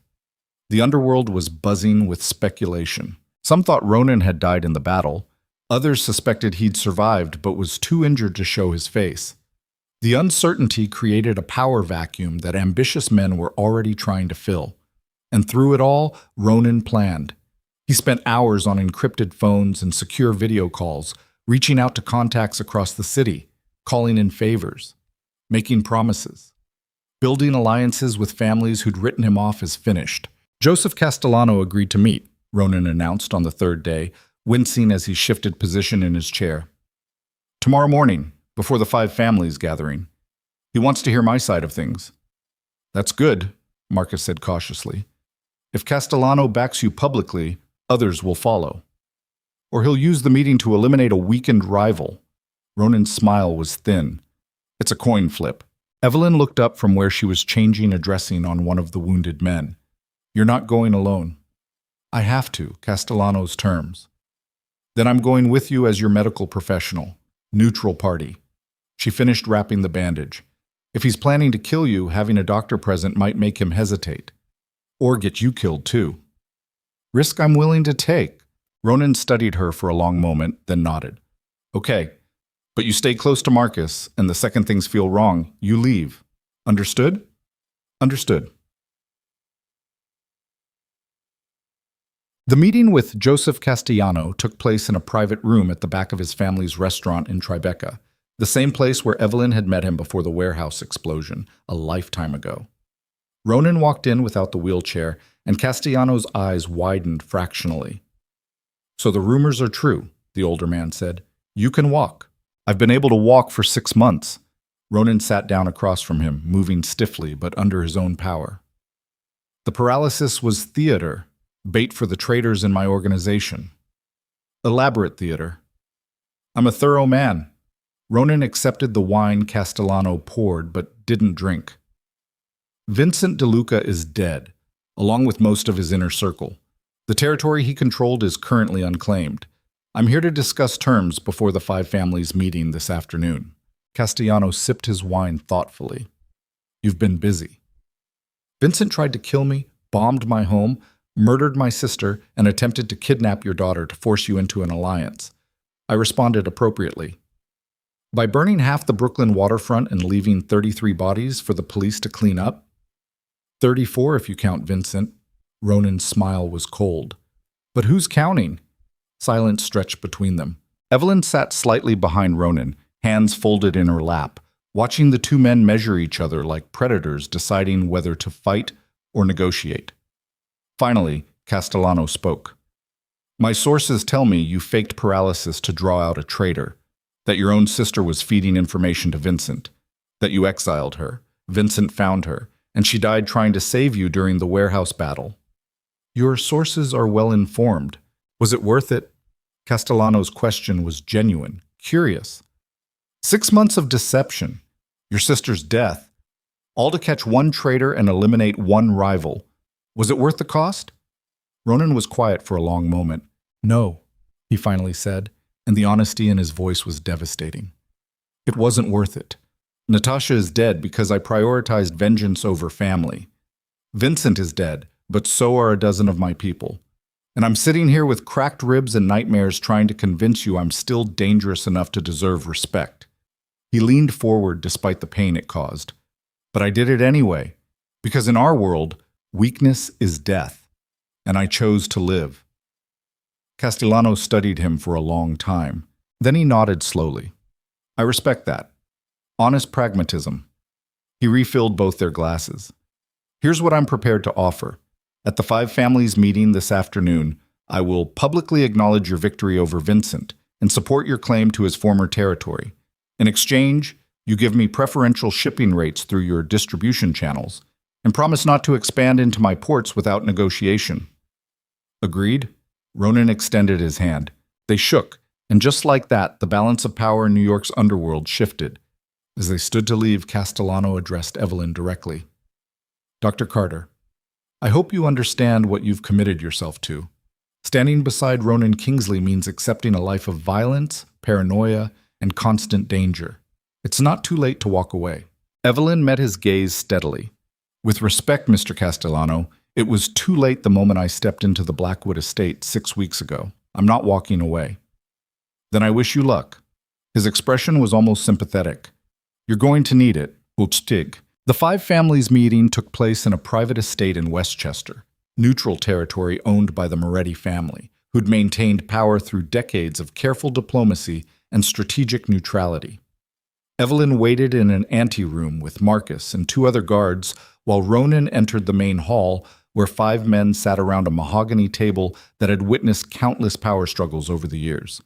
The underworld was buzzing with speculation. Some thought Ronan had died in the battle. Others suspected he'd survived, but was too injured to show his face. The uncertainty created a power vacuum that ambitious men were already trying to fill. And through it all, Ronan planned. He spent hours on encrypted phones and secure video calls, reaching out to contacts across the city, calling in favors, making promises, building alliances with families who'd written him off as finished. Joseph Castellano agreed to meet, Ronan announced on the 3rd day, wincing as he shifted position in his chair. Tomorrow morning, before the 5 families gathering. He wants to hear my side of things. That's good, Marcus said cautiously. If Castellano backs you publicly, others will follow. Or he'll use the meeting to eliminate a weakened rival. Ronan's smile was thin. It's a coin flip. Evelyn looked up from where she was changing a dressing on one of the wounded men. You're not going alone. I have to, Castellano's terms. Then I'm going with you as your medical professional. Neutral party. She finished wrapping the bandage. If he's planning to kill you, having a doctor present might make him hesitate. Or get you killed too. Risk I'm willing to take. Ronan studied her for a long moment, then nodded. Okay, but you stay close to Marcus, and the second things feel wrong, you leave. Understood? Understood. The meeting with Joseph Castellano took place in a private room at the back of his family's restaurant in Tribeca, the same place where Evelyn had met him before the warehouse explosion, a lifetime ago. Ronan walked in without the wheelchair, and Castellano's eyes widened fractionally. So the rumors are true, the older man said. You can walk. I've been able to walk for 6 months. Ronan sat down across from him, moving stiffly but under his own power. The paralysis was theater, bait for the traitors in my organization. Elaborate theater. I'm a thorough man. Ronan accepted the wine Castellano poured but didn't drink. Vincent DeLuca is dead, along with most of his inner circle. The territory he controlled is currently unclaimed. I'm here to discuss terms before the 5 families meeting this afternoon. Castellano sipped his wine thoughtfully. You've been busy. Vincent tried to kill me, bombed my home, murdered my sister, and attempted to kidnap your daughter to force you into an alliance. I responded appropriately. By burning half the Brooklyn waterfront and leaving 33 bodies for the police to clean up? 34 if you count Vincent. Ronan's smile was cold. But who's counting? Silence stretched between them. Evelyn sat slightly behind Ronan, hands folded in her lap, watching the 2 men measure each other like predators deciding whether to fight or negotiate. Finally, Castellano spoke. My sources tell me you faked paralysis to draw out a traitor, that your own sister was feeding information to Vincent, that you exiled her, Vincent found her, and she died trying to save you during the warehouse battle. Your sources are well informed. Was it worth it? Castellano's question was genuine, curious. 6 months of deception, your sister's death, all to catch one traitor and eliminate one rival. Was it worth the cost? Ronan was quiet for a long moment. No, he finally said, and the honesty in his voice was devastating. It wasn't worth it. Natasha is dead because I prioritized vengeance over family. Vincent is dead, but so are a dozen of my people. And I'm sitting here with cracked ribs and nightmares trying to convince you I'm still dangerous enough to deserve respect. He leaned forward despite the pain it caused. But I did it anyway, because in our world, weakness is death, and I chose to live. Castellano studied him for a long time. Then he nodded slowly. I respect that. Honest pragmatism. He refilled both their glasses. Here's what I'm prepared to offer. At the 5 families meeting this afternoon, I will publicly acknowledge your victory over Vincent and support your claim to his former territory. In exchange, you give me preferential shipping rates through your distribution channels and promise not to expand into my ports without negotiation. Agreed? Ronan extended his hand. They shook, and just like that, the balance of power in New York's underworld shifted. As they stood to leave, Castellano addressed Evelyn directly. Dr. Carter, I hope you understand what you've committed yourself to. Standing beside Ronan Kingsley means accepting a life of violence, paranoia, and constant danger. It's not too late to walk away. Evelyn met his gaze steadily. With respect, Mr. Castellano, it was too late the moment I stepped into the Blackwood estate 6 weeks ago. I'm not walking away. Then I wish you luck. His expression was almost sympathetic. You're going to need it, Uchtig. The 5 families meeting took place in a private estate in Westchester, neutral territory owned by the Moretti family, who'd maintained power through decades of careful diplomacy and strategic neutrality. Evelyn waited in an anteroom with Marcus and 2 other guards while Ronan entered the main hall where 5 men sat around a mahogany table that had witnessed countless power struggles over the years.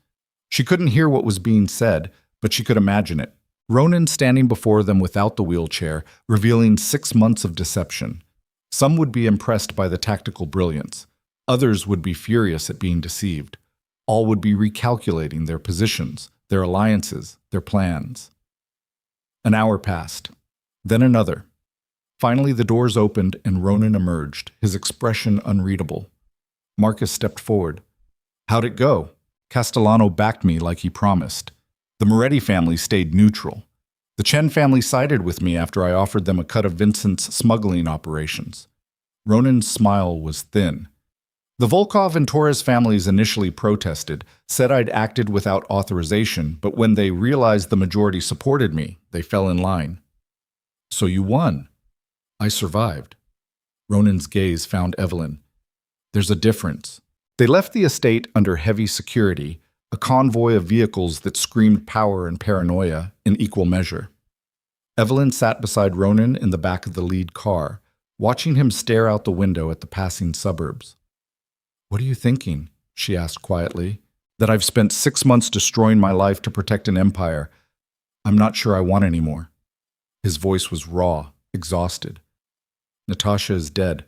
She couldn't hear what was being said, but she could imagine it. Ronan standing before them without the wheelchair, revealing 6 months of deception. Some would be impressed by the tactical brilliance. Others would be furious at being deceived. All would be recalculating their positions, their alliances, their plans. An hour passed. Then another. Finally, the doors opened and Ronan emerged, his expression unreadable. Marcus stepped forward. How'd it go? Castellano backed me like he promised. The Moretti family stayed neutral. The Chen family sided with me after I offered them a cut of Vincent's smuggling operations. Ronan's smile was thin. The Volkov and Torres families initially protested, said I'd acted without authorization, but when they realized the majority supported me, they fell in line. So you won. I survived. Ronan's gaze found Evelyn. There's a difference. They left the estate under heavy security, a convoy of vehicles that screamed power and paranoia in equal measure. Evelyn sat beside Ronan in the back of the lead car, watching him stare out the window at the passing suburbs. What are you thinking? She asked quietly. That I've spent 6 months destroying my life to protect an empire. I'm not sure I want any more. His voice was raw, exhausted. Natasha is dead.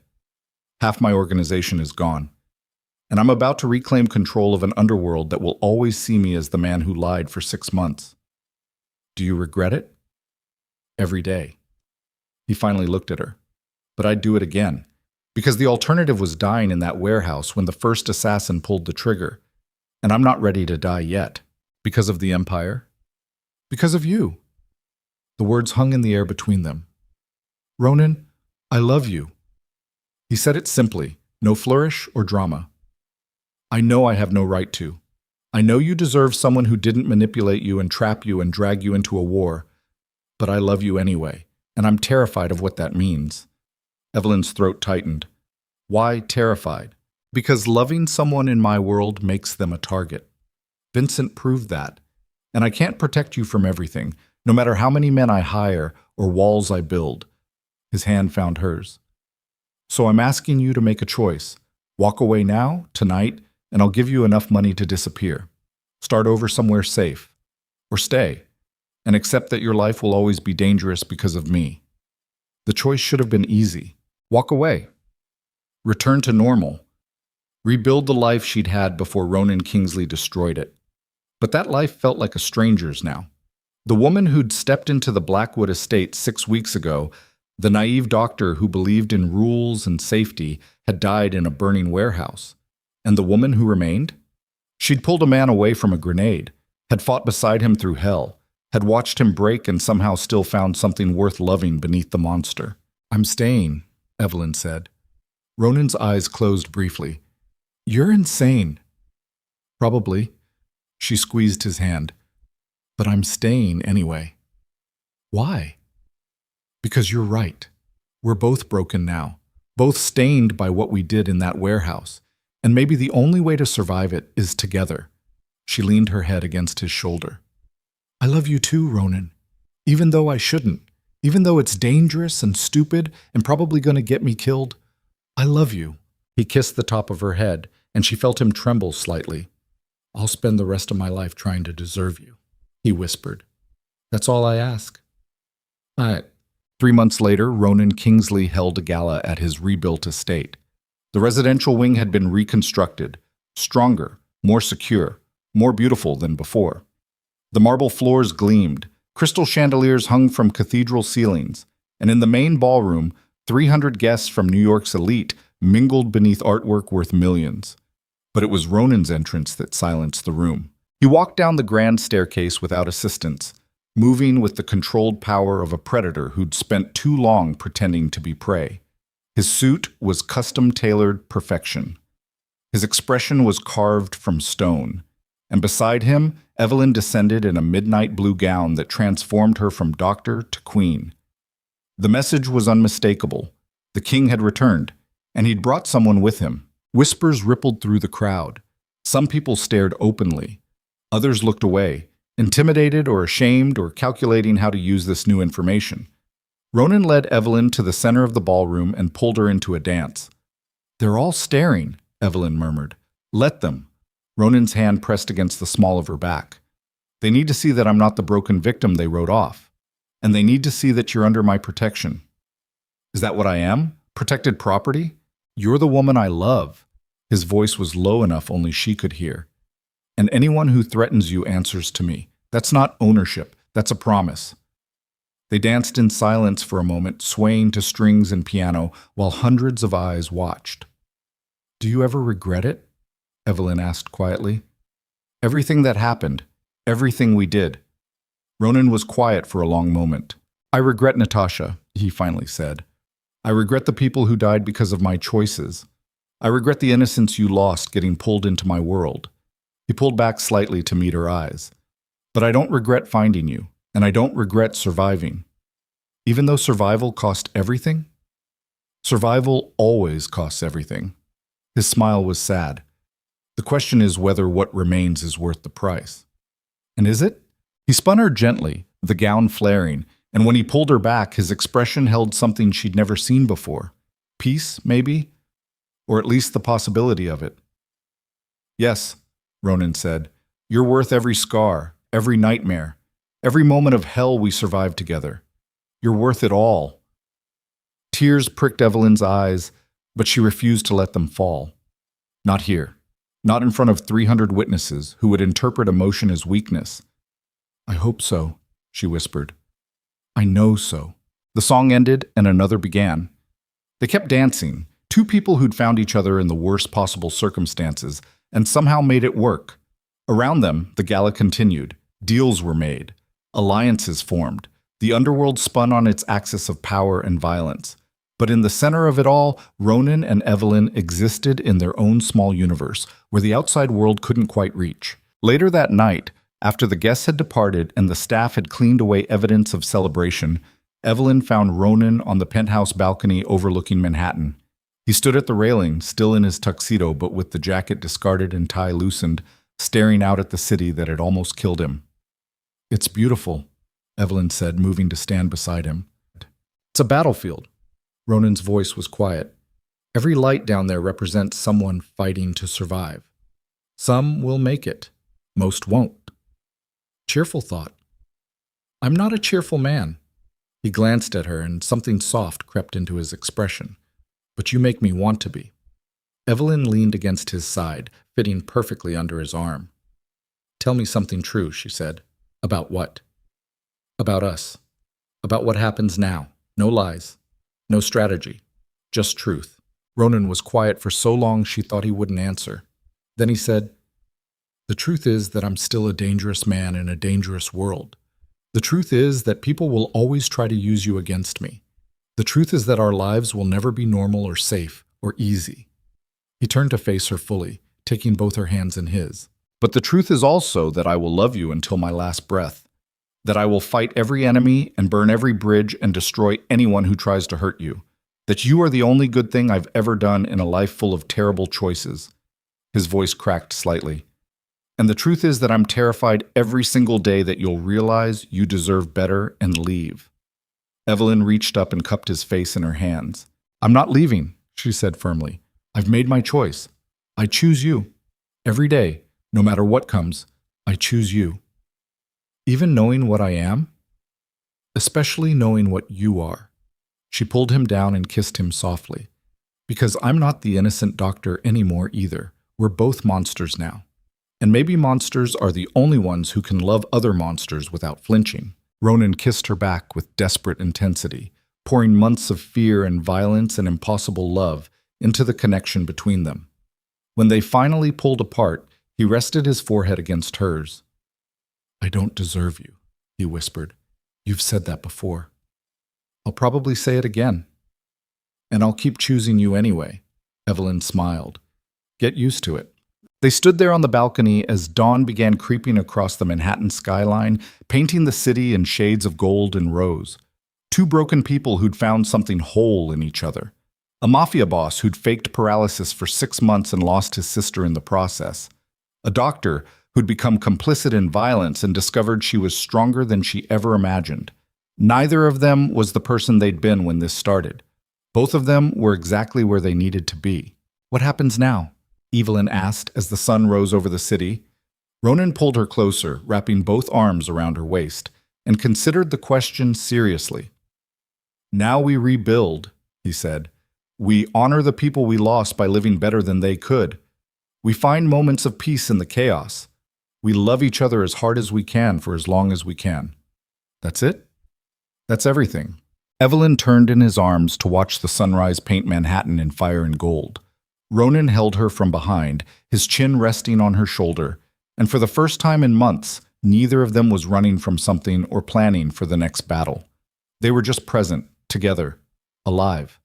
Half my organization is gone. And I'm about to reclaim control of an underworld that will always see me as the man who lied for 6 months. Do you regret it? Every day. He finally looked at her. But I'd do it again. Because the alternative was dying in that warehouse when the first assassin pulled the trigger. And I'm not ready to die yet. Because of the Empire. Because of you. The words hung in the air between them. Ronan, I love you. He said it simply, no flourish or drama. I know I have no right to. I know you deserve someone who didn't manipulate you and trap you and drag you into a war. But I love you anyway, and I'm terrified of what that means. Evelyn's throat tightened. Why terrified? Because loving someone in my world makes them a target. Vincent proved that. And I can't protect you from everything, no matter how many men I hire or walls I build. His hand found hers. So I'm asking you to make a choice. Walk away now, tonight, and I'll give you enough money to disappear. Start over somewhere safe. Or stay, and accept that your life will always be dangerous because of me. The choice should have been easy. Walk away. Return to normal. Rebuild the life she'd had before Ronan Kingsley destroyed it. But that life felt like a stranger's now. The woman who'd stepped into the Blackwood estate 6 weeks ago, the naive doctor who believed in rules and safety, had died in a burning warehouse. And the woman who remained? She'd pulled a man away from a grenade, had fought beside him through hell, had watched him break and somehow still found something worth loving beneath the monster. I'm staying, Evelyn said. Ronan's eyes closed briefly. You're insane. Probably. She squeezed his hand. But I'm staying anyway. Why? Because you're right. We're both broken now, both stained by what we did in that warehouse. And maybe the only way to survive it is together. She leaned her head against his shoulder. I love you too, Ronan. Even though I shouldn't. Even though it's dangerous and stupid and probably going to get me killed. I love you. He kissed the top of her head, and she felt him tremble slightly. I'll spend the rest of my life trying to deserve you, he whispered. That's all I ask. 3 months later, Ronan Kingsley held a gala at his rebuilt estate. The residential wing had been reconstructed, stronger, more secure, more beautiful than before. The marble floors gleamed, crystal chandeliers hung from cathedral ceilings, and in the main ballroom, 300 guests from New York's elite mingled beneath artwork worth millions. But it was Ronan's entrance that silenced the room. He walked down the grand staircase without assistance, moving with the controlled power of a predator who'd spent too long pretending to be prey. His suit was custom-tailored perfection. His expression was carved from stone, and beside him, Evelyn descended in a midnight blue gown that transformed her from doctor to queen. The message was unmistakable. The king had returned, and he'd brought someone with him. Whispers rippled through the crowd. Some people stared openly. Others looked away, intimidated or ashamed or calculating how to use this new information. Ronan led Evelyn to the center of the ballroom and pulled her into a dance. They're all staring, Evelyn murmured. Let them. Ronan's hand pressed against the small of her back. They need to see that I'm not the broken victim they wrote off. And they need to see that you're under my protection. Is that what I am? Protected property? You're the woman I love. His voice was low enough only she could hear. And anyone who threatens you answers to me. That's not ownership. That's a promise. They danced in silence for a moment, swaying to strings and piano, while hundreds of eyes watched. Do you ever regret it? Evelyn asked quietly. Everything that happened. Everything we did. Ronan was quiet for a long moment. I regret Natasha, he finally said. I regret the people who died because of my choices. I regret the innocence you lost getting pulled into my world. He pulled back slightly to meet her eyes. But I don't regret finding you, and I don't regret surviving. Even though survival cost everything? Survival always costs everything. His smile was sad. The question is whether what remains is worth the price. And is it? He spun her gently, the gown flaring, and when he pulled her back, his expression held something she'd never seen before. Peace, maybe? Or at least the possibility of it. Yes, Ronan said, you're worth every scar, every nightmare, every moment of hell we survived together. You're worth it all. Tears pricked Evelyn's eyes, but she refused to let them fall. Not here. Not in front of 300 witnesses who would interpret emotion as weakness. I hope so, she whispered. I know so. The song ended and another began. They kept dancing, two people who'd found each other in the worst possible circumstances and somehow made it work. Around them, the gala continued. Deals were made. Alliances formed. The underworld spun on its axis of power and violence. But in the center of it all, Ronan and Evelyn existed in their own small universe, where the outside world couldn't quite reach. Later that night, after the guests had departed and the staff had cleaned away evidence of celebration, Evelyn found Ronan on the penthouse balcony overlooking Manhattan. He stood at the railing, still in his tuxedo but with the jacket discarded and tie loosened, staring out at the city that had almost killed him. It's beautiful, Evelyn said, moving to stand beside him. It's a battlefield. Ronan's voice was quiet. Every light down there represents someone fighting to survive. Some will make it. Most won't. Cheerful thought. I'm not a cheerful man. He glanced at her and something soft crept into his expression. But you make me want to be. Evelyn leaned against his side, fitting perfectly under his arm. Tell me something true, she said. About what? About us. About what happens now. No lies. No strategy. Just truth. Ronan was quiet for so long she thought he wouldn't answer. Then he said, The truth is that I'm still a dangerous man in a dangerous world. The truth is that people will always try to use you against me. The truth is that our lives will never be normal or safe or easy. He turned to face her fully, taking both her hands in his. But the truth is also that I will love you until my last breath. That I will fight every enemy and burn every bridge and destroy anyone who tries to hurt you. That you are the only good thing I've ever done in a life full of terrible choices. His voice cracked slightly. And the truth is that I'm terrified every single day that you'll realize you deserve better and leave. Evelyn reached up and cupped his face in her hands. I'm not leaving, she said firmly. I've made my choice. I choose you. Every day, no matter what comes, I choose you. Even knowing what I am? Especially knowing what you are. She pulled him down and kissed him softly. Because I'm not the innocent doctor anymore either. We're both monsters now. And maybe monsters are the only ones who can love other monsters without flinching. Ronan kissed her back with desperate intensity, pouring months of fear and violence and impossible love into the connection between them. When they finally pulled apart, he rested his forehead against hers. I don't deserve you, he whispered. You've said that before. I'll probably say it again. And I'll keep choosing you anyway. Evelyn smiled. Get used to it. They stood there on the balcony as dawn began creeping across the Manhattan skyline, painting the city in shades of gold and rose. Two broken people who'd found something whole in each other. A mafia boss who'd faked paralysis for 6 months and lost his sister in the process. A doctor who'd become complicit in violence and discovered she was stronger than she ever imagined. Neither of them was the person they'd been when this started. Both of them were exactly where they needed to be. What happens now? Evelyn asked as the sun rose over the city. Ronan pulled her closer, wrapping both arms around her waist, and considered the question seriously. Now we rebuild, he said. We honor the people we lost by living better than they could. We find moments of peace in the chaos. We love each other as hard as we can for as long as we can. That's it? That's everything. Evelyn turned in his arms to watch the sunrise paint Manhattan in fire and gold. Ronan held her from behind, his chin resting on her shoulder, And for the first time in months, neither of them was running from something or planning for the next battle. They were just present, together, alive.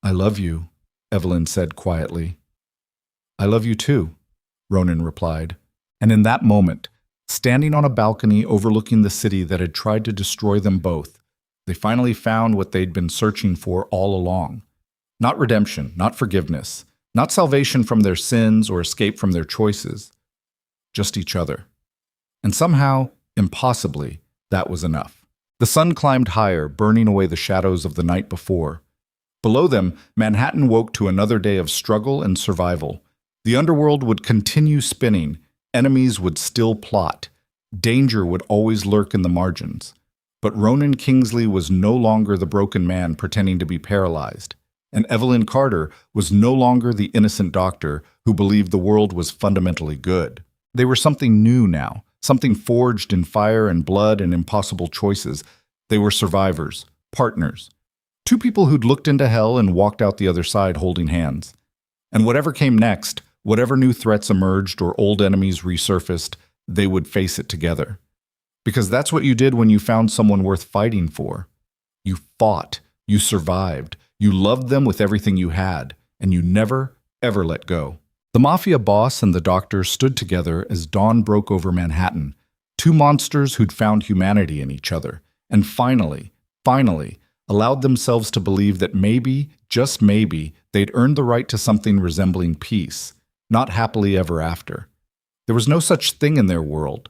"I love you," Evelyn said quietly. "I love you too," Ronan replied. And in that moment, standing on a balcony overlooking the city that had tried to destroy them both, they finally found what they'd been searching for all along. Not redemption, not forgiveness, not salvation from their sins or escape from their choices, just each other. And somehow, impossibly, that was enough. The sun climbed higher, burning away the shadows of the night before. Below them, Manhattan woke to another day of struggle and survival. The underworld would continue spinning, enemies would still plot, danger would always lurk in the margins. But Ronan Kingsley was no longer the broken man pretending to be paralyzed, and Evelyn Carter was no longer the innocent doctor who believed the world was fundamentally good. They were something new now, something forged in fire and blood and impossible choices. They were survivors, partners, two people who'd looked into hell and walked out the other side holding hands. And whatever came next, whatever new threats emerged or old enemies resurfaced, they would face it together. Because that's what you did when you found someone worth fighting for. You fought, you survived, you loved them with everything you had, and you never, ever let go. The Mafia Boss and the Doctor stood together as dawn broke over Manhattan, two monsters who'd found humanity in each other, and finally, allowed themselves to believe that maybe, just maybe, they'd earned the right to something resembling peace, not happily ever after. There was no such thing in their world,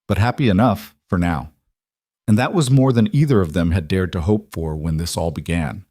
but happy enough for now. And that was more than either of them had dared to hope for when this all began.